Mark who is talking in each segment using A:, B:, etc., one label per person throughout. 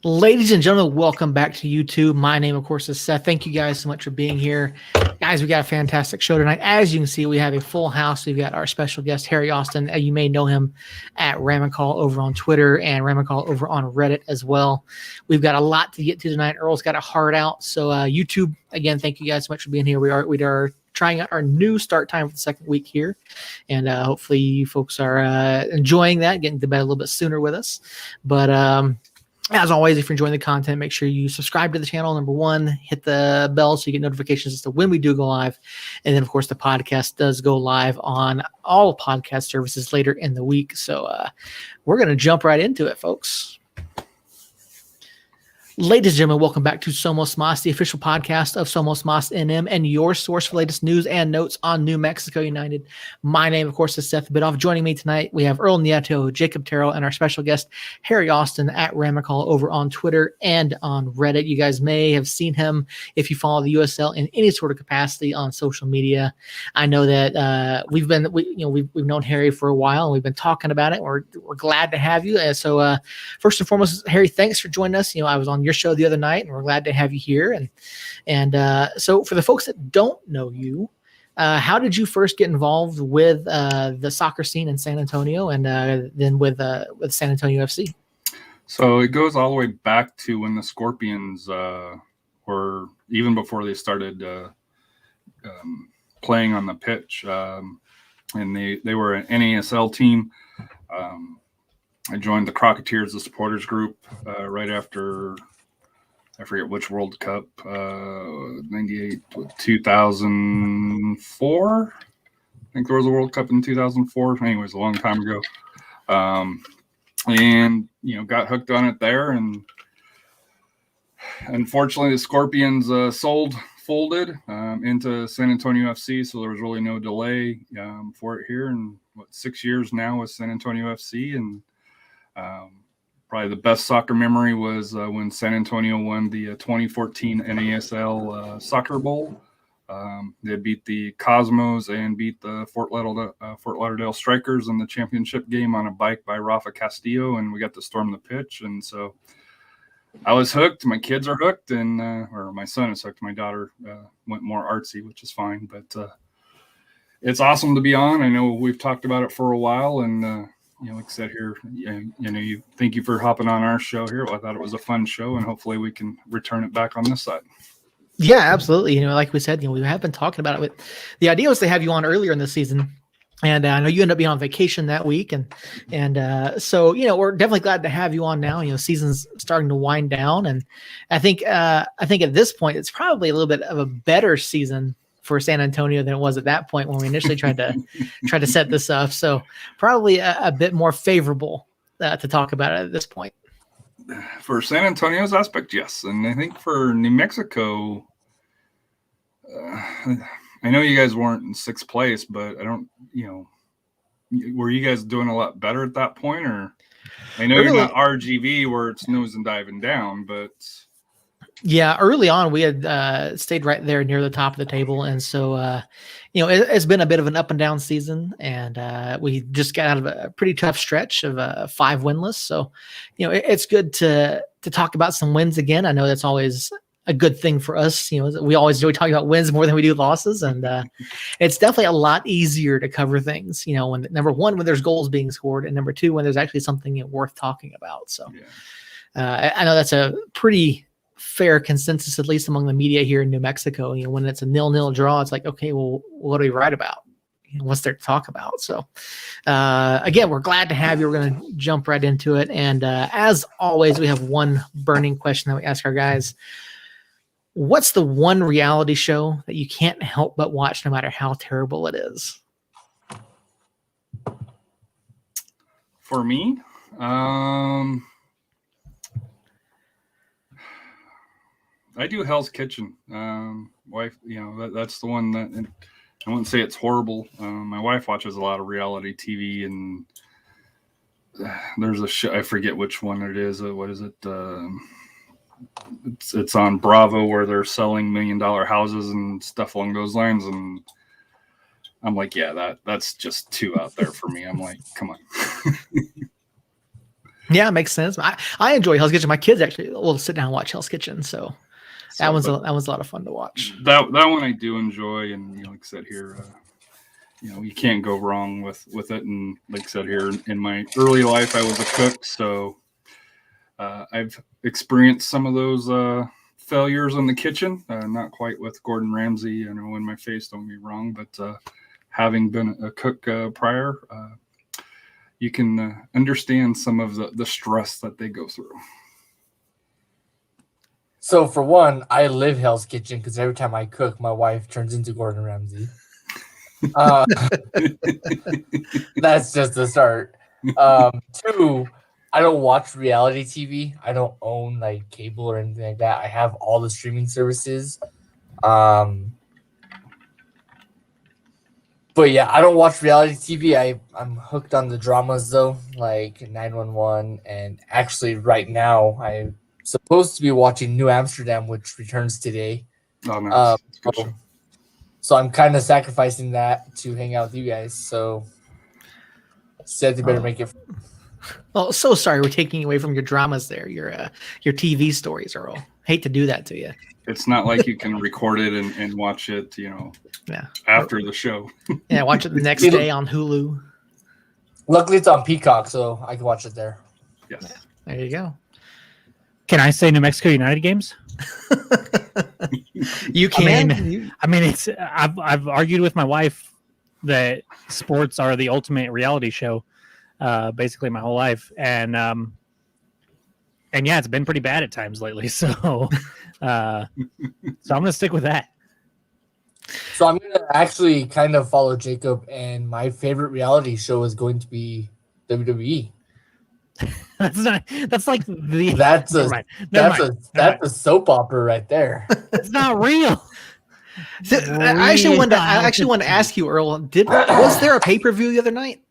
A: Ladies and gentlemen, welcome back to YouTube. My name, of course, is Seth. Thank you guys so much for being here. Guys, we got a fantastic show tonight. As you can see, we have a full house. We've got our special guest, Harry Austin. You may know him at Ramacall over on Twitter and Ramacall over on Reddit as well. We've got a lot to get to tonight. Earl's got a heart out. So YouTube, again, thank you guys so much for being here. We are trying out our new start time for the second week here. And hopefully you folks are enjoying that, getting to bed a little bit sooner with us. But as always, if you're enjoying the content, make sure you subscribe to the channel. Number one, hit the bell so you get notifications as to when we do go live. And then, of course, the podcast does go live on all podcast services later in the week. So we're going to jump right into it, folks. Ladies and gentlemen, welcome back to Somos Mas, the official podcast of Somos Mas NM and your source for latest news and notes on New Mexico United. My name, of course, is Seth Bidoff. Joining me tonight, we have Earl Nieto, Jacob Terrell, and our special guest, Harry Austin at Ramacall over on Twitter and on Reddit. You guys may have seen him if you follow the USL in any sort of capacity on social media. I know that we've known Harry for a while and we've been talking about it. We're glad to have you. And so first and foremost, Harry, thanks for joining us. I was on your show the other night and we're glad to have you here. And so for the folks that don't know you, how did you first get involved with the soccer scene in San Antonio and then with San Antonio FC?
B: So it goes all the way back to when the Scorpions were, even before they started playing on the pitch, and they were an NASL team. I joined the Crocketeers, the supporters group, right after, I forget which World Cup, 98, 2004. I think there was a World Cup in 2004. Anyways, a long time ago. And, got hooked on it there. And unfortunately, the Scorpions folded into San Antonio FC. So there was really no delay for it here. And 6 years now with San Antonio FC. And probably the best soccer memory was when San Antonio won the 2014 NASL Soccer Bowl. They beat the Cosmos and beat the Fort Lauderdale Strikers in the championship game on a bike by Rafa Castillo, and we got to storm the pitch. And so I was hooked. My kids are hooked, and or my son is hooked. My daughter went more artsy, which is fine. But it's awesome to be on. I know we've talked about it for a while, and like I said here, thank you for hopping on our show here. I thought it was a fun show, and hopefully we can return it back on this side.
A: Yeah, absolutely. Like we said, we have been talking about it. The idea was to have you on earlier in the season, and I know you ended up being on vacation that week, and so we're definitely glad to have you on now. Season's starting to wind down, and I think at this point it's probably a little bit of a better season for San Antonio than it was at that point when we initially tried to set this up. So probably a bit more favorable to talk about it at this point.
B: For San Antonio's aspect, yes. And I think for New Mexico, I know you guys weren't in sixth place, but I don't, were you guys doing a lot better at that point? Or I know you're not RGV where it's nose and diving down, but...
A: Yeah, early on we had stayed right there near the top of the table, and so it's been a bit of an up and down season, and we just got out of a pretty tough stretch of 5 winless. So it's good to talk about some wins again. I know that's always a good thing for us. We always enjoy talking about wins more than we do losses, and it's definitely a lot easier to cover things. When number one, when there's goals being scored, and number two, when there's actually something worth talking about. So I know that's a pretty fair consensus, at least among the media here in New Mexico. When it's a 0-0 draw, it's like, okay, well, what do we write about? What's there to talk about? So again, we're glad to have you. We're going to jump right into it. And as always, we have one burning question that we ask our guys. What's the one reality show that you can't help but watch no matter how terrible it is?
B: For me, I do Hell's Kitchen. Wife, that's the one that I wouldn't say it's horrible. My wife watches a lot of reality TV, and there's a show, I forget which one it is. What is it? It's on Bravo where they're selling $1 million houses and stuff along those lines. And I'm like, yeah, that's just too out there for me. I'm like, come on.
A: Yeah, it makes sense. I enjoy Hell's Kitchen. My kids actually will sit down and watch Hell's Kitchen, so that one's a lot of fun to watch.
B: That one I do enjoy, and like I said here, you can't go wrong with it. And like I said here, in my early life, I was a cook, so I've experienced some of those failures in the kitchen. Not quite with Gordon Ramsay, in my face. Don't get me wrong, but having been a cook prior, you can understand some of the stress that they go through.
C: So for one, I live Hell's Kitchen because every time I cook, my wife turns into Gordon Ramsay. That's just the start. Two, I don't watch reality TV. I don't own like cable or anything like that. I have all the streaming services. But yeah, I don't watch reality TV. I'm hooked on the dramas though, like 911, and actually right now I'm supposed to be watching New Amsterdam, which returns today.
B: Oh, nice.
C: So I'm kind of sacrificing that to hang out with you guys. So said they better make it.
A: Well, so sorry we're taking away from your dramas there, your TV stories, Earl. Hate to do that to you.
B: It's not like you can record it and watch it, after the show.
A: Yeah, watch it the next day on Hulu.
C: Luckily, it's on Peacock, so I can watch it there.
B: Yes.
A: There you go.
D: Can I say New Mexico United games?
A: You can.
D: I mean, it's. I've argued with my wife that sports are the ultimate reality show, basically my whole life, and yeah, it's been pretty bad at times lately. So, I'm gonna stick with that.
C: So I'm gonna actually kind of follow Jacob, and my favorite reality show is going to be WWE.
D: That's like the.
C: That's a soap opera right there.
D: It's not real.
A: I actually want to ask you, Earl. Was there a pay-per-view the other night?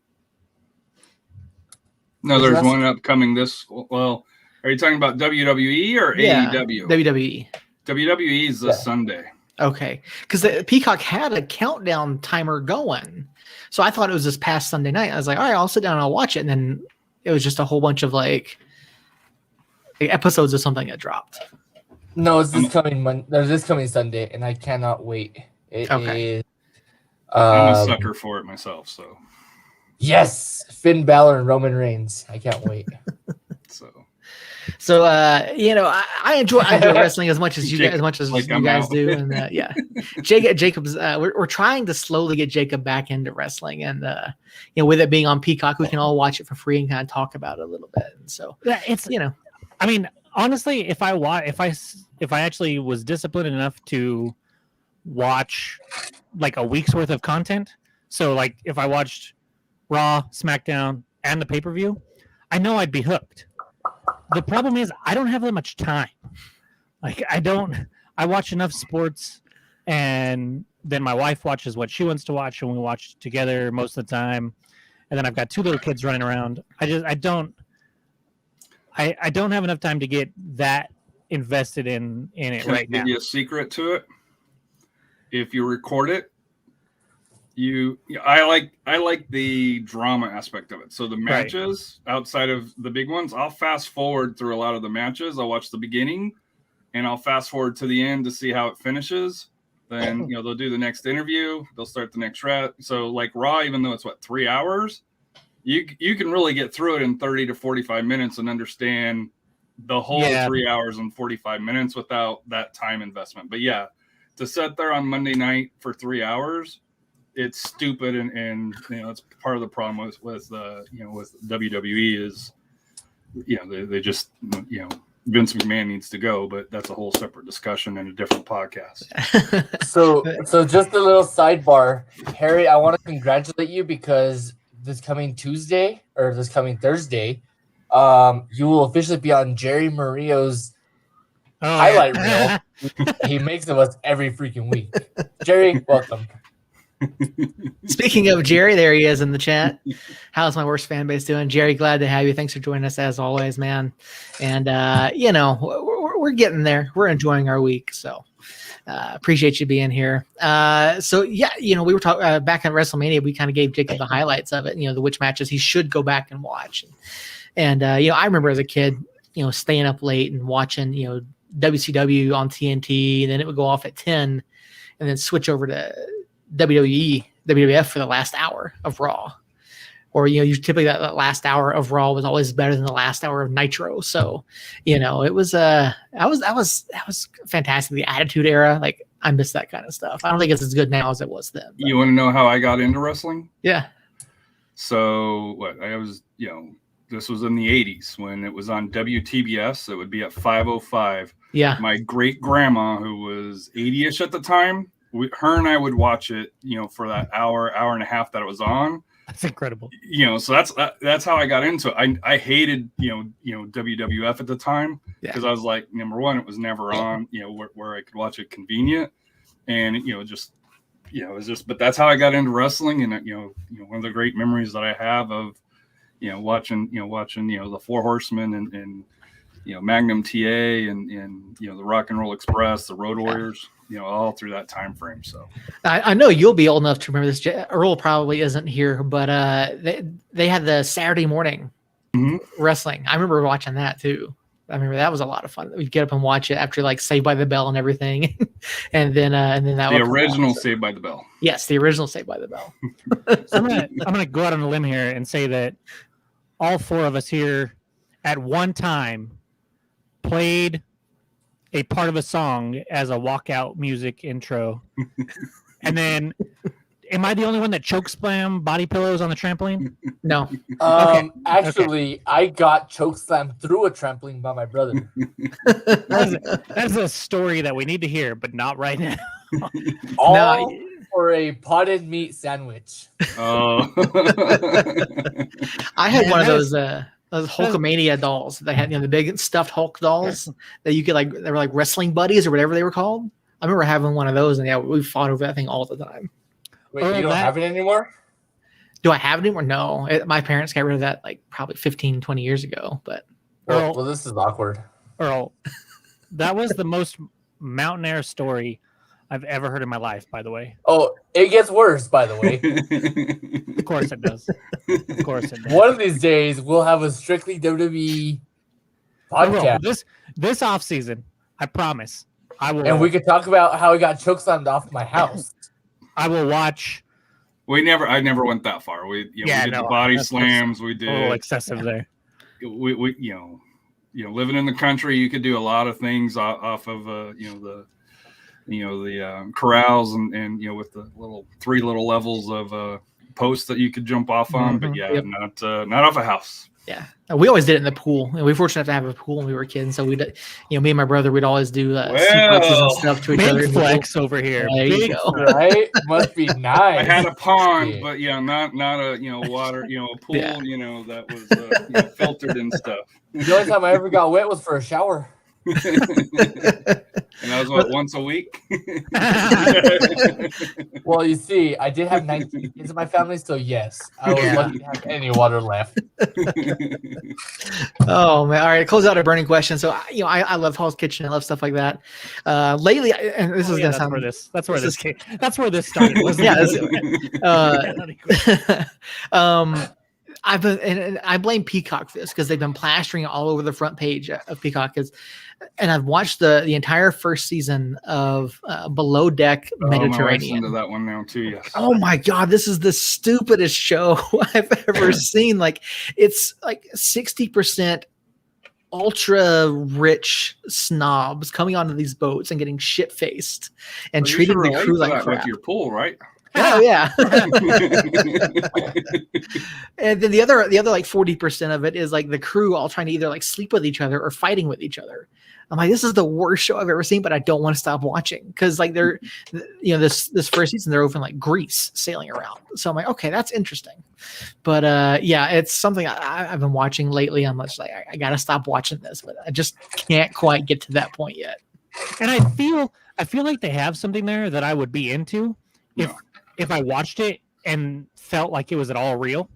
B: No, there's one upcoming this. Well, are you talking about WWE or AEW?
A: WWE.
B: WWE is this Sunday.
A: Okay, because the Peacock had a countdown timer going, so I thought it was this past Sunday night. I was like, all right, I'll sit down and I'll watch it, and then it was just a whole bunch of like episodes of something that dropped.
C: No, it's this coming Sunday, and I cannot wait. It is.
B: I'm a sucker for it myself, so.
C: Yes, Finn Balor and Roman Reigns. I can't wait.
A: So I enjoy wrestling as much as you guys do, and Jacob's. We're trying to slowly get Jacob back into wrestling, and with it being on Peacock, we can all watch it for free and kind of talk about it a little bit. And so
D: it's I mean, honestly, if I actually was disciplined enough to watch like a week's worth of content, so like if I watched Raw, SmackDown, and the pay-per-view, I know I'd be hooked. The problem is I don't have that much time. Like I watch enough sports, and then my wife watches what she wants to watch, and we watch together most of the time. And then I've got 2 little kids running around. I don't have enough time to get that invested in it right now.
B: Can I give you a secret to it? If you record it, I like the drama aspect of it. So the matches outside of the big ones, I'll fast forward through a lot of the matches. I'll watch the beginning, and I'll fast forward to the end to see how it finishes. Then they'll do the next interview. They'll start the next round. So like Raw, even though it's 3 hours, you can really get through it in 30 to 45 minutes and understand the whole 3 hours and 45 minutes without that time investment. But yeah, to sit there on Monday night for 3 hours, it's stupid, and it's part of the problem with WWE is they just Vince McMahon needs to go, but that's a whole separate discussion and a different podcast.
C: So just a little sidebar, Harry, I want to congratulate you because this coming Thursday, you will officially be on Jerry Murillo's highlight reel. He makes of us every freaking week. Jerry, welcome.
A: Speaking of Jerry, there he is in the chat. How's my worst fan base doing? Jerry, glad to have you. Thanks for joining us as always, man. And we're getting there. We're enjoying our week, so appreciate you being here. We were talking back at WrestleMania. We kind of gave Jacob the highlights of it. The which matches he should go back and watch. And I remember as a kid, staying up late and watching, WCW on TNT, and then it would go off at 10, and then switch over to WWE, WWF for the last hour of Raw. Or you typically that last hour of Raw was always better than the last hour of Nitro. So, it was that was fantastic. The Attitude Era, like I miss that kind of stuff. I don't think it's as good now as it was then. But.
B: You want to know how I got into wrestling?
A: Yeah.
B: So I was, this was in the 80s when it was on WTBS. It would be at 5:05.
A: Yeah.
B: My great grandma, who was 80ish at the time, her and I would watch it, for that hour and a half that it was on.
D: That's incredible.
B: So that's how I got into it. I hated, WWF at the time because I was like, number one, it was never on, where I could watch it convenient. And, but that's how I got into wrestling. And, one of the great memories that I have of, watching the Four Horsemen and Magnum TA and the Rock and Roll Express, the Road Warriors, all through that time frame. So
A: I know you'll be old enough to remember this. Earl probably isn't here, but they had the Saturday morning wrestling. I remember watching that too. I remember that was a lot of fun. We'd get up and watch it after like Saved by the Bell and everything, and then that
B: the original Saved by the Bell.
A: Yes, the original Saved by the Bell.
D: So I'm gonna go out on a limb here and say that all four of us here at one time played a part of a song as a walkout music intro. And then am I the only one that chokeslam body pillows on the trampoline?
A: No.
C: Actually, I got chokeslammed through a trampoline by my brother.
D: That's a story that we need to hear, but not right now.
C: All for a potted meat sandwich.
B: Oh.
A: I had one of those Hulkamania dolls. They had the big stuffed Hulk dolls that you could they were like wrestling buddies or whatever they were called. I remember having one of those, and we fought over that thing all the time.
C: Wait, you don't have it anymore?
A: Do I have it anymore? No. My parents got rid of that like probably 15, 20 years ago. But
C: well, this is awkward.
D: Earl, that was the most Mountain Air story I've ever heard in my life, by the way.
C: Oh, it gets worse, by the way.
D: Of course it does. Of course it does.
C: One of these days, we'll have a strictly WWE podcast.
D: This off season, I promise, I will.
C: And we could talk about how we got chokeslammed off my house.
D: I will watch.
B: I never went that far. We did the body slams. We did
D: a little excessive there.
B: We living in the country, you could do a lot of things off of the corrals and with the three little levels of posts that you could jump off on. But not off a house.
A: Yeah, we always did it in the pool. And we were fortunate to have a pool when we were kids, so we'd, me and my brother, we'd always do sequences and stuff to each other.
D: Big flex over here.
A: Big,
C: right? Must be nice.
B: I had a pond, but not a water, a pool, that was filtered and stuff.
C: The only time I ever got wet was for a shower.
B: And that was once a week.
C: Well, you see, I did have 19 kids in my family, so yes, I was lucky to have any water left.
A: Oh man! All right, close out a burning question. So I love Hell's Kitchen. I love stuff like that. Lately, and this is gonna sound that's where this started. I've been, and I blame Peacock for this because they've been plastering it all over the front page of Peacock. And I've watched the entire first season of Below Deck Mediterranean.
B: My wife's into that one now too. Yes.
A: Oh my God, this is the stupidest show I've ever seen. Like, it's like 60% ultra rich snobs coming onto these boats and getting shit faced and treating the crew like crap.
B: With your pool, right?
A: Oh yeah. And then the other like 40% of it is like the crew all trying to either like sleep with each other or fighting with each other. I'm like, this is the worst show I've ever seen, but I don't want to stop watching because like they're, this first season they're over in like Greece sailing around. So I'm like, okay, that's interesting. But it's something I've been watching lately. I'm just like, I got to stop watching this, but I just can't quite get to that point yet.
D: And I feel like they have something there that I would be into if I watched it and felt like it was at all real.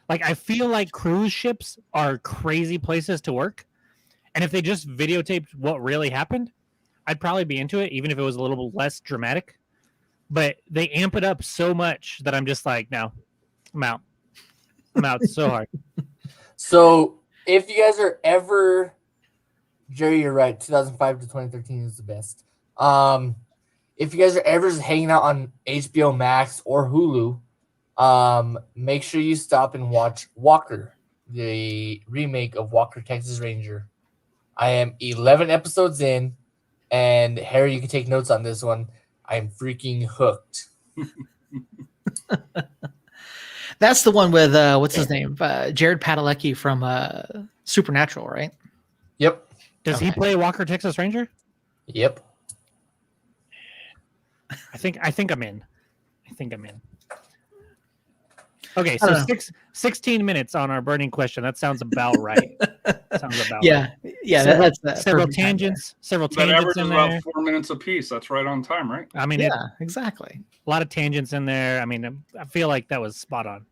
D: Like, I feel like cruise ships are crazy places to work. And if they just videotaped what really happened, I'd probably be into it, even if it was a little bit less dramatic. But they amp it up so much that I'm just like, no, I'm out so hard.
C: So if you guys are ever, Jerry, you're right. 2005 to 2013 is the best. If you guys are ever just hanging out on HBO Max or Hulu, make sure you stop and watch Walker, the remake of Walker Texas Ranger. I am 11 episodes in, and Harry, you can take notes on this one. I'm freaking hooked.
A: That's the one with what's his name? Jared Padalecki from Supernatural, right?
C: Yep.
D: Does he
A: Okay.
D: play Walker Texas Ranger?
C: Yep.
D: I think I'm in. Okay,
A: I
D: so
A: don't know.
D: 16 minutes on our burning question. That sounds about right. Sounds about
A: Yeah,
D: right.
A: yeah.
D: Several,
A: That's
D: several
A: perfect time there.
D: tangents, several
B: That
D: tangents
B: averages
D: in
B: about
D: there.
B: 4 minutes a piece. That's right on time, right?
D: I mean,
A: Yeah, exactly.
D: a lot of tangents in there. I mean, I feel like that was spot on.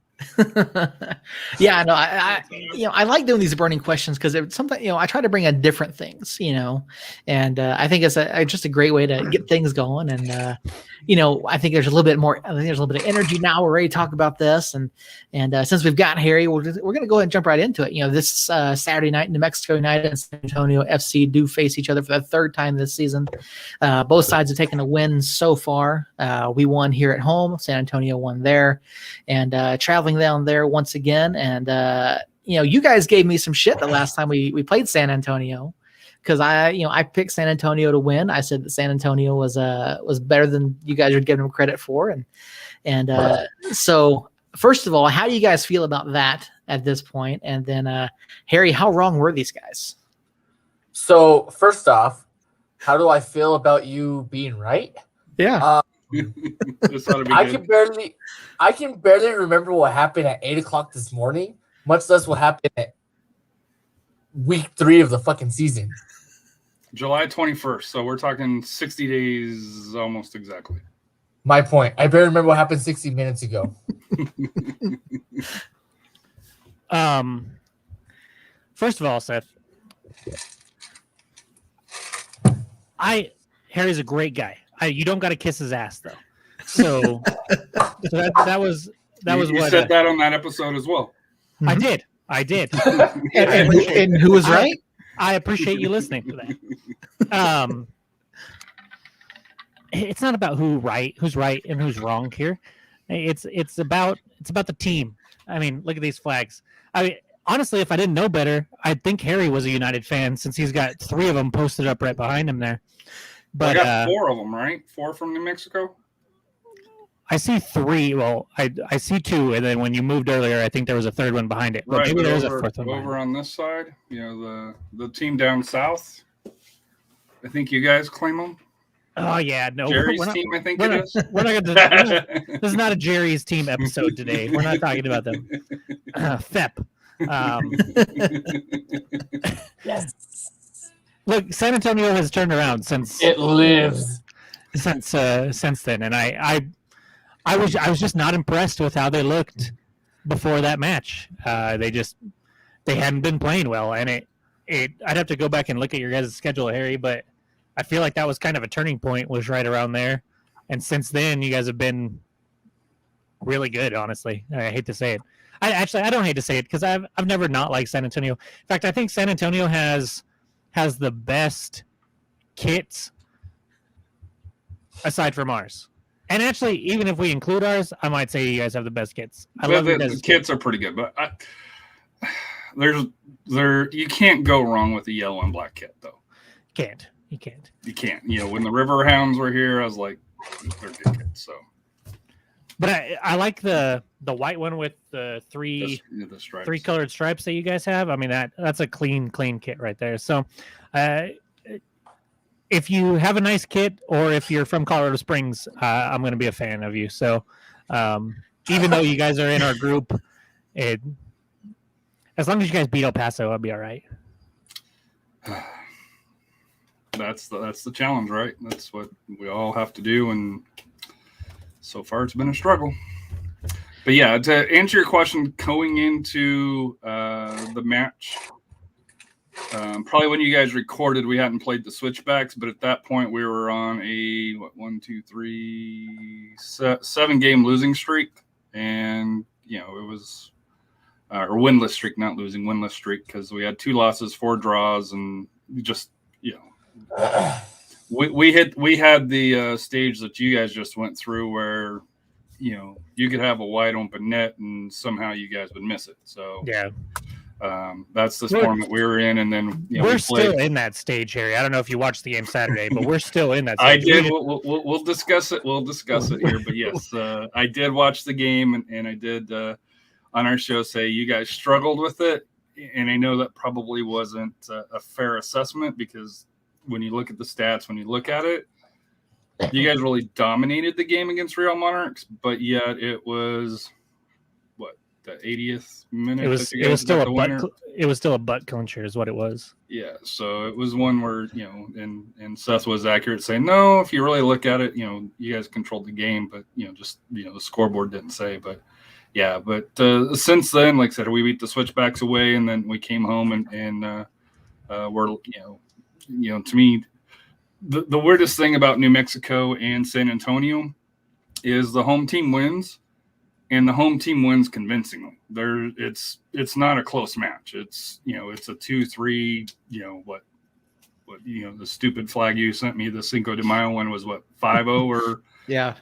A: Yeah, no, I like doing these burning questions because it's something, I try to bring in different things, and I think it's just a great way to get things going. And, I think there's a little bit more, I think there's a little bit of energy now. We're ready to talk about this. And since we've got Harry, we're going to go ahead and jump right into it. This Saturday night, New Mexico United and San Antonio FC do face each other for the third time this season. Both sides have taken a win so far. We won here at home. San Antonio won there. And traveling down there once again. And, you guys gave me some shit the last time we played San Antonio because I picked San Antonio to win. I said that San Antonio was better than you guys are giving them credit for. And so first of all, how do you guys feel about that at this point? And then Harry, how wrong were these guys?
C: So first off, how do I feel about you being right?
A: Yeah.
B: This ought to be
C: I
B: good.
C: can barely remember what happened at 8:00 this morning, much less what happened at week 3 of the fucking season.
B: July 21st. So we're talking 60 days almost exactly.
C: My point. I barely remember what happened 60 minutes ago.
D: First of all, Seth, Harry's a great guy. You don't got to kiss his ass though. So that was
B: You
D: what
B: said that on that episode as well.
D: I did.
A: And who was right?
D: I appreciate you listening to that. It's not about who's right and who's wrong here. It's about the team. I mean, look at these flags. I mean, honestly, if I didn't know better, I'd think Harry was a United fan since he's got 3 of them posted up right behind him there. But
B: I got 4 of them, right? 4 from New Mexico.
D: I see 3. Well, I see 2, and then when you moved earlier, I think there was a 3rd one behind it. But
B: Right,
D: maybe
B: but
D: there was a
B: over,
D: 4th one.
B: over on this side, the team down south. I think you guys claim them.
D: Oh yeah, no.
B: Jerry's
D: we're not,
B: team, I think
D: we're
B: it
D: not-
B: is.
D: we're not gonna. This is not a Jerry's team episode today. We're not talking about them. FEP.
C: Yes.
D: Look, San Antonio has turned around since
C: It lives.
D: since then, and I was just not impressed with how they looked before that match. They hadn't been playing well, and I'd have to go back and look at your guys' schedule, Harry, but I feel like that was kind of a turning point, was right around there, and since then you guys have been really good. Honestly, I hate to say it. I don't hate to say it because I've never not liked San Antonio. In fact, I think San Antonio has the best kits aside from ours. And actually, even if we include ours, I might say you guys have the best kits. I love your guys'
B: the kits are pretty good, but you can't go wrong with the yellow and black kit though.
D: You can't.
B: You can't. When the River Hounds were here, I was like, they're good kits. So,
D: But I like the white one with the three
B: stripes.
D: 3 colored stripes that you guys have. I mean that's a clean kit right there. So, if you have a nice kit, or if you're from Colorado Springs, I'm going to be a fan of you. So, even though you guys are in our group, as long as you guys beat El Paso, I'll be all right.
B: That's the challenge, right? That's what we all have to do, and so far it's been a struggle. But yeah, to answer your question, going into the match, probably when you guys recorded, we hadn't played the switchbacks, but at that point we were on a 7-game losing streak, and it was or winless streak, not losing, winless streak, because we had 2 losses, 4 draws, and just, we had the stage that you guys just went through where, you could have a wide open net and somehow you guys would miss it. So
D: Yeah.
B: that's the format we were in, and then
D: we're still in that stage, Harry. I don't know if you watched the game Saturday, but we're still in that stage.
B: I did. We'll discuss it. We'll discuss it here. But yes, I did watch the game, and I did on our show say you guys struggled with it, and I know that probably wasn't a fair assessment, because when you look at the stats, when you look at it, you guys really dominated the game against Real Monarchs, but yet it was the 80th minute.
D: It was still a butt clincher, is what it was.
B: Yeah, so it was one where and Seth was accurate saying, no, if you really look at it, you guys controlled the game, but the scoreboard didn't say. But yeah, but since then, like I said, we beat the Switchbacks away, and then we came home and we're to me, the weirdest thing about New Mexico and San Antonio is the home team wins. And the home team wins convincingly. It's not a close match. It's it's a 2-3. The stupid flag you sent me, the Cinco de Mayo one, was 5-0 or
A: Yeah.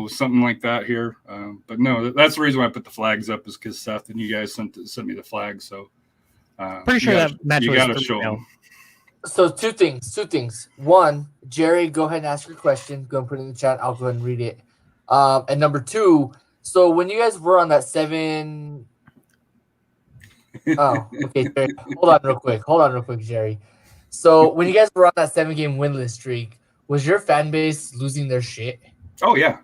B: something like that here. But no, that's the reason why I put the flags up, is because Seth and you guys sent me the flags. So
D: pretty sure that match
B: you
D: was
B: got to show
D: 3-0.
B: them.
C: So two things. One, Jerry, go ahead and ask your question. Go and put it in the chat. I'll go ahead and read it. And number 2. So when you guys were on that 7, okay, Jerry. Hold on real quick, Jerry. So when you guys were on that 7-game winless streak, was your fan base losing their shit?
B: Oh yeah.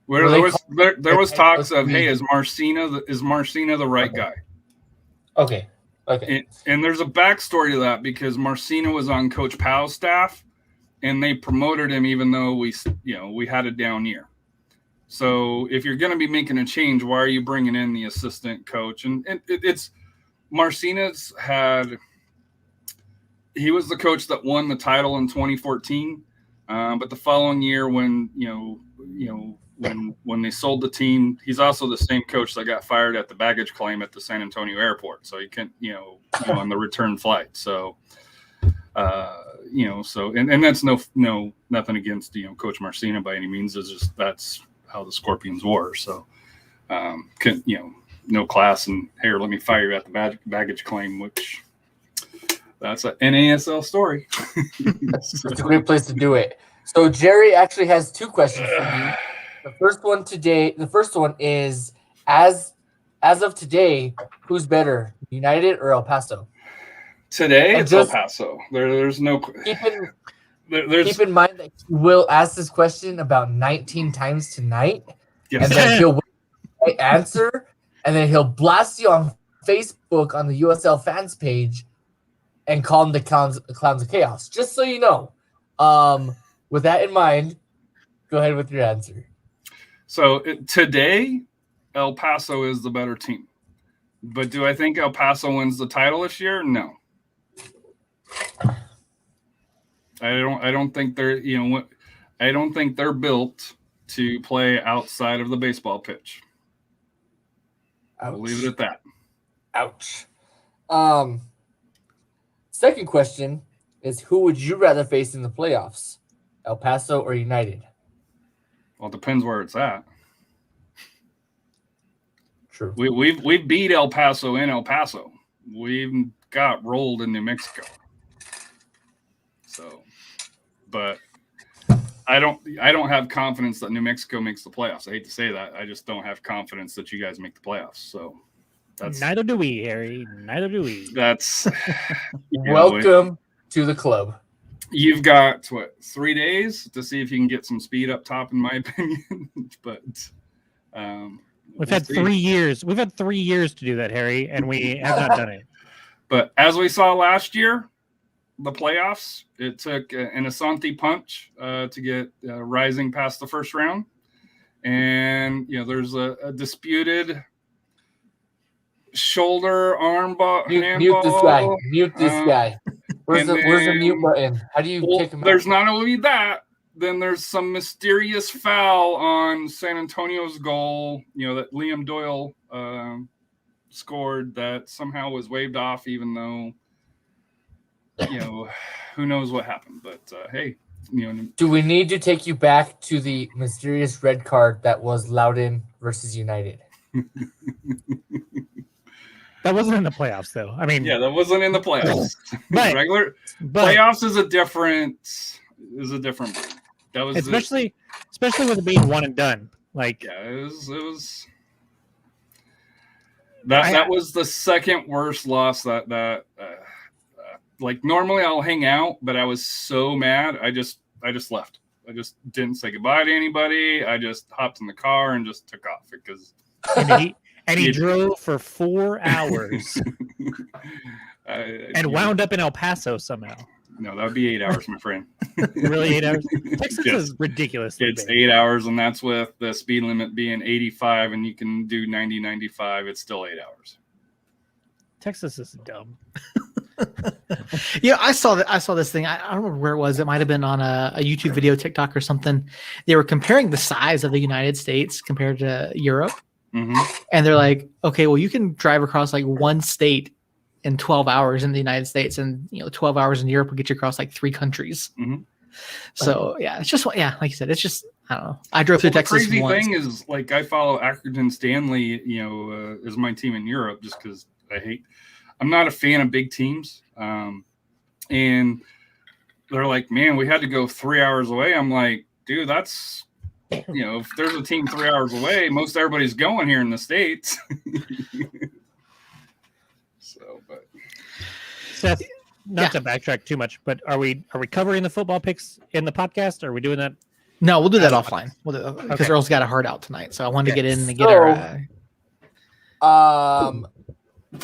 B: Where there was talks of, hey, is Marcina the right guy?
C: Okay.
B: And there's a backstory to that, because Marcina was on Coach Powell's staff, and they promoted him even though we had a down year. So if you're going to be making a change, why are you bringing in the assistant coach? And it's Marcina's he was the coach that won the title in 2014. But the following year, when when they sold the team, he's also the same coach that got fired at the baggage claim at the San Antonio airport. So he can't, on the return flight. So, so, and that's nothing against, Coach Marcina by any means. It's just, that's how the Scorpions were. So, no class, and here, let me fire you at the baggage claim, which that's an NASL story.
C: That's a great place to do it. So Jerry actually has 2 questions for you. The first one is, as of today, who's better, United or El Paso?
B: Today, it's El Paso. There's no.
C: Keep in mind that he will ask this question about 19 times tonight,
B: Yes.
C: and then he'll wait for the right answer, and then he'll blast you on Facebook on the USL fans page and call them the clowns of chaos. Just so you know. With that in mind, go ahead with your answer.
B: So today, El Paso is the better team. But do I think El Paso wins the title this year? No. I don't think they're I don't think they're built to play outside of the baseball pitch.
C: Ouch.
B: I'll leave it at that.
C: Ouch. Second question is, who would you rather face in the playoffs, El Paso or United?
B: Well, it depends where it's at.
C: True.
B: We've beat El Paso in El Paso. We've got rolled in New Mexico. So, but I don't have confidence that New Mexico makes the playoffs. I hate to say that. I just don't have confidence that you guys make the playoffs. So
D: neither do we, Harry. Neither do we.
B: That's
C: welcome to the club.
B: You've got 3 days to see if you can get some speed up top, in my opinion. But
D: we've had 3 years. We've had 3 years to do that, Harry, and we have not done it.
B: But as we saw last year, the playoffs, it took an Asante punch to get Rising past the first round. And, there's a disputed shoulder, arm ball.
C: Mute this guy. Mute this guy. Where's the mute button? How do you kick him out?
B: There's not only that, then there's some mysterious foul on San Antonio's goal, that Liam Doyle scored that somehow was waved off, even though, who knows what happened. But hey,
C: Do we need to take you back to the mysterious red card that was Loudon versus United?
D: That wasn't in the playoffs, though. I mean,
B: yeah, that wasn't in the playoffs.
D: But-
B: Regular
D: but
B: playoffs is a different. That was
D: especially with it being one and done. Like,
B: yeah, it was. That was the second worst loss that like normally I'll hang out, but I was so mad I just left. I just didn't say goodbye to anybody. I just hopped in the car and just took off because
D: he drove for 4 hours and wound up in El Paso somehow.
B: No, that would be 8 hours, my friend.
D: Really, 8 hours? Texas
B: Yes.
D: is ridiculous.
B: It's 8 hours, and that's with the speed limit being 85, and you can do 90, 95. It's still 8 hours.
D: Texas is dumb.
A: Yeah, I saw this thing. I don't remember where it was. It might have been on a YouTube video, TikTok or something. They were comparing the size of the United States compared to Europe.
B: Mm-hmm.
A: And they're like, okay, well, you can drive across like one state in 12 hours in the United States, and 12 hours in Europe will get you across like 3 countries.
B: Mhm.
A: So yeah, it's just like you said, it's just I don't know. I drove through
B: The
A: Texas
B: crazy
A: once.
B: thing is, like, I follow Accrington Stanley, as my team in Europe, just because I'm not a fan of big teams. And they're like, man, we had to go 3 hours away. I'm like, dude, that's, if there's a team 3 hours away, most everybody's going here in the States. But
D: Seth, not to backtrack too much, but are we covering the football picks in the podcast? Are we doing that?
A: No, we'll do that offline. We'll do that because
D: Okay.
A: Earl's got a heart out tonight, so I wanted to get in and get
C: So-
A: our.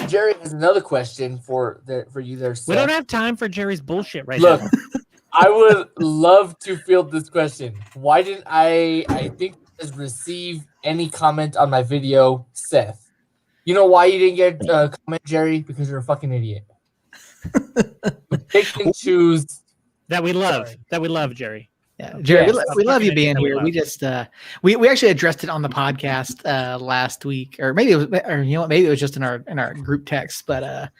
C: Jerry has another question for you there, Seth.
D: We don't have time for Jerry's bullshit right
C: Look,
D: now.
C: I would love to field this question. Why didn't I think just receive any comment on my video, Seth? You know why you didn't get a comment, Jerry? Because you're a fucking idiot. Pick and choose.
D: That we love, Jerry.
A: Yeah, Jerry,
C: Yes,
A: we love you
D: fucking
A: being
D: idiot, we
A: here.
D: love.
A: We just we actually addressed it on the podcast last week, or maybe it was, or maybe it was just in our group text. But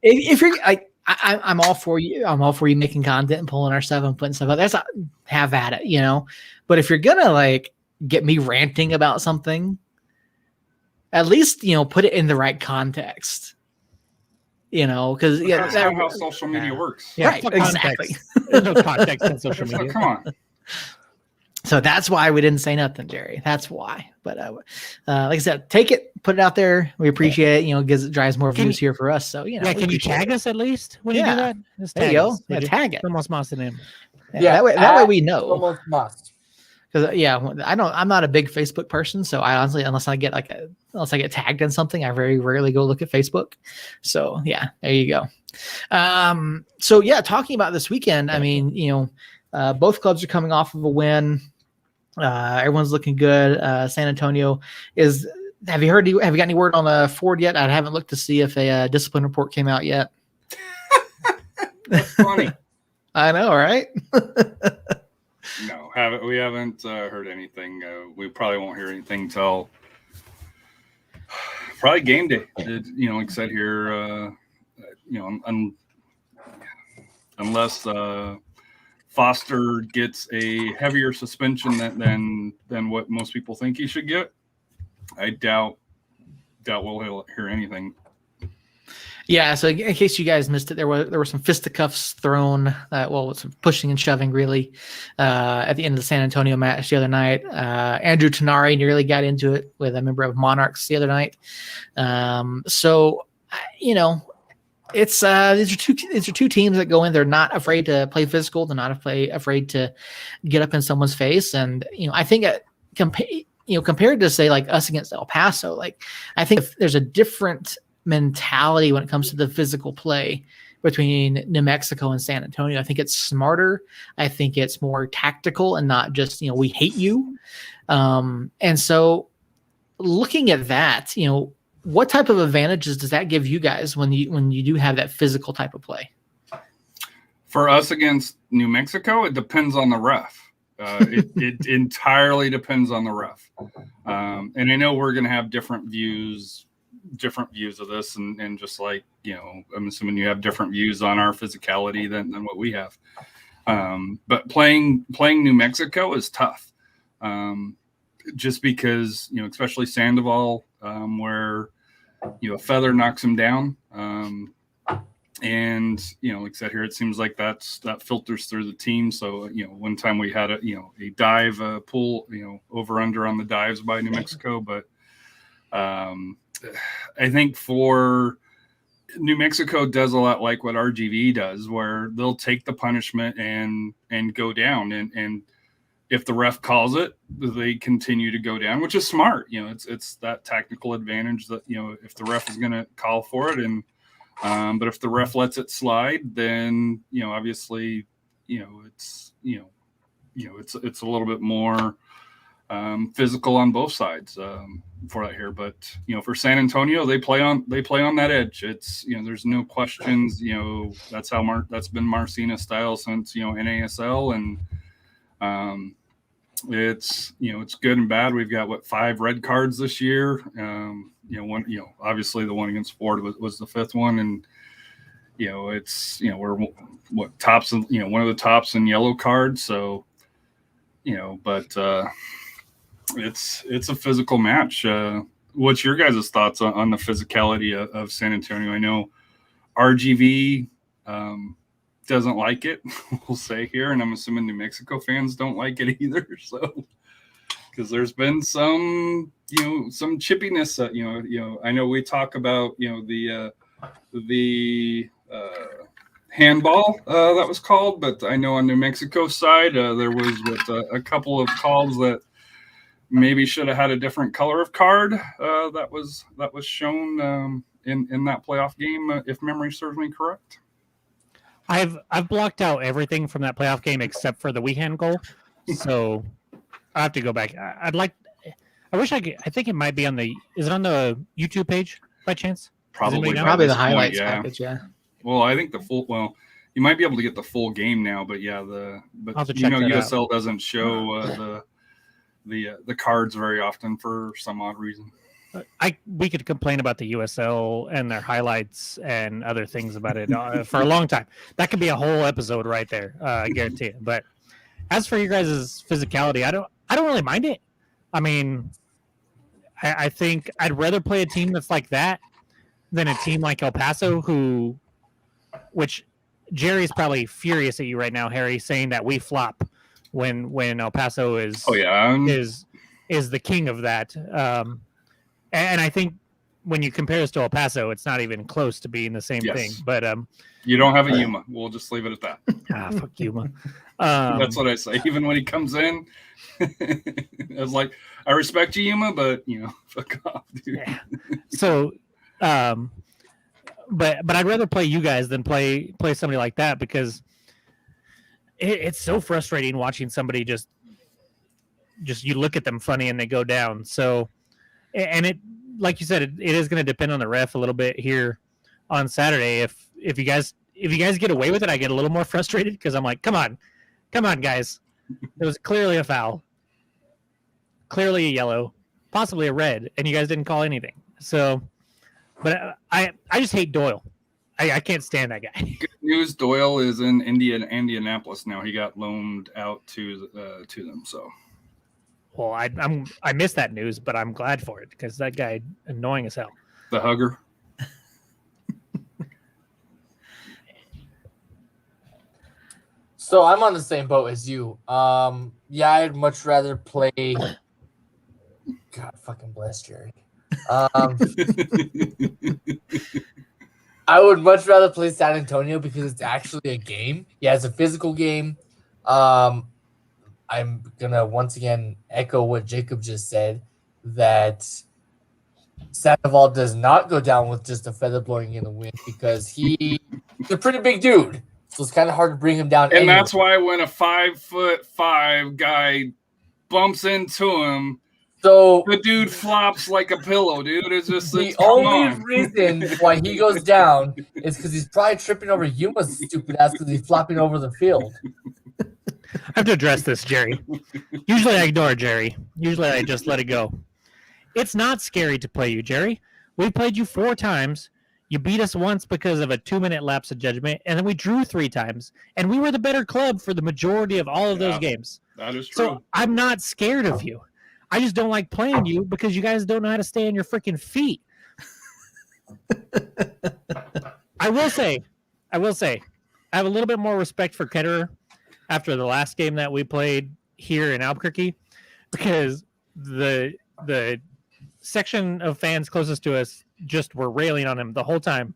A: if you're I'm all for you. I'm all for you making content and pulling our stuff and putting stuff out. That's not, have at it, But if you're gonna like get me ranting about something, at least put it in the right context. Because
B: that's not how social media works.
D: Yeah,
A: right,
D: fuck
A: exactly.
D: context. There's no context in social
B: So,
D: media.
B: come on.
A: So that's why we didn't say nothing, Jerry. That's why. But like I said, take it, put it out there. We appreciate it. It drives more
D: Can
A: views here for us. So
D: Yeah,
A: we
D: can you
A: appreciate
D: tag
A: it.
D: us at least when you
A: Yeah.
D: do that? Just
A: There you
D: tag
A: go.
D: us,
A: Yeah,
D: would you?
A: tag it.
D: Somos más en him.
A: Yeah, that way we know.
C: Almost must.
A: Because I'm not a big Facebook person, so I honestly, unless I get tagged in something, I very rarely go look at Facebook. So yeah, there you go. So yeah, talking about this weekend, I mean, both clubs are coming off of a win. Everyone's looking good. San Antonio is. Have you got any word on Ford yet? I haven't looked to see if a discipline report came out yet.
B: That's funny.
A: I know, right?
B: No, we haven't heard anything. We probably won't hear anything till probably game day. Like I said here, unless Foster gets a heavier suspension than what most people think he should get, I doubt we'll hear anything.
A: Yeah, so in case you guys missed it, there were some fisticuffs thrown, some pushing and shoving really at the end of the San Antonio match the other night. Andrew Tenari nearly got into it with a member of Monarchs the other night. It's these are two teams that go in. They're not afraid to play physical. They're not afraid to get up in someone's face. And I think compared to say like us against El Paso, like I think if there's a different mentality when it comes to the physical play between New Mexico and San Antonio. I think it's smarter. I think it's more tactical and not just, we hate you. And so looking at that, what type of advantages does that give you guys when you do have that physical type of play?
B: For us against New Mexico, it depends on the ref. It entirely depends on the ref. And I know we're going to have different views different views of this, and just like, I'm assuming you have different views on our physicality than what we have. But playing New Mexico is tough, just because, especially Sandoval, where a feather knocks him down. And, like I said here, it seems like that filters through the team. So, one time we had a dive pull, over under on the dives by New Mexico. But I think for New Mexico does a lot like what RGV does, where they'll take the punishment and go down. And if the ref calls it, they continue to go down, which is smart. It's that tactical advantage that, if the ref is going to call for it, and but if the ref lets it slide, then, obviously, it's a little bit more physical on both sides for that here. But, for San Antonio, they play on that edge. It's, there's no questions, that's that's been Marcina's style since, NASL, and it's good and bad. We've got 5 red cards this year. One, obviously the one against Ford was the 5th one, and it's we're tops, one of the tops in yellow cards. So but it's a physical match. What's your guys' thoughts on the physicality of San Antonio? I know RGV doesn't like it, we'll say here, and I'm assuming New Mexico fans don't like it either. So, because there's been some chippiness. I know we talk about the handball that was called, but I know on New Mexico side there was a couple of calls that maybe should have had a different color of card that was shown in that playoff game, if memory serves me correct.
D: I've blocked out everything from that playoff game except for the Wehan goal, so I have to go back. I wish I could. I think it might be on the. Is it on the YouTube page by chance?
B: Probably
A: the highlights package. Yeah.
B: Well, I think the full. Well, you might be able to get the full game now, but yeah, USL doesn't show the cards very often for some odd reason.
D: We could complain about the USL and their highlights and other things about it for a long time. That could be a whole episode right there. I guarantee it. But as for your guys' physicality, I don't really mind it. I mean, I think I'd rather play a team that's like that than a team like El Paso, which Jerry's probably furious at you right now, Harry, saying that we flop when El Paso is is the king of that. And I think when you compare us to El Paso, it's not even close to being the same thing. But
B: you don't have a Yuma. We'll just leave it at that.
D: Fuck Yuma.
B: That's what I say. Even when he comes in, it's like, I respect you, Yuma, but fuck off, dude.
D: Yeah. So, but I'd rather play you guys than play somebody like that, because it's so frustrating watching somebody just you look at them funny and they go down. So. And it, like you said, it is going to depend on the ref a little bit here on Saturday. If you guys get away with it, I get a little more frustrated, because I'm like, come on, guys, it was clearly a foul, clearly a yellow, possibly a red, and you guys didn't call anything. So, but I just hate Doyle. I can't stand that guy.
B: Good news, Doyle is in Indianapolis now. He got loaned out to them. So.
D: Well, I missed that news, but I'm glad for it, because that guy annoying as hell.
B: The hugger.
C: So I'm on the same boat as you. I'd much rather play. God fucking bless Jerry. I would much rather play San Antonio, because it's actually a game. Yeah, it's a physical game. I'm going to once again echo what Jacob just said, that Sandoval does not go down with just a feather blowing in the wind, because he's a pretty big dude. So it's kind of hard to bring him down.
B: And anyway. That's why when a 5'5" guy bumps into him, so the dude flops like a pillow, dude. It's just
C: the only reason why he goes down is because he's probably tripping over Yuma's stupid ass, because he's flopping over the field.
D: I have to address this, Jerry. Usually I ignore Jerry. Usually I just let it go. It's not scary to play you, Jerry. We played you 4 times. You beat us once because of a 2-minute lapse of judgment, and then we drew 3 times. And we were the better club for the majority of all of those games.
B: That is true.
D: So I'm not scared of you. I just don't like playing you because you guys don't know how to stay on your freaking feet. I will say, I have a little bit more respect for Ketterer after the last game that we played here in Albuquerque, because the section of fans closest to us just were railing on him the whole time.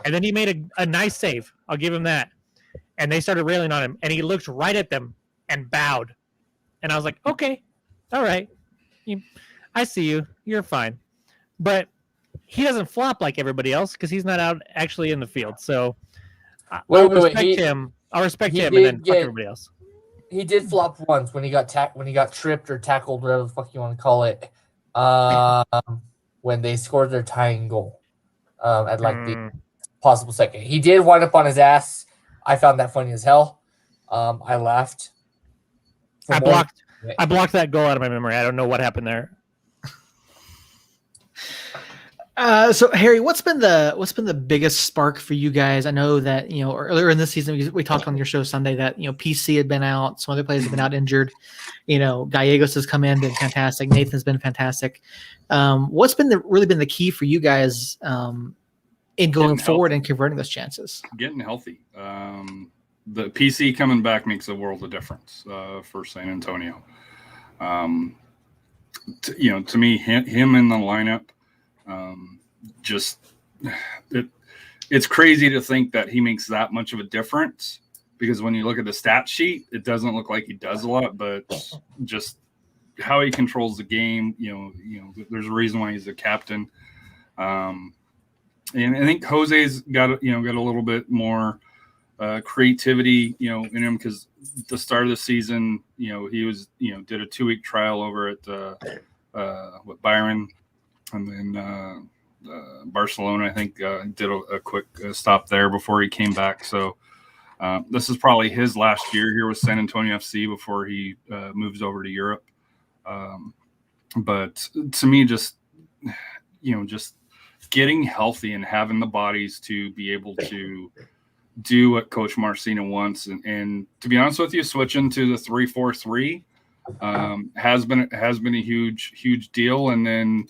D: And then he made a nice save. I'll give him that. And they started railing on him, and he looked right at them and bowed. And I was like, okay, all right. I see you. You're fine. But he doesn't flop like everybody else because he's not out actually in the field. So I'll respect him. I'll respect him and then fuck everybody else.
C: He did flop once when he got tripped or tackled, whatever the fuck you want to call it, when they scored their tying goal at like the possible second. He did wind up on his ass. I found that funny as hell. I laughed.
D: I blocked that goal out of my memory. I don't know what happened there.
A: So Harry, what's been the biggest spark for you guys? I know that earlier in this season we talked on your show Sunday that PC had been out, some other players have been out injured. Gallegos has come in, been fantastic. Nathan's been fantastic. What's been really been the key for you guys in going forward and converting those chances?
B: Getting healthy. The PC coming back makes a world of difference for San Antonio. To me, him in the lineup. It's crazy to think that he makes that much of a difference, because when you look at the stat sheet, it doesn't look like he does a lot, but just how he controls the game, there's a reason why he's the captain. And I think Jose's got a little bit more creativity, in him, because the start of the season, he was, did a 2-week trial over at Byron. And then Barcelona, I think, did a quick stop there before he came back. So this is probably his last year here with San Antonio FC before he moves over to Europe. But to me, just getting healthy and having the bodies to be able to do what Coach Marcina wants. And to be honest with you, switching to the 3-4-3 has been a huge deal. And then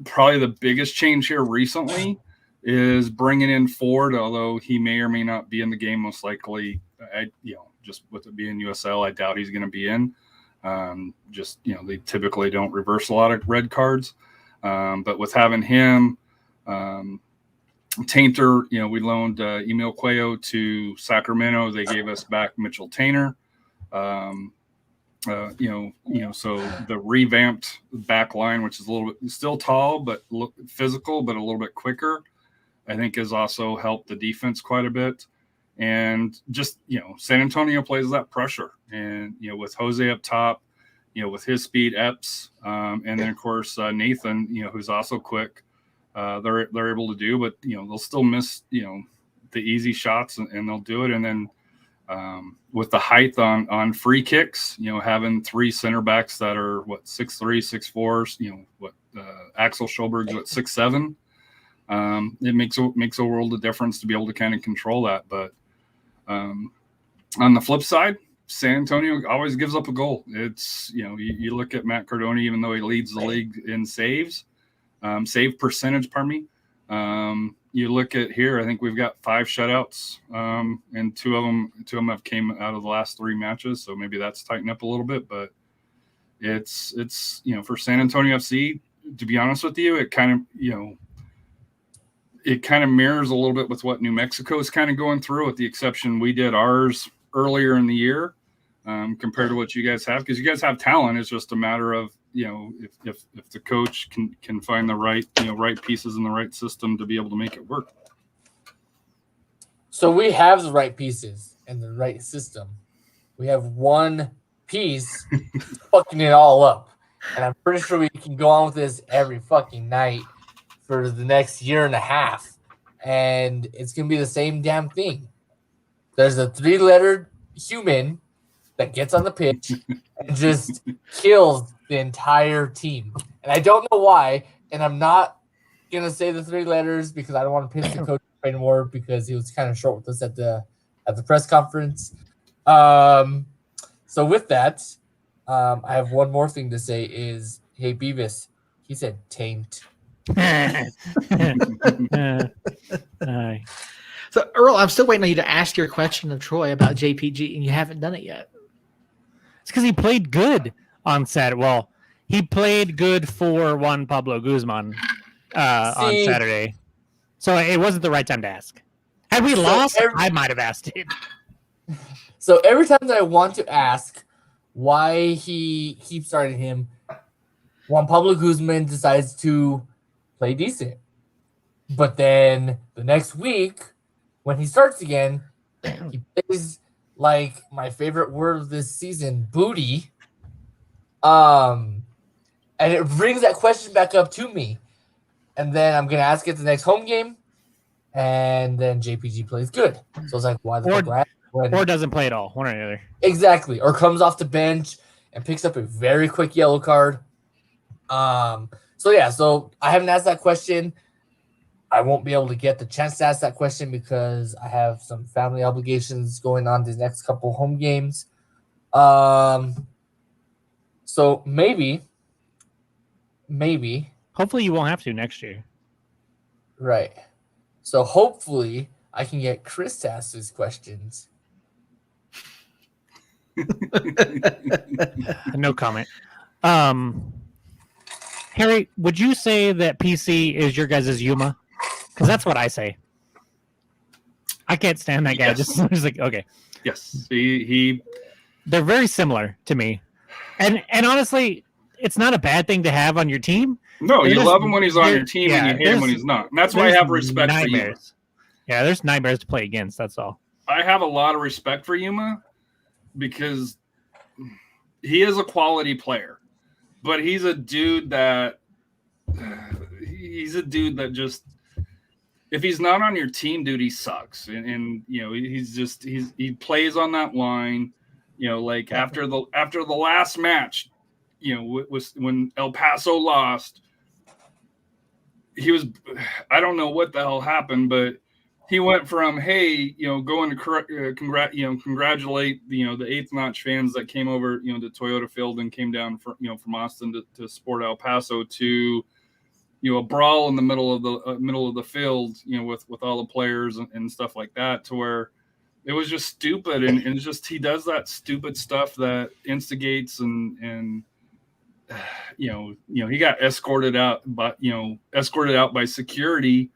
B: probably the biggest change here recently is bringing in Ford, although he may or may not be in the game. Most likely, just with it being USL, I doubt he's going to be in. They typically don't reverse a lot of red cards. But with having him, Tainter, we loaned Emil Cuello to Sacramento. They gave us back Mitchell Tainter. So the revamped back line, which is a little bit still tall, but physical, but a little bit quicker, I think has also helped the defense quite a bit. And just, San Antonio plays that pressure. And, with Jose up top, with his speed, Epps, and then, of course, Nathan, who's also quick, they're able to do, but, they'll still miss, the easy shots and they'll do it. And then, with the height on free kicks, having 3 center backs that are 6'3", 6'4", Axel Schulberg's 6'7", it makes a world of difference to be able to kind of control that. But on the flip side, San Antonio always gives up a goal. It's you look at Matt Cardone, even though he leads the league in saves, save percentage. Pardon me. You look at here, I think we've got 5 shutouts, and two of them have came out of the last 3 matches. So maybe that's tightened up a little bit, but it's for San Antonio FC, to be honest with you, it kind of mirrors a little bit with what New Mexico is kind of going through, with the exception we did ours earlier in the year, compared to what you guys have, because you guys have talent. It's just a matter of, if the coach can find the right pieces in the right system to be able to make it work.
C: So we have the right pieces and the right system. We have one piece fucking it all up. And I'm pretty sure we can go on with this every fucking night for the next year and a half. And it's going to be the same damn thing. There's a 3-lettered human that gets on the pitch and just kills the entire team. And I don't know why, and I'm not gonna say the 3 letters because I don't want to piss the coach anymore because he was kind of short with us at the press conference. So with that, I have one more thing to say is, hey Beavis, he said taint.
A: So Earl, I'm still waiting on you to ask your question of Troy about JPG, and you haven't done it yet.
D: It's because he played good on Saturday. Well, he played good for Juan Pablo Guzman on Saturday. So it wasn't the right time to ask. Had we lost, I might have asked it.
C: So every time that I want to ask why he keeps starting him, Juan Pablo Guzman decides to play decent. But then the next week, when he starts again, he plays like my favorite word of this season, booty. And it brings that question back up to me. And then I'm gonna ask it the next home game, and then JPG plays good. So it's like, why the fuck? Right?
D: Or doesn't play at all, one or the other.
C: Exactly, or comes off the bench and picks up a very quick yellow card. So yeah, so I haven't asked that question. I won't be able to get the chance to ask that question because I have some family obligations going on these next couple home games. So maybe.
D: Hopefully you won't have to next year.
C: Right. So hopefully I can get Chris to ask these questions.
D: No comment. Harry, would you say that PC is your guys' Yuma? Because that's what I say. I can't stand that guy.
B: Yes.
D: Just like, okay.
B: Yes,
D: They're very similar to me. And honestly, it's not a bad thing to have on your team.
B: No, you
D: There's-
B: love him when he's on your team,
D: yeah,
B: and you hate him when
D: there's-
B: he's not. And that's why I
D: There's
B: have respect for Yuma.
D: nightmares. Yeah, there's nightmares to play against. That's all.
B: I have a lot of respect for Yuma because he is a quality player, but he's a dude that just, if he's not on your team, dude, he sucks. And you know, he plays on that line, you know, like after the last match, you know, was when El Paso lost, he was, I don't know what the hell happened, but he went from, hey, you know, going to congratulate, you know, the Eighth Notch fans that came over, you know, to Toyota Field and came down from, you know, from Austin to support El Paso, to, you know, a brawl in the middle of the field, you know, with all the players and stuff like that, to where it was just stupid. And it's just, he does that stupid stuff that instigates and you know, he got escorted out by security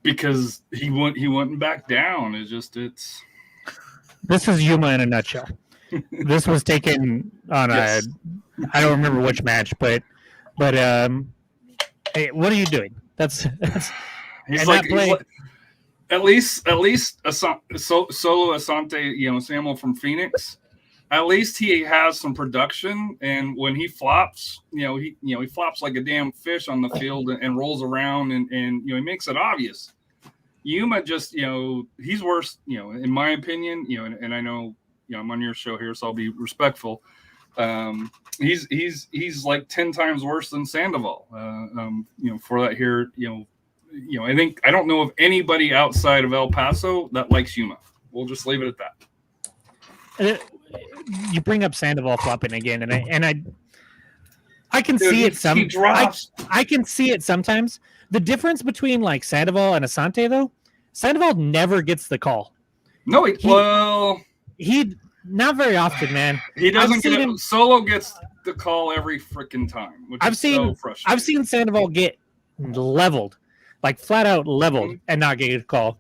B: because he wouldn't back down. This
D: is Yuma in a nutshell. This was taken on
B: Yes.
D: I don't remember which match, but hey, what are you doing? That's
B: he's like at least Solo Asante, you know, Samuel from Phoenix. At least he has some production, and when he flops, he flops like a damn fish on the field and rolls around and you know, he makes it obvious. Yuma just, you know, he's worse, you know, in my opinion, you know, and I know, you know, I'm on your show here, so I'll be respectful. He's like 10 times worse than Sandoval. You know, for that here, you know, I don't know of anybody outside of El Paso that likes Yuma. We'll just leave it at that.
D: You bring up Sandoval flopping again, and I can
B: Dude,
D: see it
B: he drops.
D: I can see it sometimes. The difference between like Sandoval and Asante, though, Sandoval never gets the call.
B: No,
D: he not very often, man.
B: He doesn't get
D: him,
B: Solo gets the call every freaking time, which is so frustrating.
D: I've seen Sandoval get leveled, like flat out leveled, and not get a call.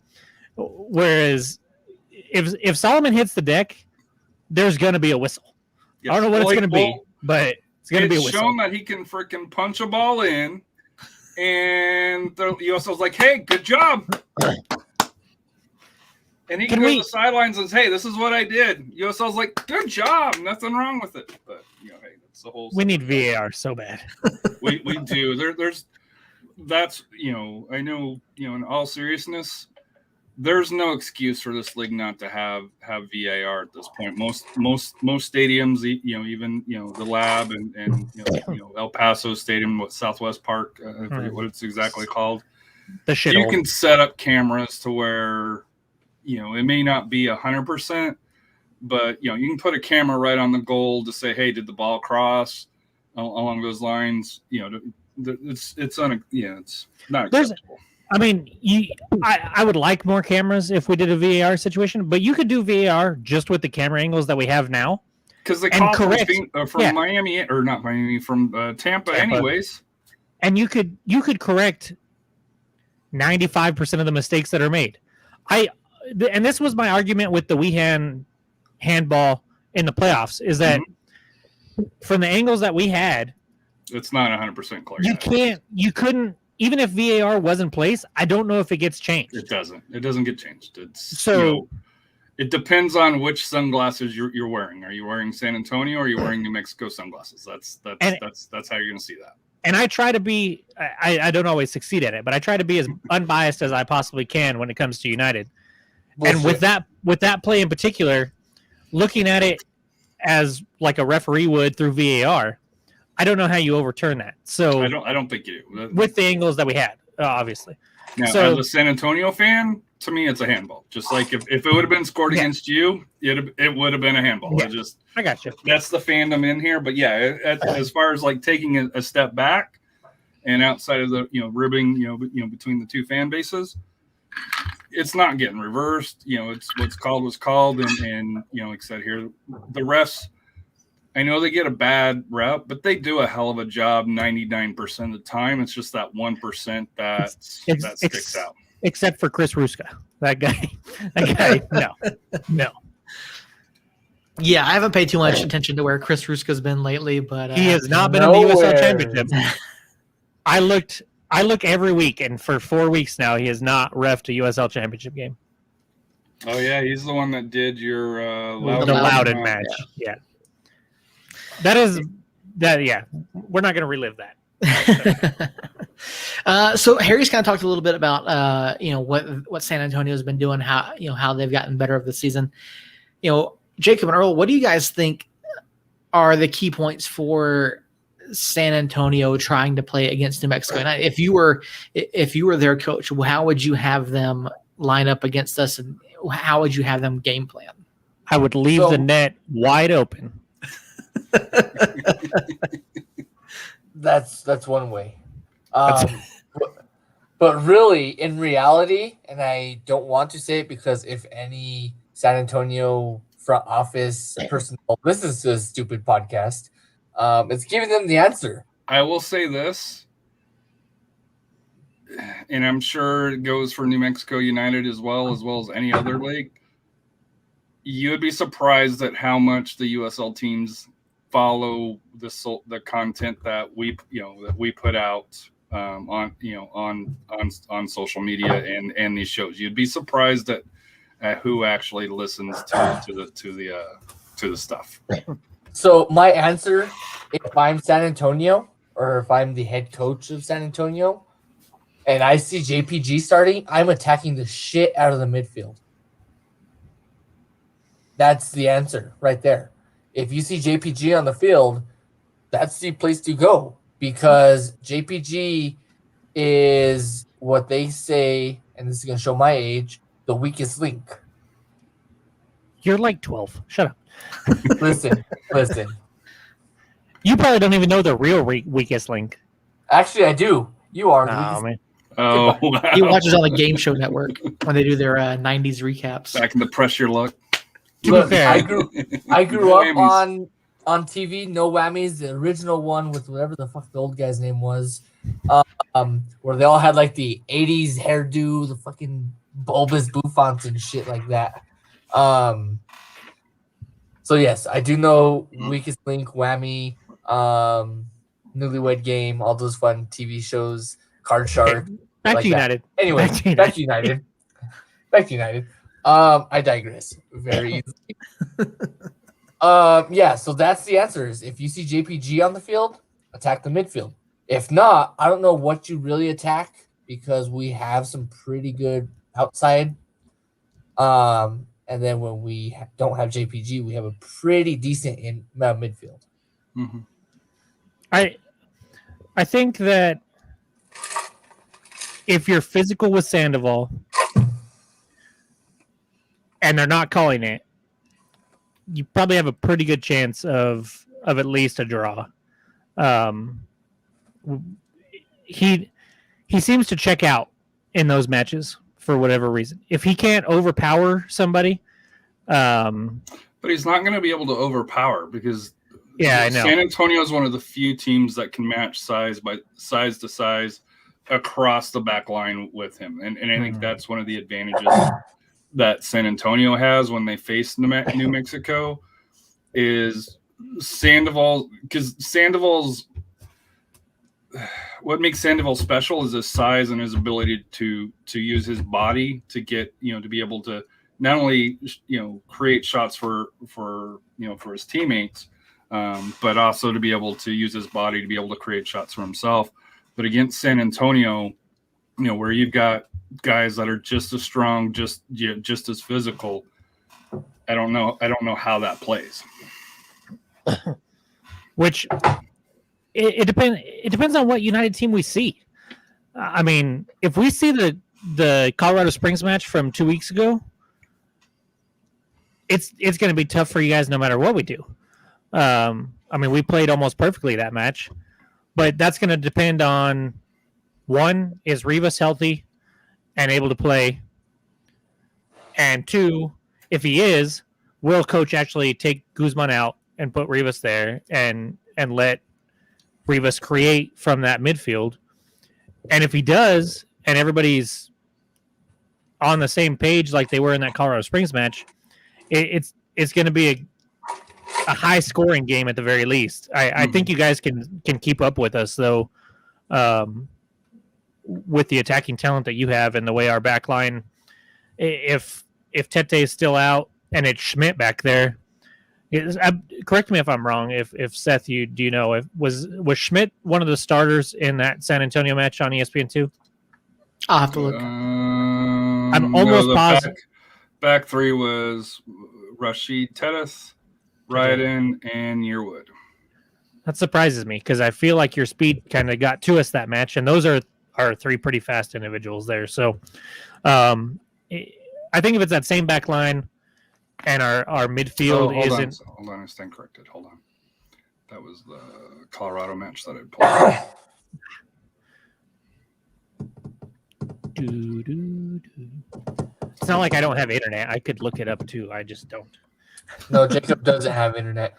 D: Whereas if Solomon hits the deck, there's going to be a whistle.
B: Yes.
D: I don't know what it's going to be, but it's going to be a whistle.
B: It's shown that he can freaking punch a ball in, and the USL's like, hey, good job. And he can go to the sidelines and say, hey, this is what I did. USL's like, good job. Nothing wrong with it. But, you know, hey, that's the whole
D: We need VAR so bad.
B: we do. That's, you know, I know, you know, in all seriousness, there's no excuse for this league not to have VAR at this point. Most stadiums, even the Lab and El Paso Stadium, Southwest Park, I forget what it's exactly called.
D: The shit.
B: You can set up cameras to where it may not be 100%, but you can put a camera right on the goal to say, hey, did the ball cross along those lines? It's not acceptable.
D: I mean, I would like more cameras if we did a VAR situation, but you could do VAR just with the camera angles that we have now.
B: Because they call from Miami, or not Miami, from Tampa anyways.
D: And you could correct 95% of the mistakes that are made. And this was my argument with the Weehan handball in the playoffs, is that from the angles that we had,
B: it's not 100% clear.
D: You couldn't. Even if VAR was in place, I don't know if it gets changed.
B: It doesn't. It doesn't get changed. It depends on which sunglasses you're wearing. Are you wearing San Antonio or are you wearing New Mexico sunglasses? That's how you're going to see that.
D: And I try to be. I don't always succeed at it, but I try to be as unbiased as I possibly can when it comes to United. And with that play in particular, looking at it as like a referee would through VAR. I don't know how you overturn that. So
B: I don't think you do.
D: With the angles that we had, obviously.
B: Now, as a San Antonio fan, to me, it's a handball. Just like if it would have been scored against you, it would have been a handball.
D: Yeah. I got you.
B: That's the fandom in here. But yeah, as far as like taking a step back and outside of the ribbing between the two fan bases, it's not getting reversed. It's what's called was called, and like I said here, the refs. I know they get a bad rep, but they do a hell of a job 99% of the time. It's just that 1% that sticks out.
D: Except for Chris Ruska. That guy, no.
A: Yeah, I haven't paid too much attention to where Chris Ruska's been lately, but
D: he has not been in the USL Championship. I look every week, and for 4 weeks now, he has not reffed a USL Championship game.
B: Oh yeah, he's the one that did your
D: Loudon match. Yeah. Yeah. We're not going to relive that.
A: So Harry's kind of talked a little bit about what San Antonio has been doing, how they've gotten better of the season. Jacob and Earl, what do you guys think are the key points for San Antonio trying to play against New Mexico? And if you were their coach, how would you have them line up against us, and how would you have them game plan?
D: I would leave the net wide open.
C: That's one way. But really, in reality, and I don't want to say it because if any San Antonio front office personnel listens to this stupid podcast, it's giving them the answer.
B: I will say this, and I'm sure it goes for New Mexico United as well as any other league. You'd be surprised at how much the USL teams follow the content that we put out on social media and these shows. You'd be surprised at who actually listens to the stuff.
C: So my answer, if I'm San Antonio or if I'm the head coach of San Antonio and I see JPG starting, I'm attacking the shit out of the midfield. That's the answer right there. If you see JPG on the field, that's the place to go because JPG is what they say, and this is going to show my age, the weakest link.
D: You're like 12. Shut up.
C: Listen.
D: You probably don't even know the real weakest link.
C: Actually, I do. You are.
D: Man.
B: Oh, wow.
A: He watches on the Game Show Network when they do their 90s recaps.
B: Back in the Press Your Luck.
C: Look, I grew up on TV, No Whammies, the original one with whatever the fuck the old guy's name was, where they all had like the 80s hairdo, the fucking bulbous bouffants and shit like that. So yes, I do know Weakest Link, Whammy, Newlywed Game, all those fun TV shows, Card Shark.
D: Back to United.
C: Anyway, back to United. Back to United. I digress very easily. Yeah, so that's the answers. If you see JPG on the field, attack the midfield. If not, I don't know what you really attack because we have some pretty good outside And then when we don't have JPG, we have a pretty decent in midfield.
B: Mm-hmm.
D: I think that if you're physical with Sandoval and they're not calling it, you probably have a pretty good chance of at least a draw. He seems to check out in those matches for whatever reason. If he can't overpower somebody,
B: but he's not going to be able to overpower because
D: I know
B: San Antonio is one of the few teams that can match size to size across the back line with him, and I think that's one of the advantages that San Antonio has when they face New Mexico is Sandoval, because Sandoval's what makes Sandoval special is his size and his ability to use his body to get, to be able to not only, create shots for his teammates, but also to be able to use his body to be able to create shots for himself. But against San Antonio, where you've got guys that are just as strong, just as physical, I don't know how that plays.
D: Which it depends on what United team we see. I mean, if we see the Colorado Springs match from 2 weeks ago, it's going to be tough for you guys no matter what we do. I mean, we played almost perfectly that match, but that's going to depend on, one, is Rivas healthy and able to play? And two, if he is, will coach actually take Guzman out and put Rivas there and let Rivas create from that midfield? And if he does, and everybody's on the same page like they were in that Colorado Springs match, it's going to be a high scoring game at the very least. I think you guys can keep up with us though, with the attacking talent that you have and the way our back line. If Tete is still out and it's Schmidt back there, correct me if I'm wrong. If Seth, do you know was Schmidt one of the starters in that San Antonio match on ESPN2?
A: I'll have to look.
D: I'm almost positive.
B: Back three was Rashid Tedes, Ryden, and Yearwood.
D: That surprises me because I feel like your speed kind of got to us that match, and those are three pretty fast individuals there. So I think if it's that same back line and our midfield isn't...
B: Hold on, I stand corrected. Hold on. That was the Colorado match that I pulled.
D: It's not like I don't have internet. I could look it up too. I just don't.
C: No, Jacob doesn't have internet.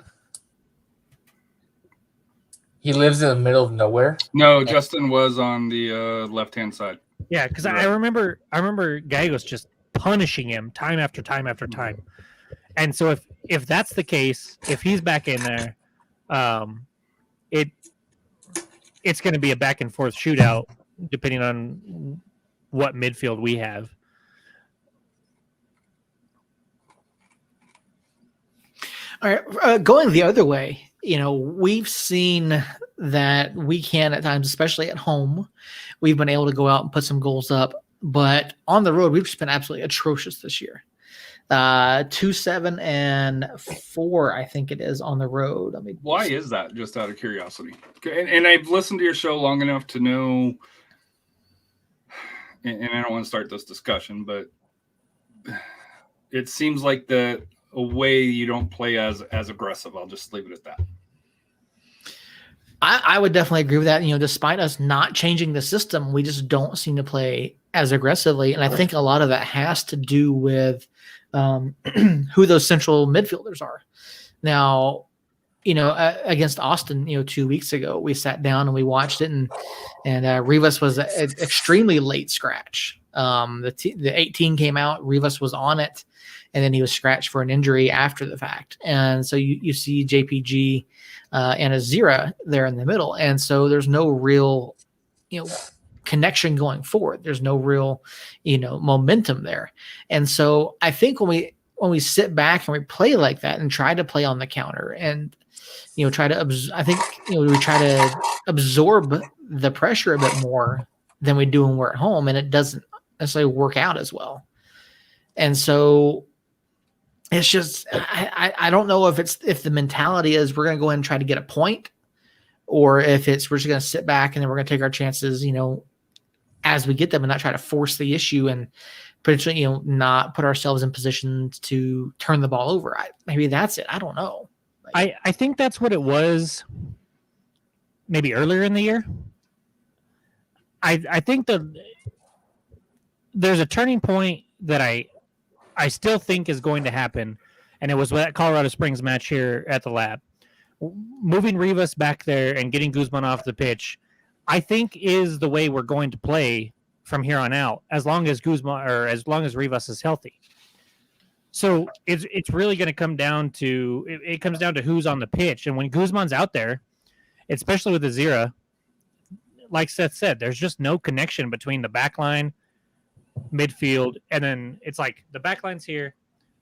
C: He lives in the middle of nowhere.
B: No, Justin was on the left-hand side.
D: Yeah, because I remember Gallegos just punishing him time after time after time. And so if that's the case, if he's back in there, it's going to be a back and forth shootout depending on what midfield we have.
A: All right, going the other way, we've seen that we can at times, especially at home, we've been able to go out and put some goals up. But on the road, we've just been absolutely atrocious this year. 2-7-4, I think it is on the road.
B: Why is that? Just out of curiosity. And I've listened to your show long enough to know, and I don't want to start this discussion, but it seems like a way you don't play as aggressive. I'll just leave it at that.
A: I would definitely agree with that. Despite us not changing the system, we just don't seem to play as aggressively. And I think a lot of that has to do with who those central midfielders are. Now, against Austin, 2 weeks ago, we sat down and we watched it, and Rivas was an extremely late scratch. The 18 came out, Rivas was on it, and then he was scratched for an injury after the fact. And so you see JPG and Azira there in the middle. And so there's no real, connection going forward. There's no real, momentum there. And so I think when we sit back and we play like that and try to play on the counter and, try to, we try to absorb the pressure a bit more than we do when we're at home, and it doesn't necessarily work out as well. And so it's just I don't know if the mentality is we're going to go in and try to get a point, or if it's we're just going to sit back and then we're going to take our chances, as we get them and not try to force the issue and potentially, not put ourselves in positions to turn the ball over. Maybe that's it. I don't know.
D: I think that's what it was maybe earlier in the year. I think there's a turning point that I still think is going to happen, and it was that Colorado Springs match here at the Lab. Moving Rivas back there and getting Guzman off the pitch, I think is the way we're going to play from here on out, as long as Rivas is healthy. So it's really going to come down to it comes down to who's on the pitch, and when Guzman's out there, especially with Azira, like Seth said, there's just no connection between the back line, midfield, and then it's like the back line's here,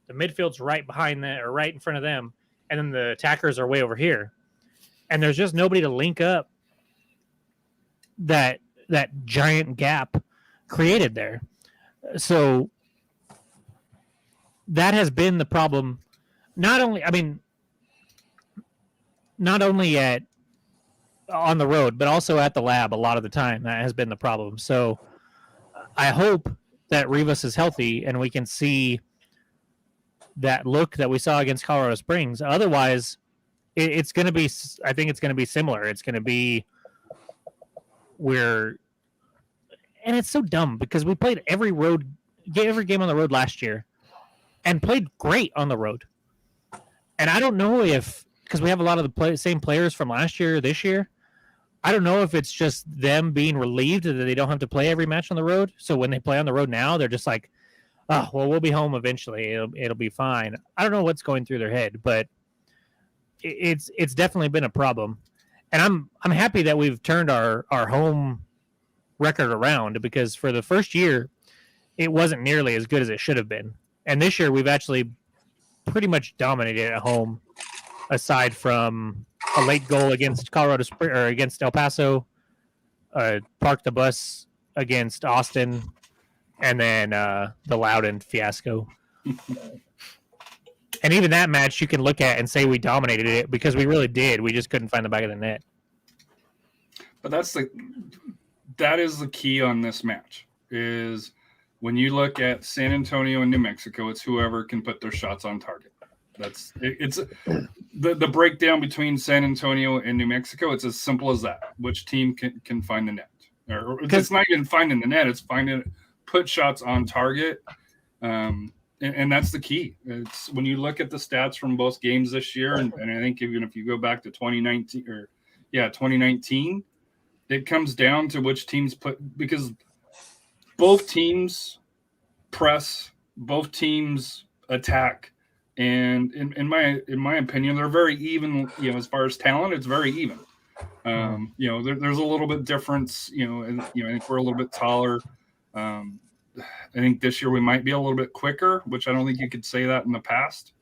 D: the midfield's right behind that or right in front of them, and then the attackers are way over here. And there's just nobody to link up that giant gap created there. So that has been the problem. Not only on the road, but also at the Lab a lot of the time. That has been the problem. So I hope that Rivas is healthy and we can see that look that we saw against Colorado Springs. Otherwise, it's going to be, I think it's going to be similar. It's going to be and it's so dumb because we played every game on the road last year and played great on the road. And I don't know because we have a lot of the same players from last year or this year, I don't know if it's just them being relieved that they don't have to play every match on the road. So when they play on the road now, they're just like, oh, well, we'll be home eventually. It'll be fine. I don't know what's going through their head, but it's definitely been a problem. And I'm happy that we've turned our home record around, because for the first year, it wasn't nearly as good as it should have been. And this year, we've actually pretty much dominated at home, aside from a late goal against against El Paso, park the bus against Austin, and then the Loudon fiasco. And even that match you can look at and say we dominated it, because we really did. We just couldn't find the back of the net.
B: But that is the key on this match, is when you look at San Antonio and New Mexico, it's whoever can put their shots on target. It's the breakdown between San Antonio and New Mexico. It's as simple as that. Which team can find the net? Or it's not even finding the net. It's put shots on target. And that's the key. It's when you look at the stats from both games this year, and I think even if you go back to 2019, it comes down to which teams because both teams press, both teams attack, and in my opinion, they're very even. As far as talent, it's very even. There's a little bit difference. I think we're a little bit taller. I think this year we might be a little bit quicker, which I don't think you could say that in the past.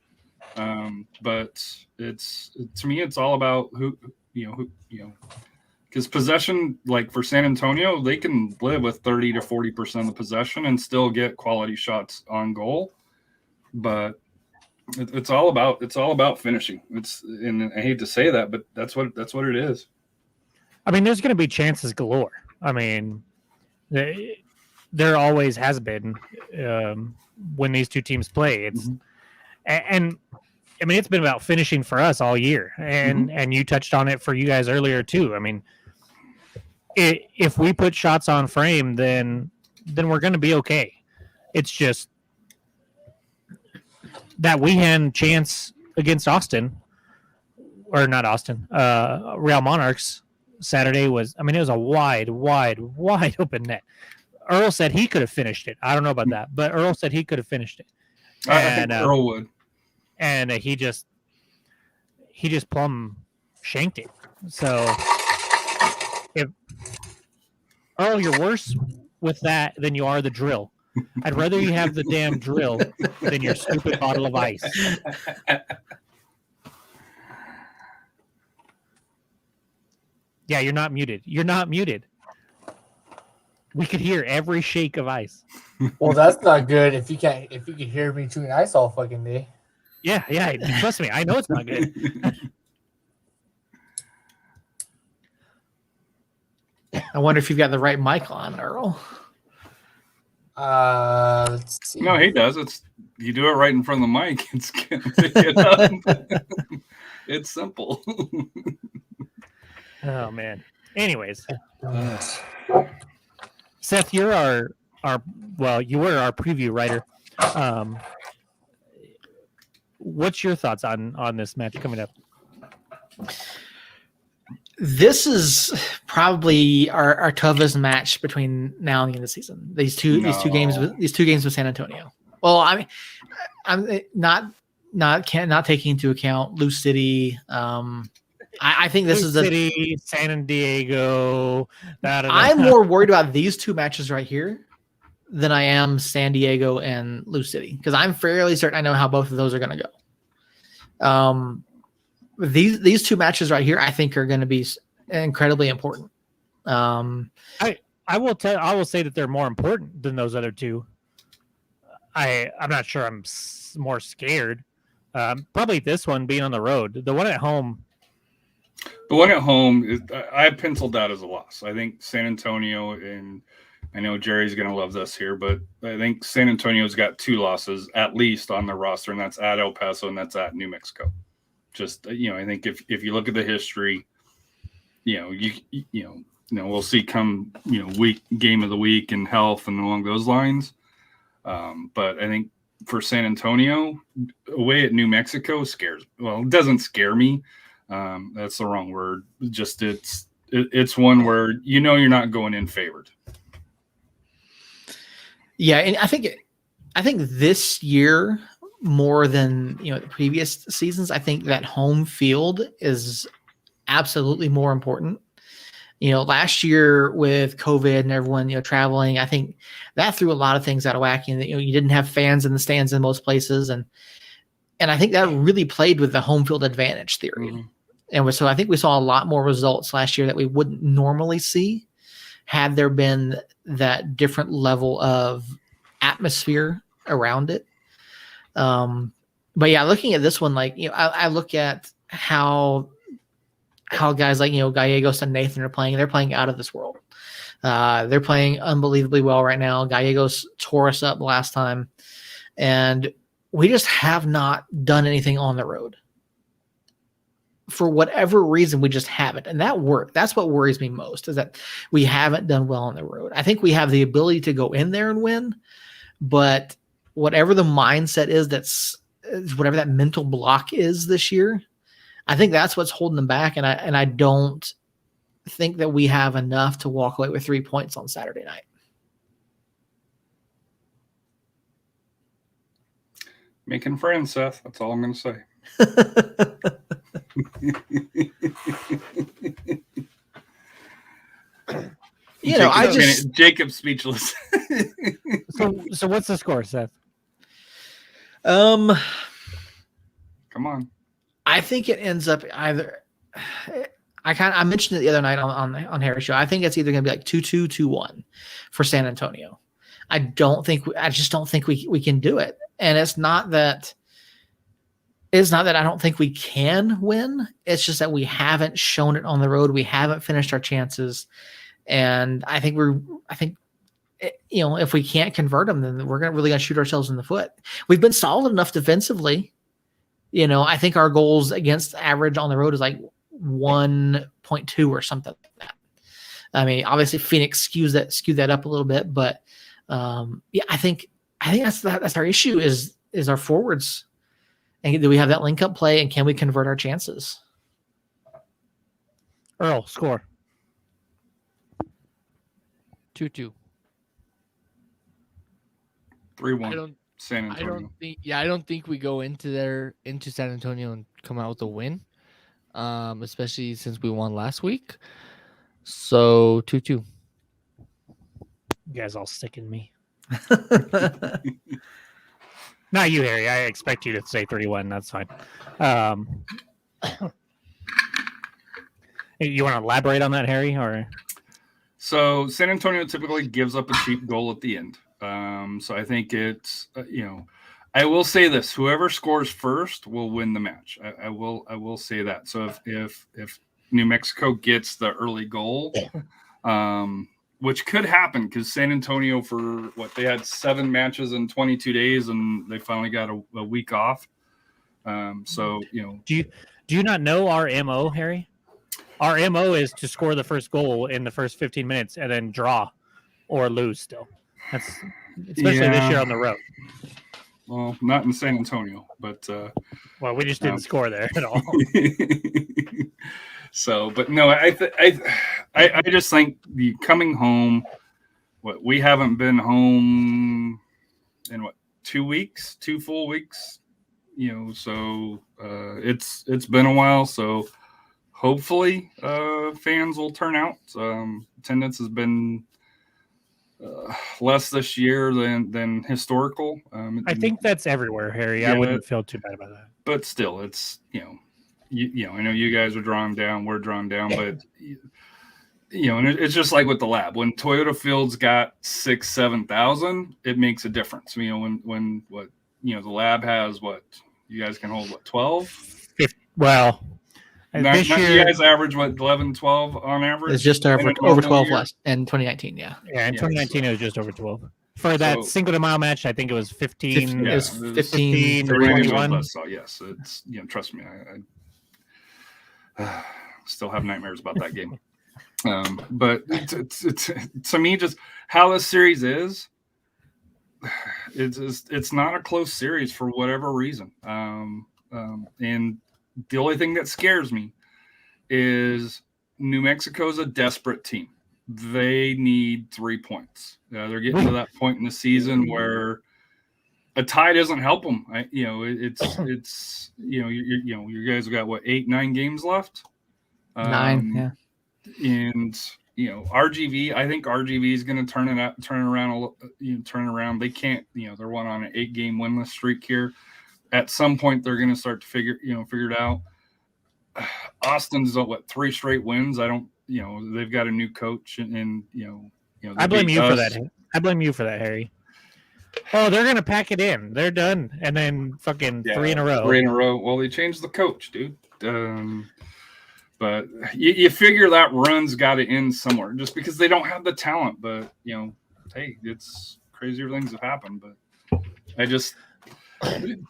B: But to me, it's all about who, because possession, like for San Antonio, they can live with 30 to 40% of the possession and still get quality shots on goal. But it's all about finishing. And I hate to say that, but that's what it is.
D: I mean, there's going to be chances galore. I mean, there always has been when these two teams play. And I mean, it's been about finishing for us all year, and you touched on it for you guys earlier too. I mean, if we put shots on frame, then we're going to be okay. It's just that weekend chance against Austin, or not Austin, Real Monarchs Saturday it was a wide open net. Earl said he could have finished it. I don't know about that, but Earl said he could have finished it.
B: I think Earl would.
D: And he just plumb shanked it. So if Earl, you're worse with that than you are the drill. I'd rather you have the damn drill than your stupid bottle of ice. Yeah, you're not muted. You're not muted. We could hear every shake of ice.
C: Well, that's not good. If you can hear me chewing ice all fucking day.
D: Yeah. Trust me, I know it's not good.
A: I wonder if you've got the right mic on, Earl.
C: Let's see.
B: No, he does. You do it right in front of the mic. It's gonna pick it up. It's simple.
D: Oh man. Anyways, Seth, you're our you were our preview writer. What's your thoughts on this match coming up?
A: This is probably our toughest match between now and the end of the season. These two games with San Antonio. Well, I mean, I'm not taking into account Lou City. I think this is
D: City, San Diego.
A: I'm more worried about these two matches right here than I am San Diego and Lou City, because I'm fairly certain I know how both of those are going to go. These two matches right here, I think, are going to be incredibly important.
D: I will say that they're more important than those other two. I'm not sure I'm more scared. Probably this one being on the road. The one at home.
B: The one at home, I penciled that as a loss. I think San Antonio, and I know Jerry's going to love this here, but I think San Antonio's got 2 losses at least on their roster, and that's at El Paso and that's at New Mexico. Just, I think if you look at the history, we'll see come, week game of the week and health and along those lines. But I think for San Antonio, away at New Mexico it doesn't scare me. That's the wrong word. Just it's one where you're not going in favored.
A: Yeah, and I think this year more than the previous seasons, I think that home field is absolutely more important. Last year with COVID and everyone traveling, I think that threw a lot of things out of whack. And you didn't have fans in the stands in most places, and I think that really played with the home field advantage theory. Mm-hmm. And so I think we saw a lot more results last year that we wouldn't normally see had there been that different level of atmosphere around it. But yeah, looking at this one, I look at how guys like Gallegos and Nathan are playing. They're playing out of this world. They're playing unbelievably well right now. Gallegos tore us up last time, and we just have not done anything on the road. For whatever reason, we just haven't. And that's what worries me most, is that we haven't done well on the road. I think we have the ability to go in there and win, but whatever the mindset is, whatever that mental block is this year, I think that's what's holding them back. And I don't think that we have enough to walk away with 3 points on Saturday night.
B: Making friends, Seth. That's all I'm going to say. Jacob's speechless.
D: So what's the score, Seth?
B: Come on.
A: I think it ends up either. I mentioned it the other night on Harry's show. I think it's either going to be like 2-2, 2-1 for San Antonio. I just don't think we can do it. And it's not that I don't think we can win. It's just that we haven't shown it on the road. We haven't finished our chances. And I think if we can't convert them, then we're really going to shoot ourselves in the foot. We've been solid enough defensively. I think our goals against average on the road is like 1.2 or something like that. I mean, obviously Phoenix skewed that up a little bit, but I think that's our issue is our forwards. And do we have that link up play, and can we convert our chances?
D: Earl, score.
E: 2-2.
B: 3-1. San Antonio.
E: I don't think we go into San Antonio and come out with a win. Especially since we won last week. So 2-2.
D: You guys all sticking me. Not you, Harry. I expect you to say 3-1. That's fine. You want to elaborate on that, Harry? Or
B: So San Antonio typically gives up a cheap goal at the end. So I think it's I will say this: whoever scores first will win the match. I will say that. So if New Mexico gets the early goal, which could happen because San Antonio they had 7 matches in 22 days and they finally got a week off. So
D: Do you not know our MO, Harry? Our MO is to score the first goal in the first 15 minutes and then draw or lose still. That's especially this year on the road.
B: Well, not in San Antonio, but
D: Well, we just didn't score there at all.
B: So, but no, I just think the coming home. We haven't been home in 2 full weeks. So it's been a while. So hopefully fans will turn out. Attendance has been less this year than historical.
D: I think that's everywhere, Harry. I wouldn't feel too bad about that.
B: But still, it's I know you guys are drawing down, we're drawing down, but and it's just like with the lab. When Toyota Field's got 6,000-7,000, it makes a difference. When the lab has you guys can hold 12.
D: Well, this year
B: you guys average 11, 12 on average.
A: It's just over 12 last in 2019. Yeah.
D: Yeah, in 2019 it was just over 12. For that Cinco de Mayo match, I think it was 15.
A: It was 15 to
D: 21.
B: So yes, it's trust me, I still have nightmares about that game. But to me, just how this series is, it's not a close series for whatever reason. And the only thing that scares me is New Mexico's a desperate team. They need 3 points. They're getting to that point in the season where a tie doesn't help them. You guys have got 8-9 games left.
A: 9, yeah.
B: And RGV, I think RGV is going to turn around. They can't. They're on an 8-game winless streak here. At some point, they're going to start to figure it out. Austin's 3 straight wins. I don't. They've got a new coach, and
D: I blame you for that. I blame you for that, Harry. Oh, they're gonna pack it in. They're done, and then fucking 3 in a row.
B: 3 in a row. Well, they changed the coach, dude. But you figure that run's got to end somewhere, just because they don't have the talent. But hey, it's crazier things have happened. But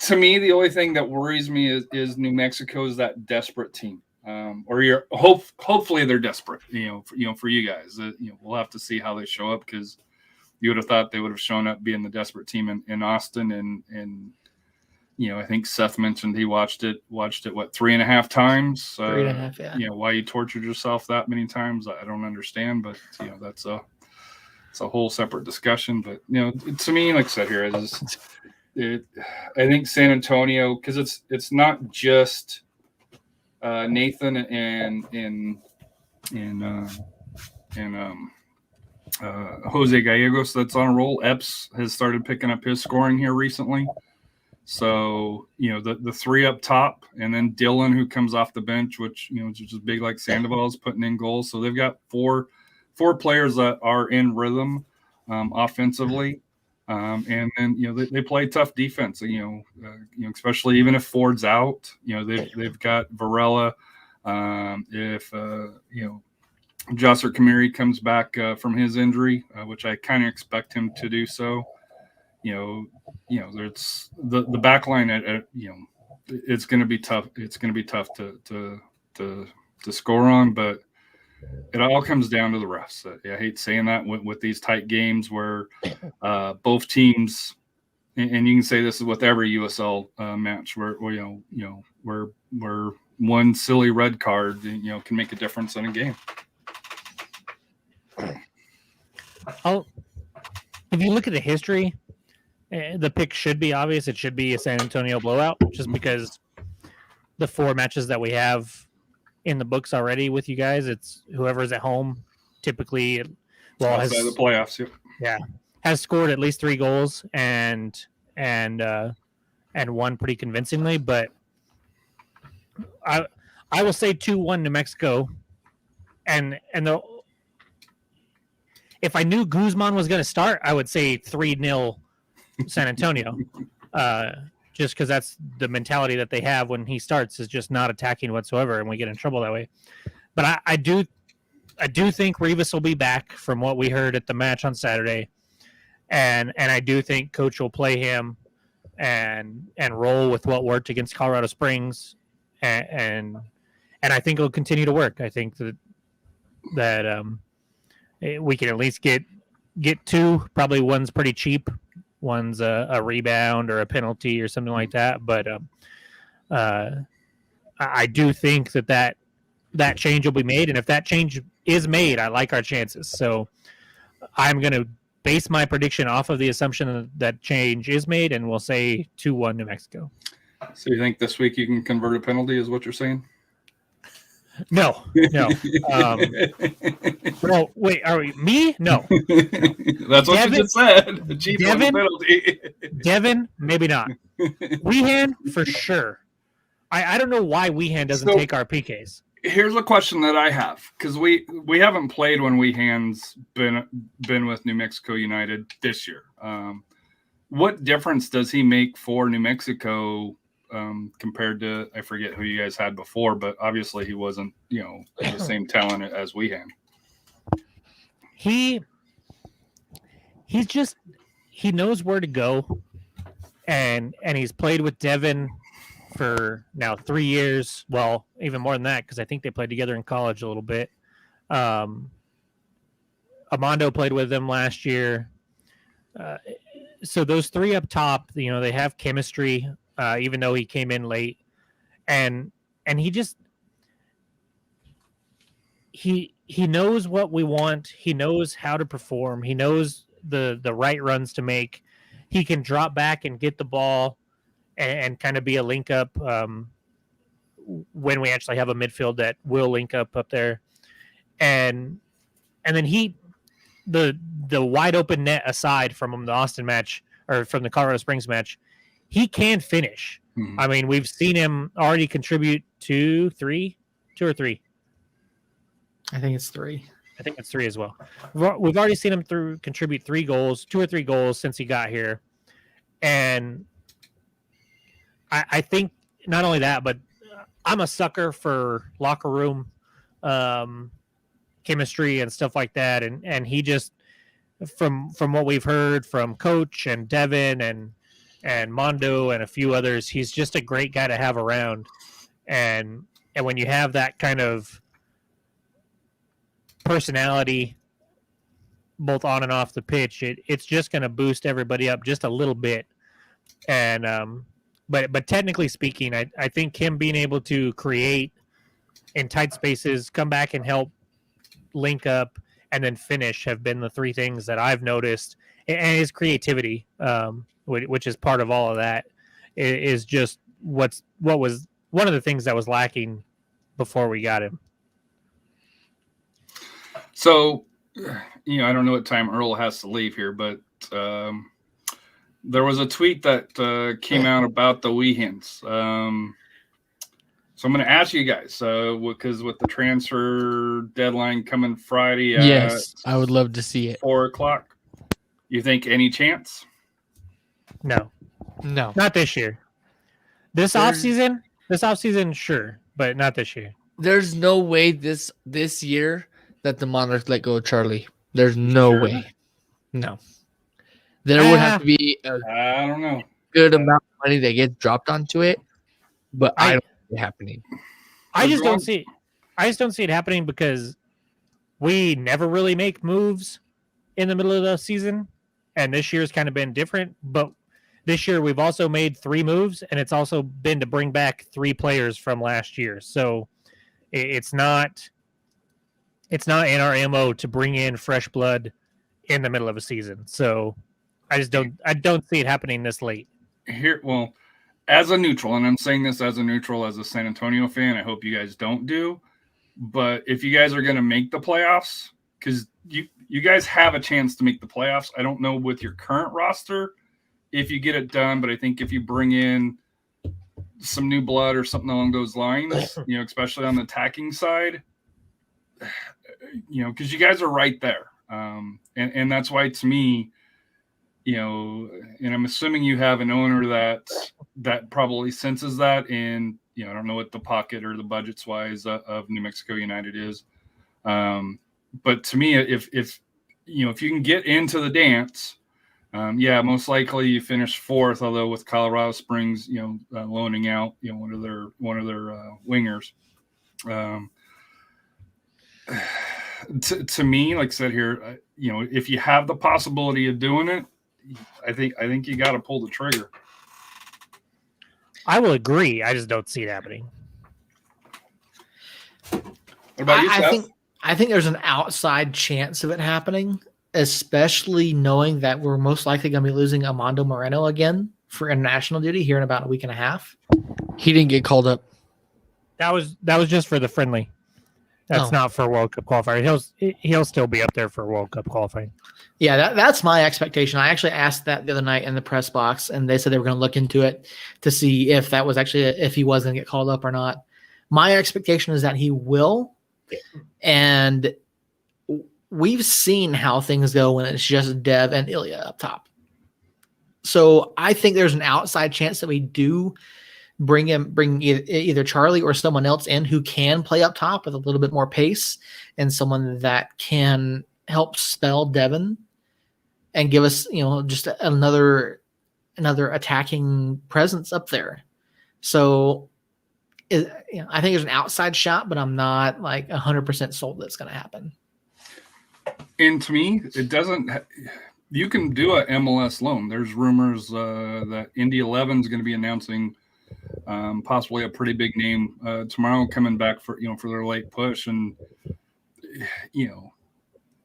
B: to me, the only thing that worries me is New Mexico is that desperate team. Or hopefully they're desperate. For you guys, we'll have to see how they show up, because you would have thought they would have shown up being the desperate team in Austin, and I think Seth mentioned he watched it 3.5 times.
A: 3.5, yeah.
B: Why you tortured yourself that many times, I don't understand. But it's a whole separate discussion. But to me, like I said here, I think San Antonio, because it's not just Nathan and Jose Gallegos that's on a roll. Epps has started picking up his scoring here recently. So, the 3 up top, and then Dylan, who comes off the bench, which, is just big like Sandoval, is putting in goals. So they've got four players that are in rhythm offensively. And then, they play tough defense, especially even if Ford's out, they've got Varela. If Josser Kamiri comes back from his injury, which I kind of expect him to do so, there's the back line it's going to be tough. It's going to be tough to score on, but it all comes down to the refs. I hate saying that with these tight games where both teams, and you can say this is with every USL match where one silly red card can make a difference in a game.
D: If you look at the history, the pick should be obvious. It should be a San Antonio blowout, just because the 4 matches that we have in the books already with you guys, it's whoever's at home typically has
B: the playoffs.
D: Yeah, has scored at least 3 goals and won pretty convincingly. But I will say 2-1 New Mexico, and if I knew Guzman was going to start, I would say 3-0 San Antonio. Just because that's the mentality that they have when he starts, is just not attacking whatsoever, and we get in trouble that way. But I do think Rivas will be back from what we heard at the match on Saturday, and I do think Coach will play him and roll with what worked against Colorado Springs, and I think it'll continue to work. I think that we can at least get two. Probably one's pretty cheap. One's a rebound or a penalty or something like that. But I do think that change will be made. And if that change is made, I like our chances. So I'm going to base my prediction off of the assumption that change is made, and we'll say 2-1 New Mexico.
B: So you think this week you can convert a penalty, is what you're saying?
D: No. Well, wait, are we me? No.
B: That's what
D: Devin,
B: you just said. The cheap on the
D: Devin,
B: penalty.
D: Devin, maybe not. Weehan, for sure. I don't know why Weehan doesn't
B: So-
D: take our PKs.
B: Here's a question that I have, because we haven't played when Weehan's been with New Mexico United this year. What difference does he make for New Mexico compared to, I forget who you guys had before, but obviously he wasn't, the same talent as Weehan.
D: He knows where to go, and he's played with Devin for now 3 years. Well, even more than that, because I think they played together in college a little bit. Armando played with them last year. So those three up top, they have chemistry, even though he came in late, and he knows what we want. He knows how to perform. He knows the right runs to make. He can drop back and get the ball and kind of be a link up when we actually have a midfield that will link up there. And then the wide open net aside from the Austin match or from the Colorado Springs match, he can finish.
B: Mhm.
D: I mean, we've seen him already contribute two or three.
A: I think it's 3.
D: I think it's 3 as well. We've already seen him contribute 2 or 3 goals since he got here. And I think not only that, but I'm a sucker for locker room chemistry and stuff like that. And he just, from what we've heard from Coach and Devin and Mondo and a few others, he's just a great guy to have around. And when you have that kind of personality both on and off the pitch, it's just going to boost everybody up just a little bit. And but technically speaking, I think him being able to create in tight spaces, come back and help link up, and then finish have been the 3 things that I've noticed. And his creativity, which is part of all of that, is just what was one of the things that was lacking before we got him.
B: So, I don't know what time Earl has to leave here, but there was a tweet that came out about the Weehans. So I'm going to ask you guys, because with the transfer deadline coming Friday at
E: Yes, I would love to see it.
B: 4:00, you think any chance?
D: No,
E: No.
D: not this year. This offseason, sure, but not this year.
E: There's no way this year that the Monarchs let go of Charlie. There's no
B: Sure.
E: way. No. There would have to be a
B: I don't know.
E: good amount of money that gets dropped onto it, but I
D: I-
E: don't see it happening.
D: I just
B: Wrong.
D: don't see. I just don't see it happening because we never really make moves in the middle of the season, and this year's kind of been different. But this year we've also made 3 moves, and it's also been to bring back 3 players from last year. So it's not in our MO to bring in fresh blood in the middle of a season. So I don't see it happening this late.
B: Here, well, as a neutral, and I'm saying this as a neutral, as a San Antonio fan, I hope you guys don't do. But if you guys are going to make the playoffs, because you guys have a chance to make the playoffs. I don't know with your current roster if you get it done, but I think if you bring in some new blood or something along those lines, especially on the attacking side, because you guys are right there. And that's why, to me, and I'm assuming you have an owner that probably senses that, and I don't know what the pocket or the budgets wise of New Mexico United is, but to me, if you can get into the dance, most likely you finish fourth. Although with Colorado Springs, loaning out, one of their wingers. To me, like I said here, if you have the possibility of doing it, I think you got to pull the trigger.
D: I will agree. I just don't see it happening.
B: What about you, Seth?
A: I think there's an outside chance of it happening, especially knowing that we're most likely going to be losing Armando Moreno again for international duty here in about a week and a half.
E: He didn't get called up.
D: That was just for the friendly. That's not for World Cup qualifier. He'll still be up there for World Cup qualifying.
A: Yeah, that's my expectation. I actually asked that the other night in the press box, and they said they were going to look into it to see if that was actually if he was going to get called up or not. My expectation is that he will, and we've seen how things go when it's just Dev and Ilya up top. So I think there's an outside chance that we do bring either Charlie or someone else in who can play up top with a little bit more pace and someone that can help spell Devin and give us, just another attacking presence up there. So I think there's an outside shot, but I'm not like 100% sold that's going to happen.
B: And to me, it doesn't. You can do a MLS loan. There's rumors that Indy 11 is going to be announcing possibly a pretty big name tomorrow, coming back for their late push. And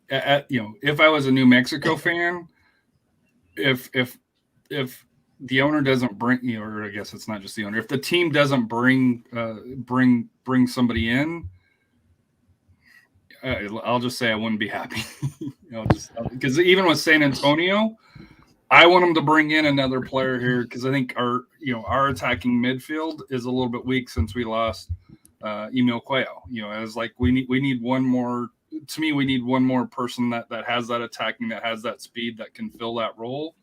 B: if I was a New Mexico fan, if the owner doesn't bring, or I guess it's not just the owner, if the team doesn't bring somebody in, I'll just say I wouldn't be happy. Because even with San Antonio, I want them to bring in another player here, because I think our attacking midfield is a little bit weak since we lost Emil Cuello. As like we need one more. To me, we need one more person that has that attacking, that has that speed, that can fill that role.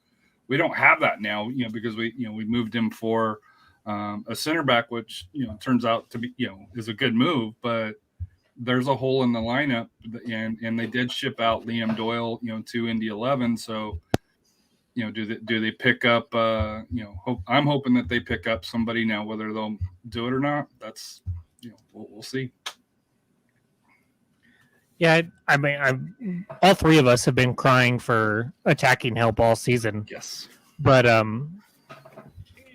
B: We don't have that now, because we moved him for a center back, which turns out to be is a good move, but there's a hole in the lineup, and they did ship out Liam Doyle to Indy 11. So do they pick up? I'm hoping that they pick up somebody now. Whether they'll do it or not, that's we'll see.
D: Yeah, I mean, all three of us have been crying for attacking help all season.
B: Yes,
D: but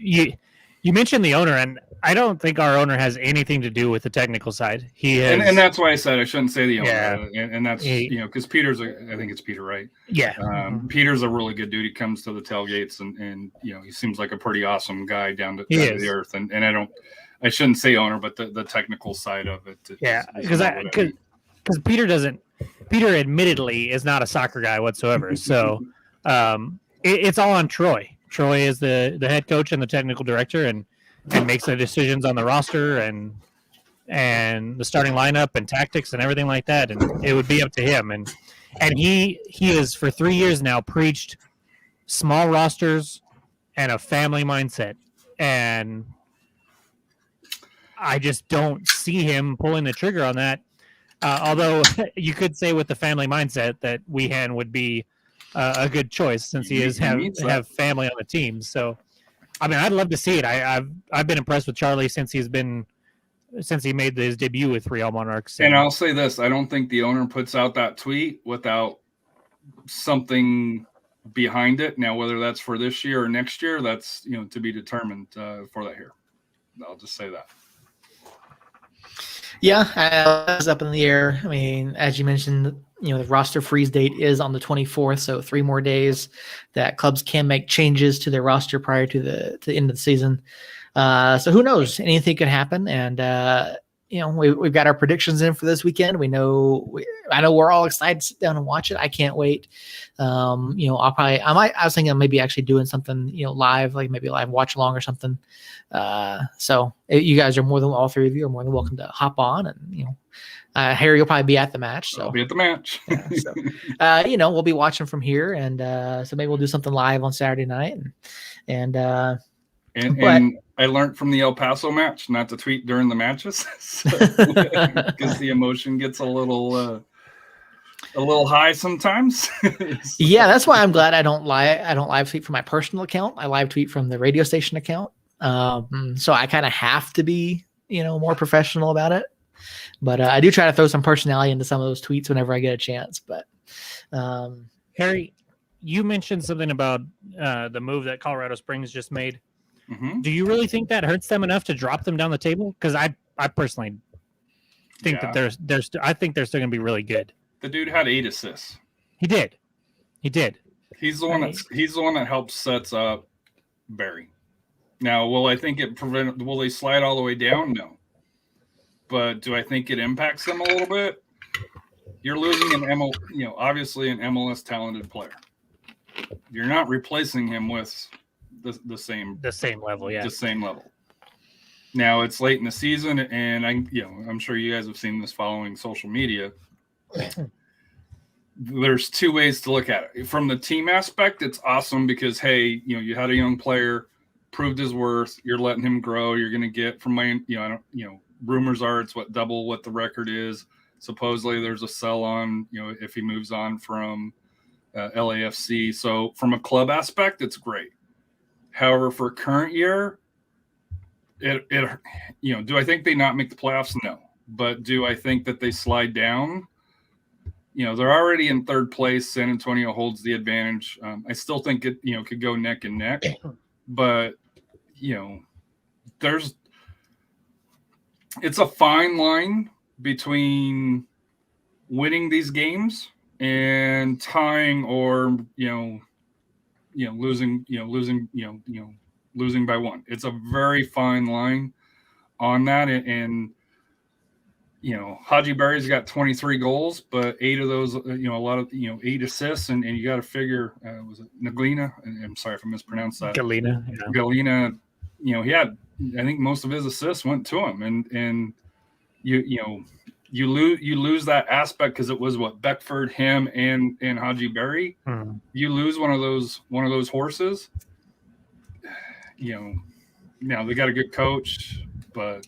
D: you mentioned the owner, and I don't think our owner has anything to do with the technical side. He has,
B: and that's why I said I shouldn't say the owner.
D: Yeah.
B: And that's because Peter's I think it's Peter, right?
D: Yeah.
B: Peter's a really good dude. He comes to the tailgates, and he seems like a pretty awesome guy down to the earth. And I shouldn't say owner, but the technical side of it.
D: Because Peter admittedly is not a soccer guy whatsoever. So it's all on Troy. Troy is the head coach and the technical director, and makes the decisions on the roster and the starting lineup and tactics and everything like that. And it would be up to him. And he has for 3 years now preached small rosters and a family mindset. And I just don't see him pulling the trigger on that. Although you could say with the family mindset that Weehan would be a good choice, since he have family on the team. So, I mean, I'd love to see it. I've been impressed with Charlie since he made his debut with Real Monarchs.
B: And I'll say this: I don't think the owner puts out that tweet without something behind it. Now, whether that's for this year or next year, that's to be determined for that here. I'll just say that.
A: Yeah, it's up in the air. I mean, as you mentioned, the roster freeze date is on the 24th, so 3 more days that clubs can make changes to their roster prior to the end of the season. So who knows? Anything could happen, and we've got our predictions in for this weekend. I know we're all excited to sit down and watch it. I can't wait. I was thinking of maybe actually doing something live, like maybe a live watch along or something. So you guys are all 3 of you are more than welcome to hop on and Harry will probably be at the match,
B: I'll
A: so
B: be at the match.
A: yeah, so we'll be watching from here, and so maybe we'll do something live on Saturday night, and but-
B: and I learned from the El Paso match not to tweet during the matches because the emotion gets a little high sometimes.
A: Yeah, that's why I'm glad I don't live tweet from my personal account. I live tweet from the radio station account. So I kind of have to be, more professional about it. But I do try to throw some personality into some of those tweets whenever I get a chance. But
D: Harry, you mentioned something about the move that Colorado Springs just made.
B: Mhm.
D: Do you really think that hurts them enough to drop them down the table? Because I personally think
B: Yeah.
D: that I think they're still going to be really good.
B: The dude had 8 assists.
D: He did.
B: He's the one that helps sets up Barry. Now, will I think will they slide all the way down? No. But do I think it impacts them a little bit? You're losing obviously an MLS talented player. You're not replacing him with the same
D: level, yeah.
B: the same level. Now it's late in the season, and I'm sure you guys have seen this following social media. There's 2 ways to look at it. From the team aspect, it's awesome because hey, you had a young player, proved his worth. You're letting him grow. You're going to get from rumors are it's double what the record is. Supposedly there's a sell on, if he moves on from LAFC. So from a club aspect, it's great. However, for current year, do I think they not make the playoffs? No. But do I think that they slide down? They're already in 3rd place. San Antonio holds the advantage. I still think it, could go neck and neck, but it's a fine line between winning these games and tying or, losing by 1. It's a very fine line on that. And Haji Berry's got 23 goals, but 8 of those, 8 assists, and you got to figure, was it Naglina? I'm sorry if I mispronounced that.
D: Galena. Yeah.
B: Galena, he had, I think most of his assists went to him, and you lose that aspect because it was Beckford, him, and Haji Berry.
D: Hmm.
B: You lose one of those horses. Now they got a good coach, but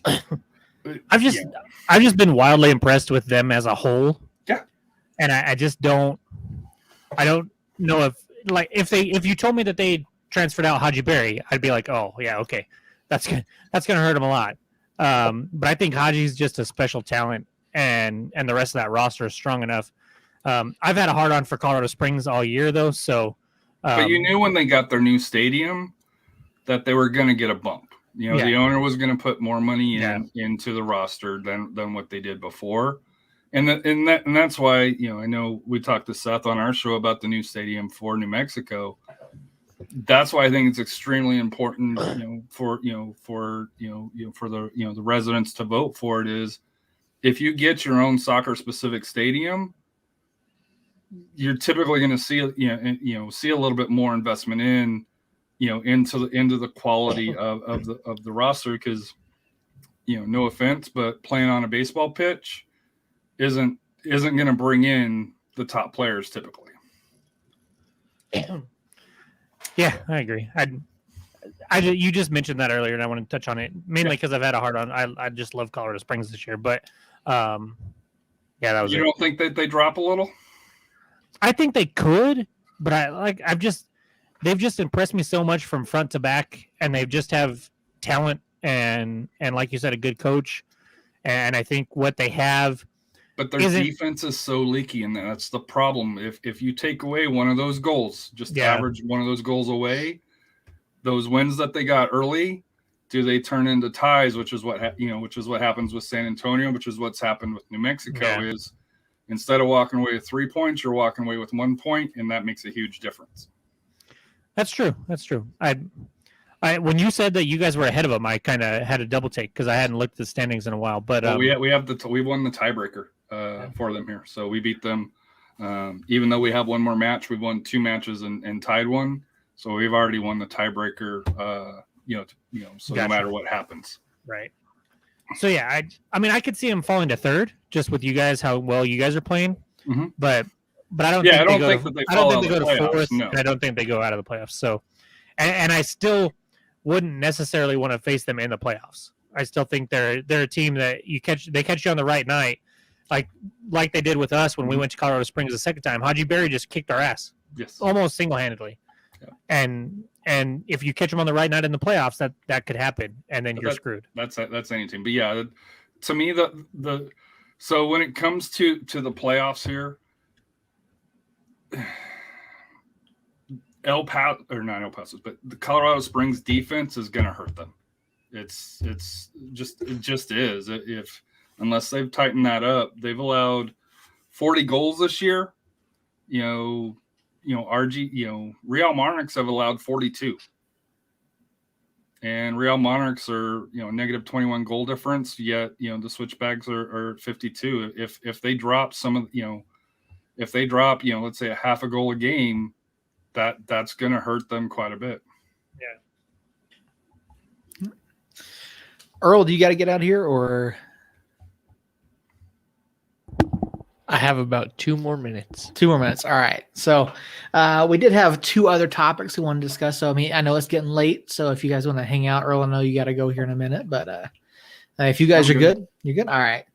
D: I've just been wildly impressed with them as a whole.
B: Yeah.
D: And I don't know if you told me that they transferred out Haji Berry, I'd be like, oh yeah, okay. That's gonna hurt him a lot. But I think Haji's just a special talent, and the rest of that roster is strong enough. I've had a hard on for Colorado Springs all year though, so
B: but you knew when they got their new stadium that they were going to get a bump. The owner was going to put more money into the roster than what they did before. And that's why, I know we talked to Seth on our show about the new stadium for New Mexico. That's why I think it's extremely important, for the residents to vote for it is if you get your own soccer specific stadium, you're typically going to see a little bit more investment into the quality of the roster because no offense, but playing on a baseball pitch isn't going to bring in the top players typically.
D: Yeah, I agree. You just mentioned that earlier, and I want to touch on it mainly because I've had a hard on. I just love Colorado Springs this year, but that was.
B: You don't think that they drop a little?
D: I think they could, but they've just impressed me so much from front to back, and they just have talent and like you said, a good coach, and I think what they have.
B: But their defense is so leaky, and that's the problem. If you take away one of those goals, average one of those goals away, those wins that they got early, do they turn into ties? Which is what happens with San Antonio, which is what's happened with New Mexico.
D: Yeah.
B: Is instead of walking away with 3 points, you're walking away with 1 point, and that makes a huge difference.
D: That's true. I when you said that you guys were ahead of them, I kind of had a double take because I hadn't looked at the standings in a while. But
B: we won the tiebreaker for them here, so we beat them. Even though we have one more match, we've won 2 matches and tied 1, so we've already won the tiebreaker. So
D: Gotcha.
B: no matter what happens,
D: right. So yeah, I mean I could see them falling to third just with you guys how well you guys are playing,
B: Mhm.
D: but I don't
B: Yeah,
D: think
B: I
D: they
B: don't
D: go
B: think
D: to
B: that they
D: I don't
B: fall
D: think
B: out
D: they
B: of
D: go
B: the
D: to
B: playoffs.
D: fourth,
B: No.
D: and I don't think they go out of the playoffs. So, and I still wouldn't necessarily want to face them in the playoffs. I still think they're a team that they catch you on the right night, like they did with us when we
B: Mhm.
D: went to Colorado Springs the second time. Haji Berry just kicked our ass
B: Yes.
D: almost single handedly.
B: Yeah.
D: And if you catch them on the right night in the playoffs, that could happen, and then
B: But
D: you're screwed.
B: That's any team. But yeah, to me the so when it comes to the playoffs here, not El Paso's, but the Colorado Springs defense is going to hurt them. It just is. If unless they've tightened that up, they've allowed 40 goals this year. Real Monarchs have allowed 42. And Real Monarchs are, negative 21 goal difference, yet, the Switchbacks are 52. If they drop if they drop, let's say a half a goal a game, that's going to hurt them quite a bit.
A: Earl, do you got to get out of here, or
E: I have about 2 more minutes.
A: 2 more minutes? All right. So we did have 2 other topics we want to discuss. So I know it's getting late. So if you guys want to hang out, Earl, I know you got to go here in a minute. But if you guys are good, you're good. All right.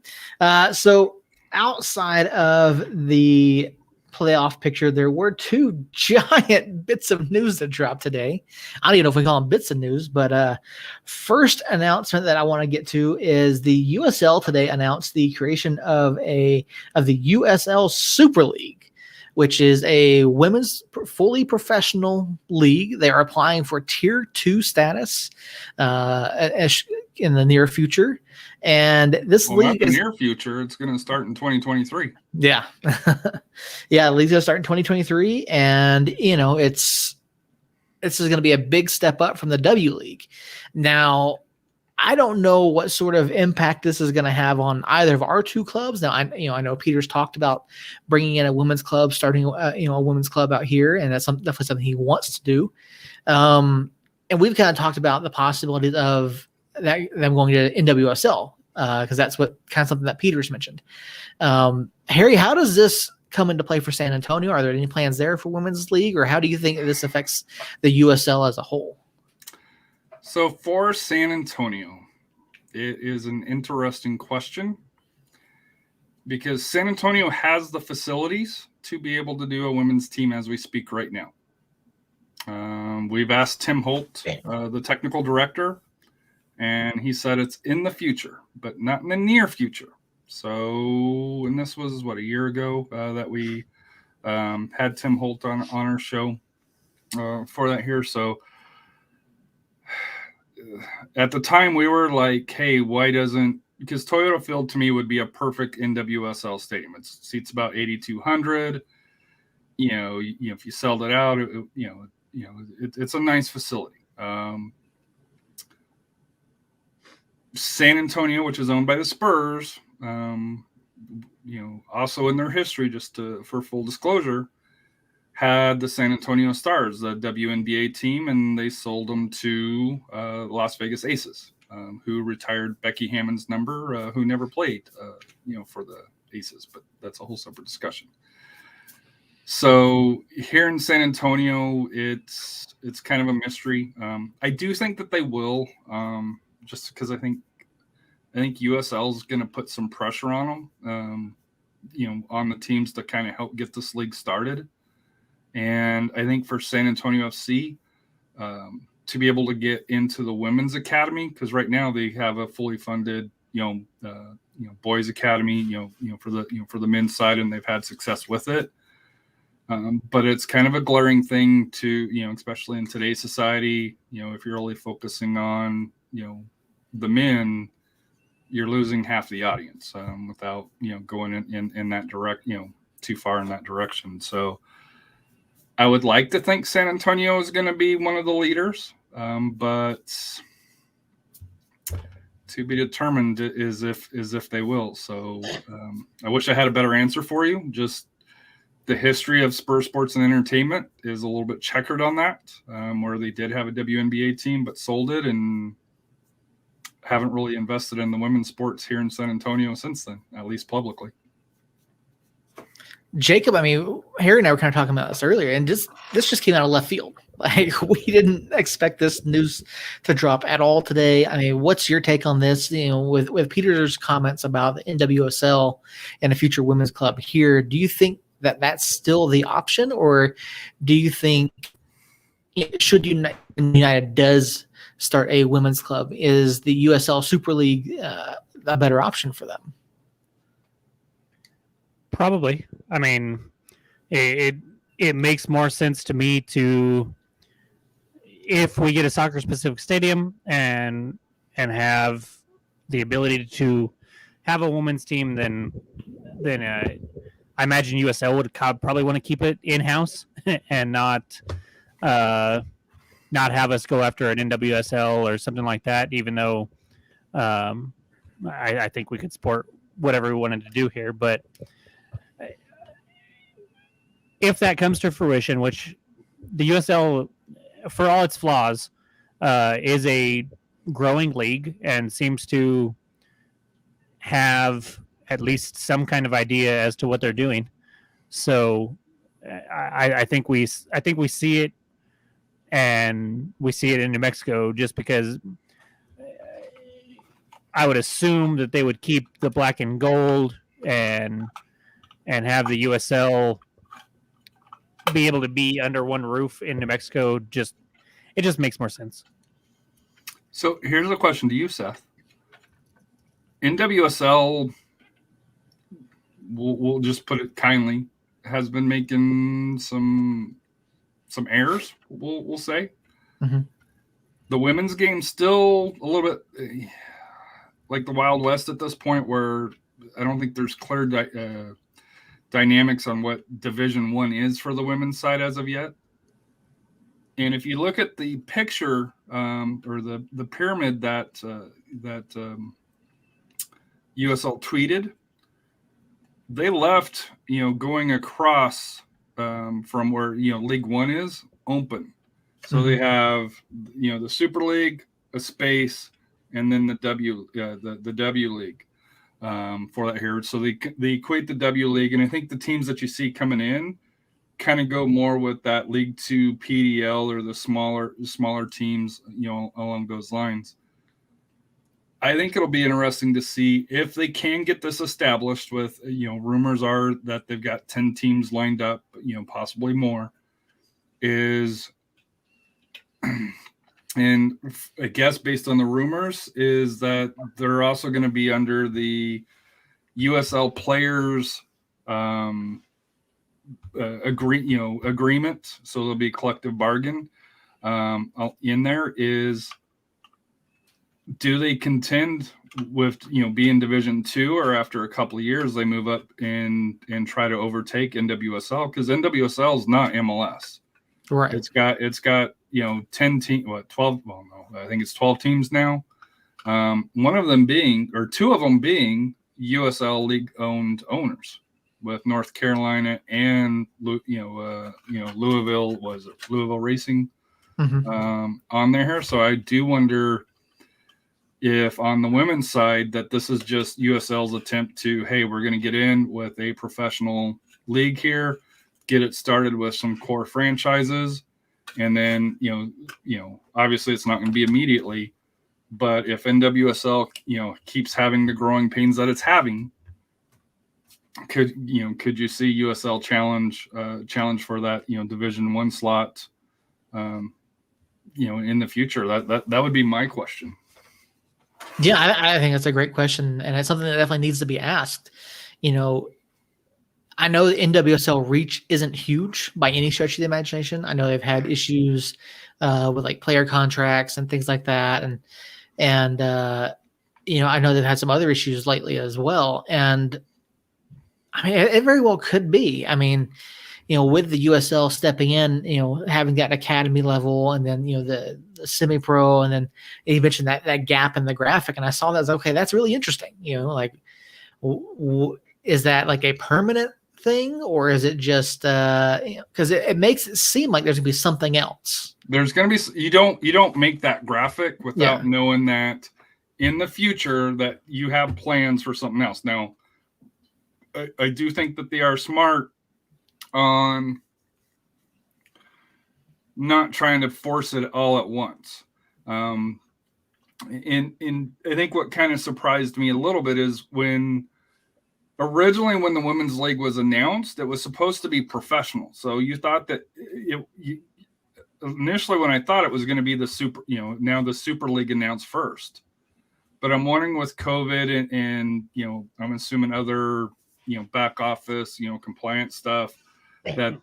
A: So outside of the playoff picture, there were 2 giant bits of news that dropped today. I don't even know if we call them bits of news, but first announcement that I want to get to is the USL today announced the creation of the USL Super League, which is a women's fully professional league. They are applying for Tier 2 status in the near future. And this league
B: in the near future, it's going to start in 2023.
A: Yeah. Yeah, the league's going to start in 2023. And, this is going to be a big step up from the W League. Now, I don't know what sort of impact this is going to have on either of our 2 clubs. Now, I know Peter's talked about bringing in a women's club, starting, a women's club out here, and that's definitely something he wants to do. And we've kind of talked about the possibility of them going to NWSL, because that's what kind of something that Peter's mentioned. Harry, how does this come into play for San Antonio? Are there any plans there for women's league, or how do you think this affects the USL as a whole?
B: So for San Antonio, it is an interesting question because San Antonio has the facilities to be able to do a women's team as we speak right now. We've asked Tim Holt, the technical director, and he said it's in the future, but not in the near future. So, and this was a year ago that we had Tim Holt on our show for that here. So at the time we were like, hey, why doesn't, because Toyota Field to me would be a perfect NWSL stadium. It seats about 8,200. If you sold it out, it's a nice facility. San Antonio, which is owned by the Spurs, also in their history, for full disclosure, had the San Antonio Stars, the WNBA team, and they sold them to Las Vegas Aces, who retired Becky Hammond's number, who never played, for the Aces, but that's a whole separate discussion. So here in San Antonio, it's kind of a mystery. I do think that they will, just because I think USL is going to put some pressure on them, on the teams to kind of help get this league started. And I think for San Antonio FC, to be able to get into the women's academy, because right now they have a fully funded, boys academy, for the men's side, and they've had success with it. But it's kind of a glaring thing to, especially in today's society, if you're only focusing on, the men, you're losing half the audience without, going in that direct, too far in that direction. So I would like to think San Antonio is going to be one of the leaders, but to be determined is if they will. So I wish I had a better answer for you. Just the history of Spurs Sports and Entertainment is a little bit checkered on that, where they did have a WNBA team but sold it, and haven't really invested in the women's sports here in San Antonio since then, at least publicly.
A: Jacob, I mean, Harry and I were kind of talking about this earlier, and this just came out of left field. Like, we didn't expect this news to drop at all today. I mean, what's your take on this? You know, with Peter's comments about the NWSL and a future women's club here, do you think that that's still the option, or do you think should United does start a women's club, is the USL Super League a better option for them?
D: Probably. I mean, it makes more sense to me to, if we get a soccer specific stadium and have the ability to have a women's team, then I imagine USL would probably want to keep it in house and not have us go after an NWSL or something like that. Even though I think we could support whatever we wanted to do here, but if that comes to fruition, which the USL, for all its flaws, is a growing league and seems to have at least some kind of idea as to what they're doing. So I think we see it, and we see it in New Mexico just because I would assume that they would keep the black and gold and have the USL be able to be under one roof in New Mexico. It just makes more sense.
B: So here's a question to you, Seth. NWSL, we'll just put it kindly, has been making some errors, we'll say.
A: Mm-hmm.
B: The women's game's still a little bit like the Wild West at this point, where I don't think there's clear dynamics on what Division I is for the women's side as of yet. And if you look at the picture or the pyramid that USL tweeted, they left, going across from where, League One is open. So they have, the Super League, a space, and then the W League for that here. So they equate the W League, and I think the teams that you see coming in kind of go more with that League Two PDL or the smaller teams, along those lines. I think it'll be interesting to see if they can get this established with, rumors are that they've got 10 teams lined up, possibly more, and I guess based on the rumors is that they're also going to be under the USL players agreement. So there'll be a collective bargain in there. Is, do they contend with, being Division II, or after a couple of years they move up and try to overtake NWSL? Because NWSL is not MLS.
A: Right.
B: It's got 10 teams, 12, well, no, I think it's 12 teams now. One of them being, or two of them being, USL league owned owners, with North Carolina and Louisville Racing on there. So I do wonder if on the women's side that this is just USL's attempt to, hey, we're going to get in with a professional league here, get it started with some core franchises, and then obviously it's not going to be immediately, but if NWSL keeps having the growing pains that it's having, could you see USL challenge for that Division I slot in the future? That would be my question.
A: Yeah, I think that's a great question, and it's something that definitely needs to be asked. I know the NWSL reach isn't huge by any stretch of the imagination. I know they've had issues with like player contracts and things like that, and I know they've had some other issues lately as well. And I mean, it very well could be. I mean, with the USL stepping in, having that academy level, and then the semi-pro, and then you mentioned that gap in the graphic, and I saw that as, okay, that's really interesting. Is that like a permanent thing, or is it just because it makes it seem like there's gonna be something else?
B: There's gonna be, you don't make that graphic without knowing that in the future that you have plans for something else. Now, I do think that they are smart on not trying to force it all at once. And I think what kind of surprised me a little bit is originally when the women's league was announced, it was supposed to be professional. So you thought that initially when I thought it was going to be the Super League announced first, but I'm wondering with COVID and I'm assuming other, back office, compliance stuff that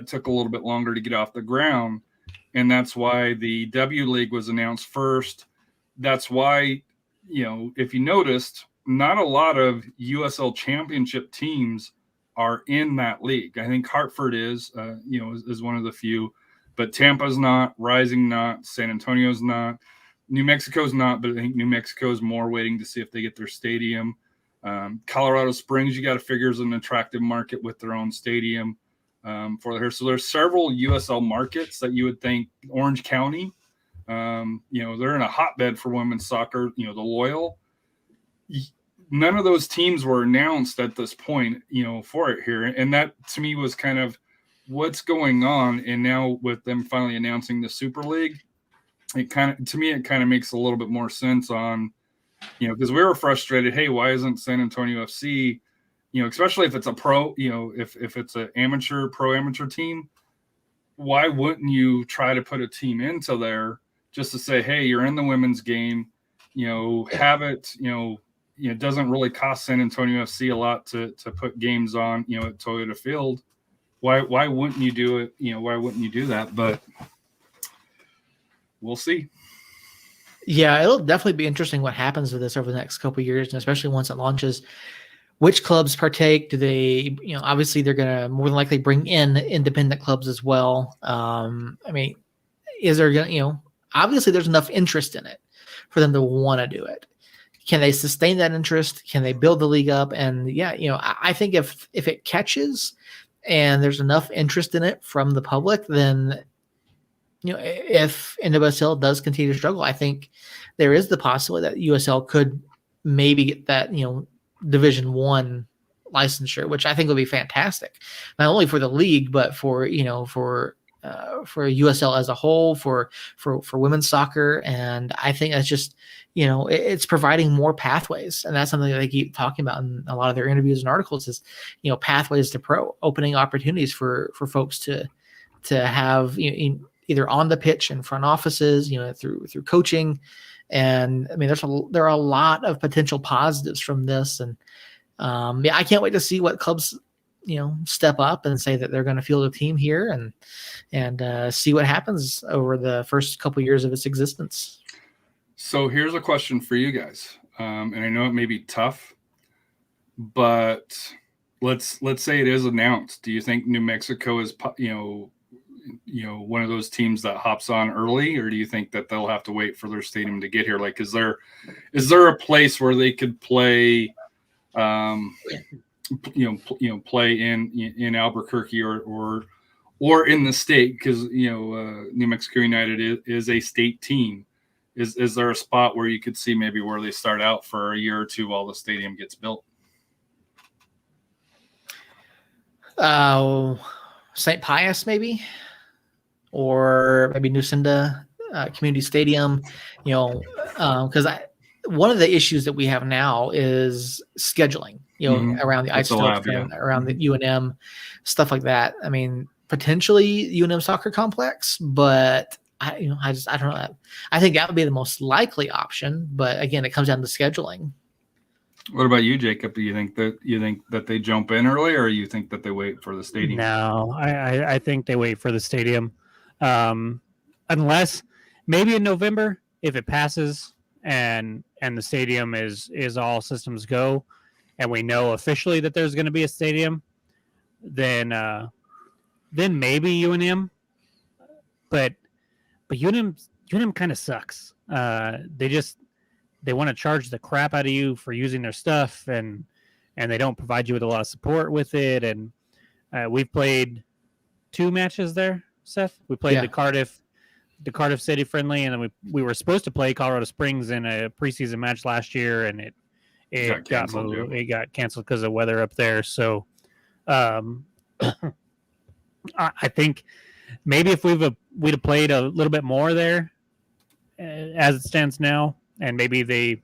B: took a little bit longer to get off the ground. And that's why the W League was announced first. That's why, if you noticed, not a lot of USL championship teams are in that league. I think Hartford is one of the few, but Tampa's not, Rising not, San Antonio's not, New Mexico's not, but I think New Mexico's more waiting to see if they get their stadium. Colorado Springs, you got to figure, is an attractive market with their own stadium for there. So there's several USL markets that you would think. Orange County, they're in a hotbed for women's soccer. The Loyal. None of those teams were announced at this point, for it here. And that to me was kind of what's going on. And now with them finally announcing the Super League, it kind of makes a little bit more sense on, because we were frustrated. Hey, why isn't San Antonio FC, especially if it's a pro, if it's an pro amateur team, why wouldn't you try to put a team into there just to say, hey, you're in the women's game, have it, it doesn't really cost San Antonio FC a lot to put games on, at Toyota Field. Why wouldn't you do it? Why wouldn't you do that? But we'll see.
A: Yeah, it'll definitely be interesting what happens with this over the next couple of years, and especially once it launches. Which clubs partake? Do they, obviously they're going to more than likely bring in independent clubs as well. Is there going to, obviously there's enough interest in it for them to want to do it. Can they sustain that interest? Can they build the league up? And I think if it catches and there's enough interest in it from the public, then if NWSL does continue to struggle, I think there is the possibility that USL could maybe get that, Division I licensure, which I think would be fantastic, not only for the league, but for USL as a whole, for women's soccer. And I think that's just, it's providing more pathways. And that's something that they keep talking about in a lot of their interviews and articles is, pathways to pro, opening opportunities for folks to have, either on the pitch in front offices, through coaching. And there are a lot of potential positives from this. And I can't wait to see what clubs, step up and say that they're going to field a team here and see what happens over the first couple years of its existence.
B: So here's a question for you guys. And I know it may be tough, but let's say it is announced. Do you think New Mexico is, one of those teams that hops on early, or do you think that they'll have to wait for their stadium to get here? Like, is there a place where they could play, play in Albuquerque or in the state? Because New Mexico United is a state team. Is there a spot where you could see maybe where they start out for a year or two while the stadium gets built?
A: St. Pius maybe, or maybe Nucinda Community Stadium. Because one of the issues that we have now is scheduling. Around the ice around the UNM, stuff like that. Potentially UNM Soccer Complex, but I don't know. I think that would be the most likely option, but again, it comes down to scheduling.
B: What about you, Jacob? Do you think that they jump in early, or you think that they wait for the stadium?
D: No, I think they wait for the stadium, unless maybe in November if it passes and the stadium is all systems go, and we know officially that there's going to be a stadium, then maybe UNM, but UNM kind of sucks. They want to charge the crap out of you for using their stuff, and they don't provide you with a lot of support with it. And we've played 2 matches there, Seth. We played the the Cardiff City friendly, and then we were supposed to play Colorado Springs in a preseason match last year, and it got moved. It got canceled because of weather up there. So, I think maybe if we'd have played a little bit more there, as it stands now, and maybe they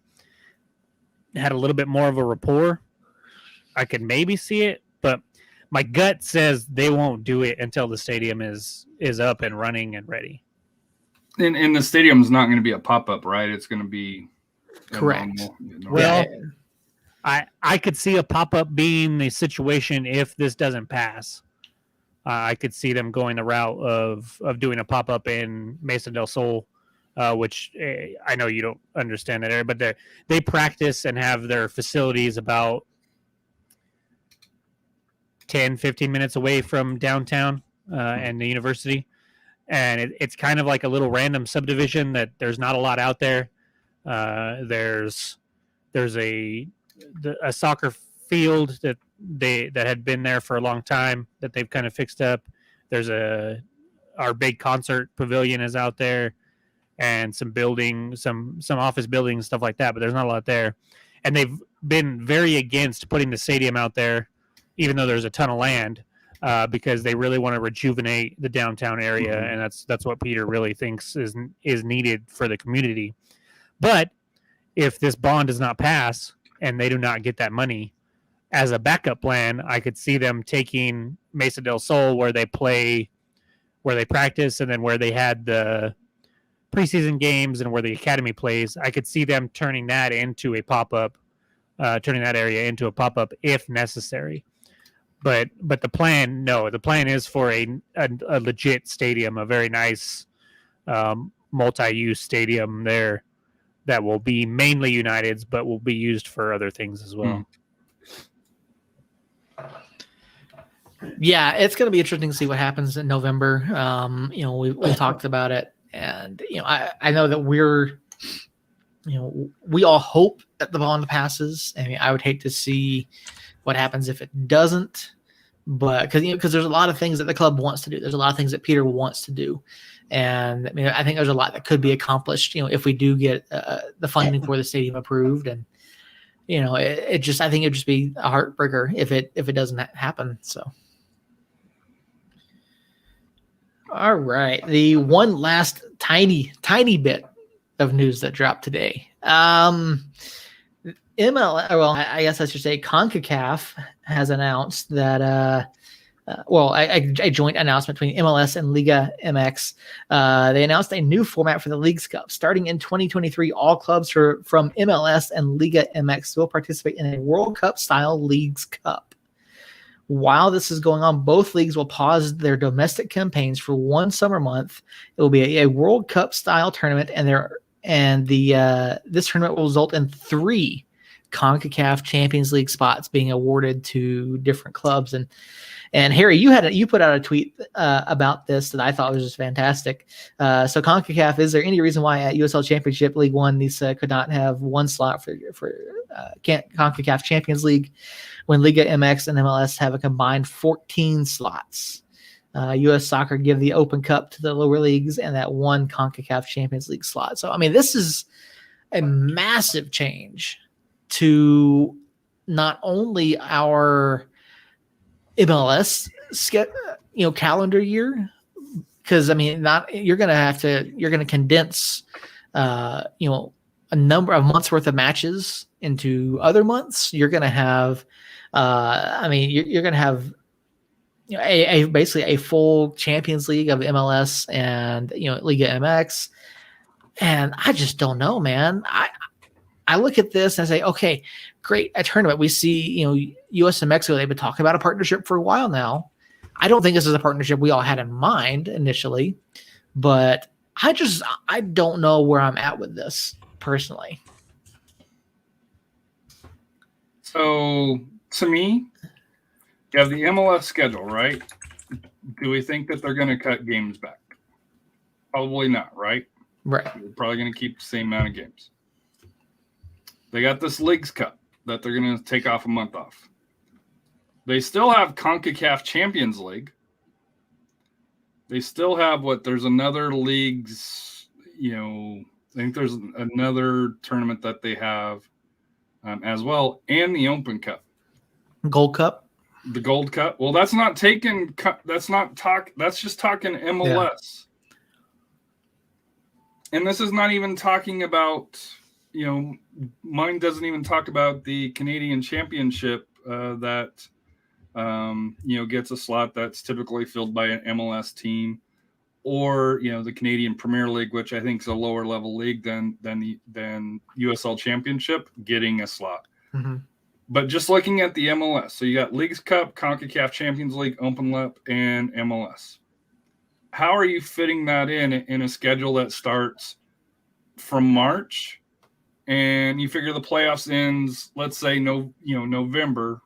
D: had a little bit more of a rapport, I could maybe see it. But my gut says they won't do it until the stadium is up and running and ready.
B: And the stadium's not going to be a pop-up, right? It's going to be
A: correct.
D: Well, I could see a pop-up being the situation if this doesn't pass. I could see them going the route of doing a pop-up in Mesa del Sol, which I know you don't understand that area, but they practice and have their facilities about 10, 15 minutes away from downtown and the university. And it's kind of like a little random subdivision that there's not a lot out there. There's a soccer field that had been there for a long time that they've kind of fixed up. There's our big concert pavilion is out there, and some office buildings, stuff like that, but there's not a lot there. And they've been very against putting the stadium out there, even though there's a ton of land, because they really want to rejuvenate the downtown area, and that's what Peter really thinks is needed for the community. But if this bond does not pass and they do not get that money, as a backup plan, I could see them taking Mesa del Sol, where they practice, and then where they had the preseason games and where the academy plays. I could see them turning that into a pop-up, turning that area into a pop-up if necessary. But the plan is for a legit stadium, a very nice multi-use stadium there that will be mainly United's, but will be used for other things as well.
A: Yeah, it's going to be interesting to see what happens in November. We talked about it, and I know that we all hope that the bond passes. I mean, I would hate to see what happens if it doesn't, but because there's a lot of things that the club wants to do. There's a lot of things that Peter wants to do, and I mean, I think there's a lot that could be accomplished. If we do get the funding for the stadium approved, and I think it'd just be a heartbreaker if it doesn't happen. So. All right. The one last tiny bit of news that dropped today. I guess I should say CONCACAF has announced that a joint announcement between MLS and Liga MX. They announced a new format for the Leagues Cup. Starting in 2023, all clubs from MLS and Liga MX will participate in a World Cup-style Leagues Cup. While this is going on, both leagues will pause their domestic campaigns for one summer month. It will be a World Cup-style tournament, and this tournament will result in 3 CONCACAF Champions League spots being awarded to different clubs. And Harry, you put out a tweet about this that I thought was just fantastic. So CONCACAF, is there any reason why at USL Championship League One these could not have one slot for CONCACAF Champions League when Liga MX and MLS have a combined 14 slots? U.S. Soccer give the Open Cup to the lower leagues and that one CONCACAF Champions League slot. So, I mean, this is a massive change to not only our MLS calendar year, because I mean, you're going to condense a number of months worth of matches into other months. You're going to have you're going to have basically a full Champions League of MLS and Liga MX, and I just don't know, man. I look at this and I say, okay, great, a tournament. We see, U.S. and Mexico, they've been talking about a partnership for a while now. I don't think this is a partnership we all had in mind initially, but I don't know where I'm at with this personally.
B: So, to me, you have the MLS schedule, right? Do we think that they're going to cut games back? Probably not, right?
A: Right.
B: They're probably going to keep the same amount of games. They got this Leagues Cup that they're going to take off a month off. They still have CONCACAF Champions League. they still have there's another leagues, I think there's another tournament that they have as well, and the Open Cup.
A: Gold Cup.
B: The Gold Cup. Well, that's not taken. That's not talk. That's just talking MLS. Yeah. And this is not even talking about, mine doesn't even talk about the Canadian Championship that, gets a slot that's typically filled by an MLS team, or, the Canadian Premier League, which I think is a lower level league than USL Championship, getting a slot.
A: Mm-hmm.
B: But just looking at the MLS, so you got Leagues Cup, CONCACAF Champions League, Open Cup, and MLS. How are you fitting that in a schedule that starts from March, and you figure the playoffs ends, let's say November,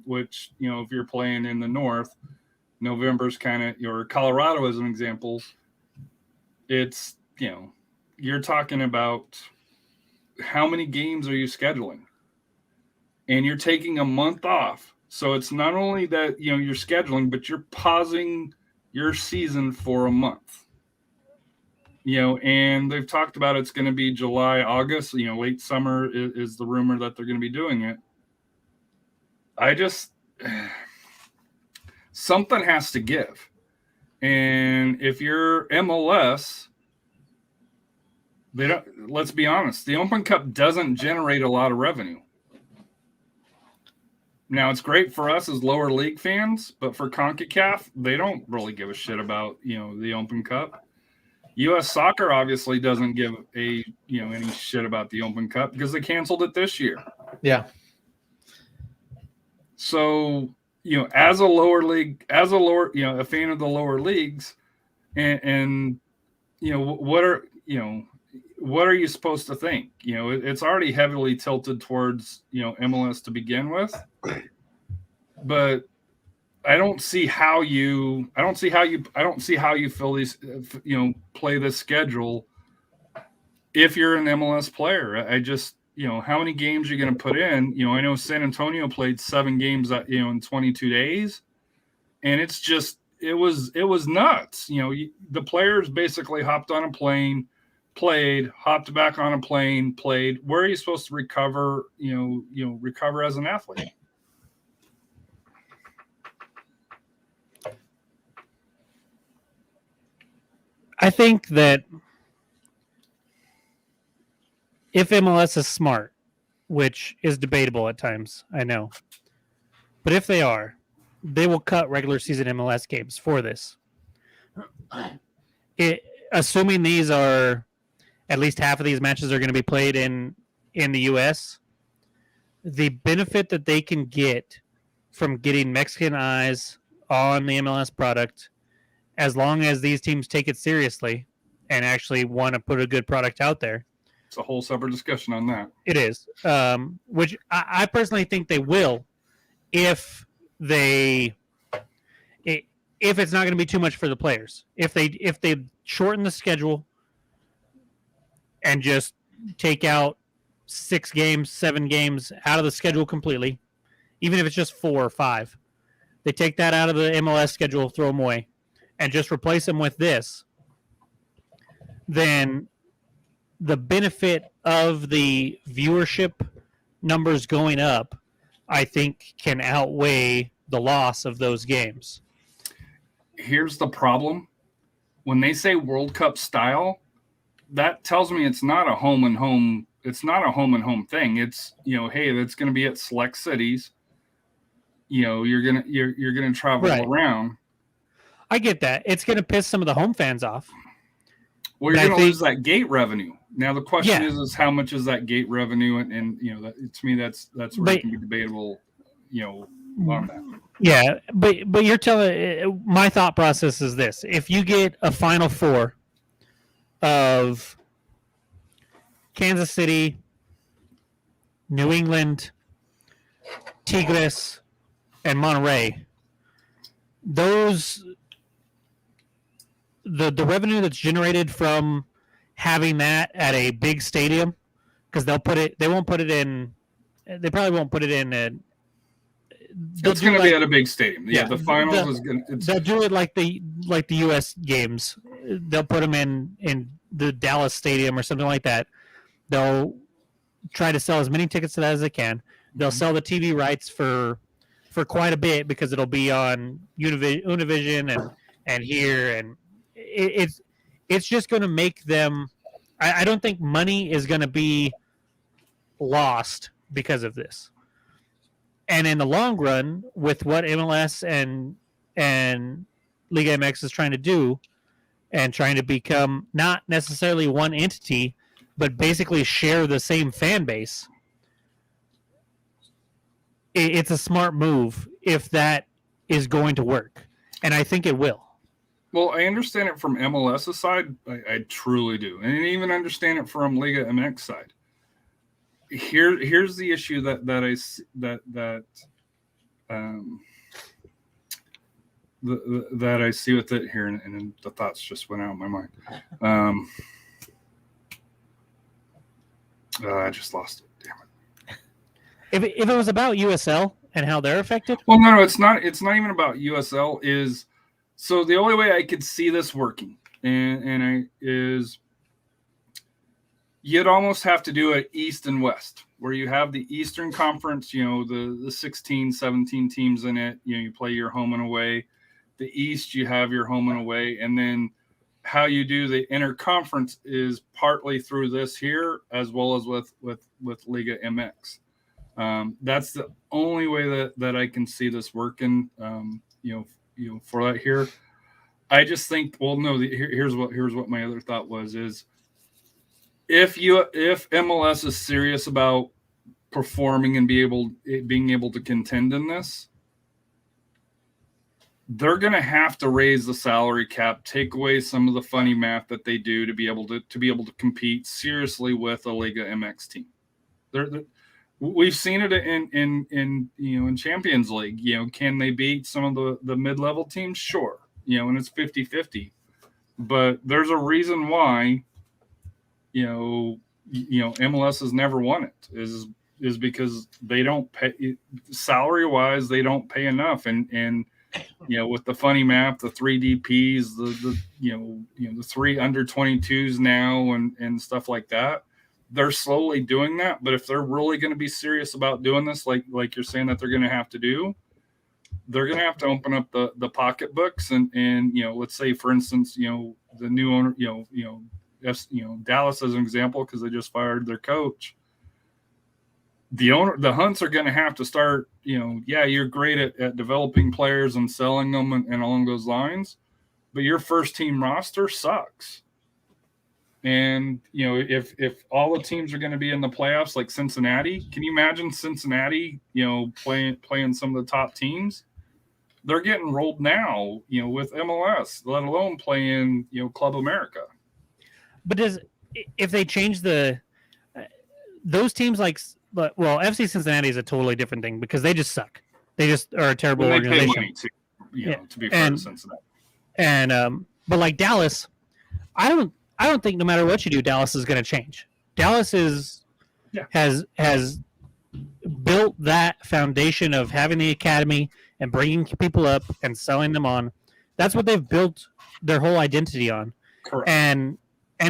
B: which if you're playing in the North, November's kind of your Colorado as an example. It's you're talking about how many games are you scheduling? And you're taking a month off. So it's not only that, you're scheduling, but you're pausing your season for a month. And they've talked about it's going to be July, August, late summer is the rumor that they're going to be doing it. Something has to give. And if you're MLS, let's be honest, the Open Cup doesn't generate a lot of revenue. Now, it's great for us as lower league fans, but for CONCACAF, they don't really give a shit about, the Open Cup. U.S. Soccer obviously doesn't give any shit about the Open Cup because they canceled it this year.
A: Yeah.
B: So, as a fan of the lower leagues, and what are you supposed to think? It's already heavily tilted towards, MLS to begin with, but I don't see how you fill these, play this schedule if you're an MLS player. I just, how many games are you going to put in? I know San Antonio played 7 games, in 22 days, and it was nuts. The players basically hopped on a plane, played, hopped back on a plane, played. Where are you supposed to recover, recover as an athlete?
D: I think that if MLS is smart, which is debatable at times, I know, but if they are, they will cut regular season MLS games for this. Assuming these are, at least half of these matches are going to be played in the U.S., the benefit that they can get from getting Mexican eyes on the MLS product, as long as these teams take it seriously and actually want to put a good product out there.
B: It's a whole separate discussion on that.
D: It is, which I personally think they will, if it's not going to be too much for the players. If they shorten the schedule and just take out 6 games, 7 games out of the schedule completely, even if it's just 4 or 5, they take that out of the MLS schedule, throw them away, and just replace them with this, then the benefit of the viewership numbers going up, I think, can outweigh the loss of those games.
B: Here's the problem. When they say World Cup style, that tells me it's not a home and home. It's not a home and home thing. It's, hey, that's going to be at select cities. You're going to travel around.
D: I get that. It's going to piss some of the home fans off.
B: Well, you're going to lose that gate revenue. Now the question is how much is that gate revenue? And to me, that's where it can be debatable, on that.
D: Yeah, but you're telling, my thought process is this: if you get a Final Four of Kansas City, New England, Tigres, and Monterrey, the revenue that's generated from having that at a big stadium, because they probably won't put it in they'll
B: It's
D: do
B: going to
D: like,
B: be at a big stadium. Yeah,
D: yeah,
B: the finals
D: the-
B: is going to.
D: they'll do it like the U.S. games. They'll put them in the Dallas Stadium or something like that. They'll try to sell as many tickets to that as they can. They'll sell the TV rights for quite a bit because it'll be on Univision and here, and it's just going to make them. I don't think money is going to be lost because of this. And in the long run, with what MLS and Liga MX is trying to do, and trying to become not necessarily one entity, but basically share the same fan base, it's a smart move if that is going to work. And I think it will.
B: Well, I understand it from MLS's side. I truly do. And I even understand it from Liga MX side. Here's the issue that I see with it here, and the thoughts just went out of my mind. I just lost it. Damn it.
D: If it was about USL and how they're affected,
B: Well, no, it's not. It's not even about USL. So the only way I could see this working, is you'd almost have to do it East and West, where you have the Eastern Conference, the 16, 17 teams in it. You play your home and away. The East, you have your home and away, and then how you do the interconference is partly through this here, as well as with Liga MX. That's the only way that I can see this working. For that here, I just think. Well, no. Here's what my other thought was: is if MLS is serious about performing and being able to contend in this, they're going to have to raise the salary cap, take away some of the funny math that they do to be able to compete seriously with a Liga MX team. We've seen it in Champions League. Can they beat some of the mid-level teams? Sure. And it's 50-50. But there's a reason why MLS has never won it is because they don't pay salary-wise, they don't pay enough, and with the funny math, the 3 DPs, the 3 under 22s now and stuff like that, they're slowly doing that. But if they're really going to be serious about doing this, like you're saying that they're going to have to do, they're going to have to open up the pocketbooks and let's say, for instance, the new owner, Dallas as an example, because they just fired their coach. The Hunts are going to have to start, you're great at developing players and selling them and along those lines, but your first team roster sucks. And, if all the teams are going to be in the playoffs like Cincinnati, can you imagine Cincinnati, playing some of the top teams? They're getting rolled now, with MLS, let alone playing, Club America.
D: but if they change those teams FC Cincinnati is a totally different thing because they just suck. They just are a terrible
B: Well, they pay
D: organization.
B: money too, to be fair to Cincinnati.
D: And but like Dallas, I don't think no matter what you do, Dallas is going to change. Dallas has built that foundation of having the academy and bringing people up and selling them on. That's what they've built their whole identity on.
B: Correct.
D: And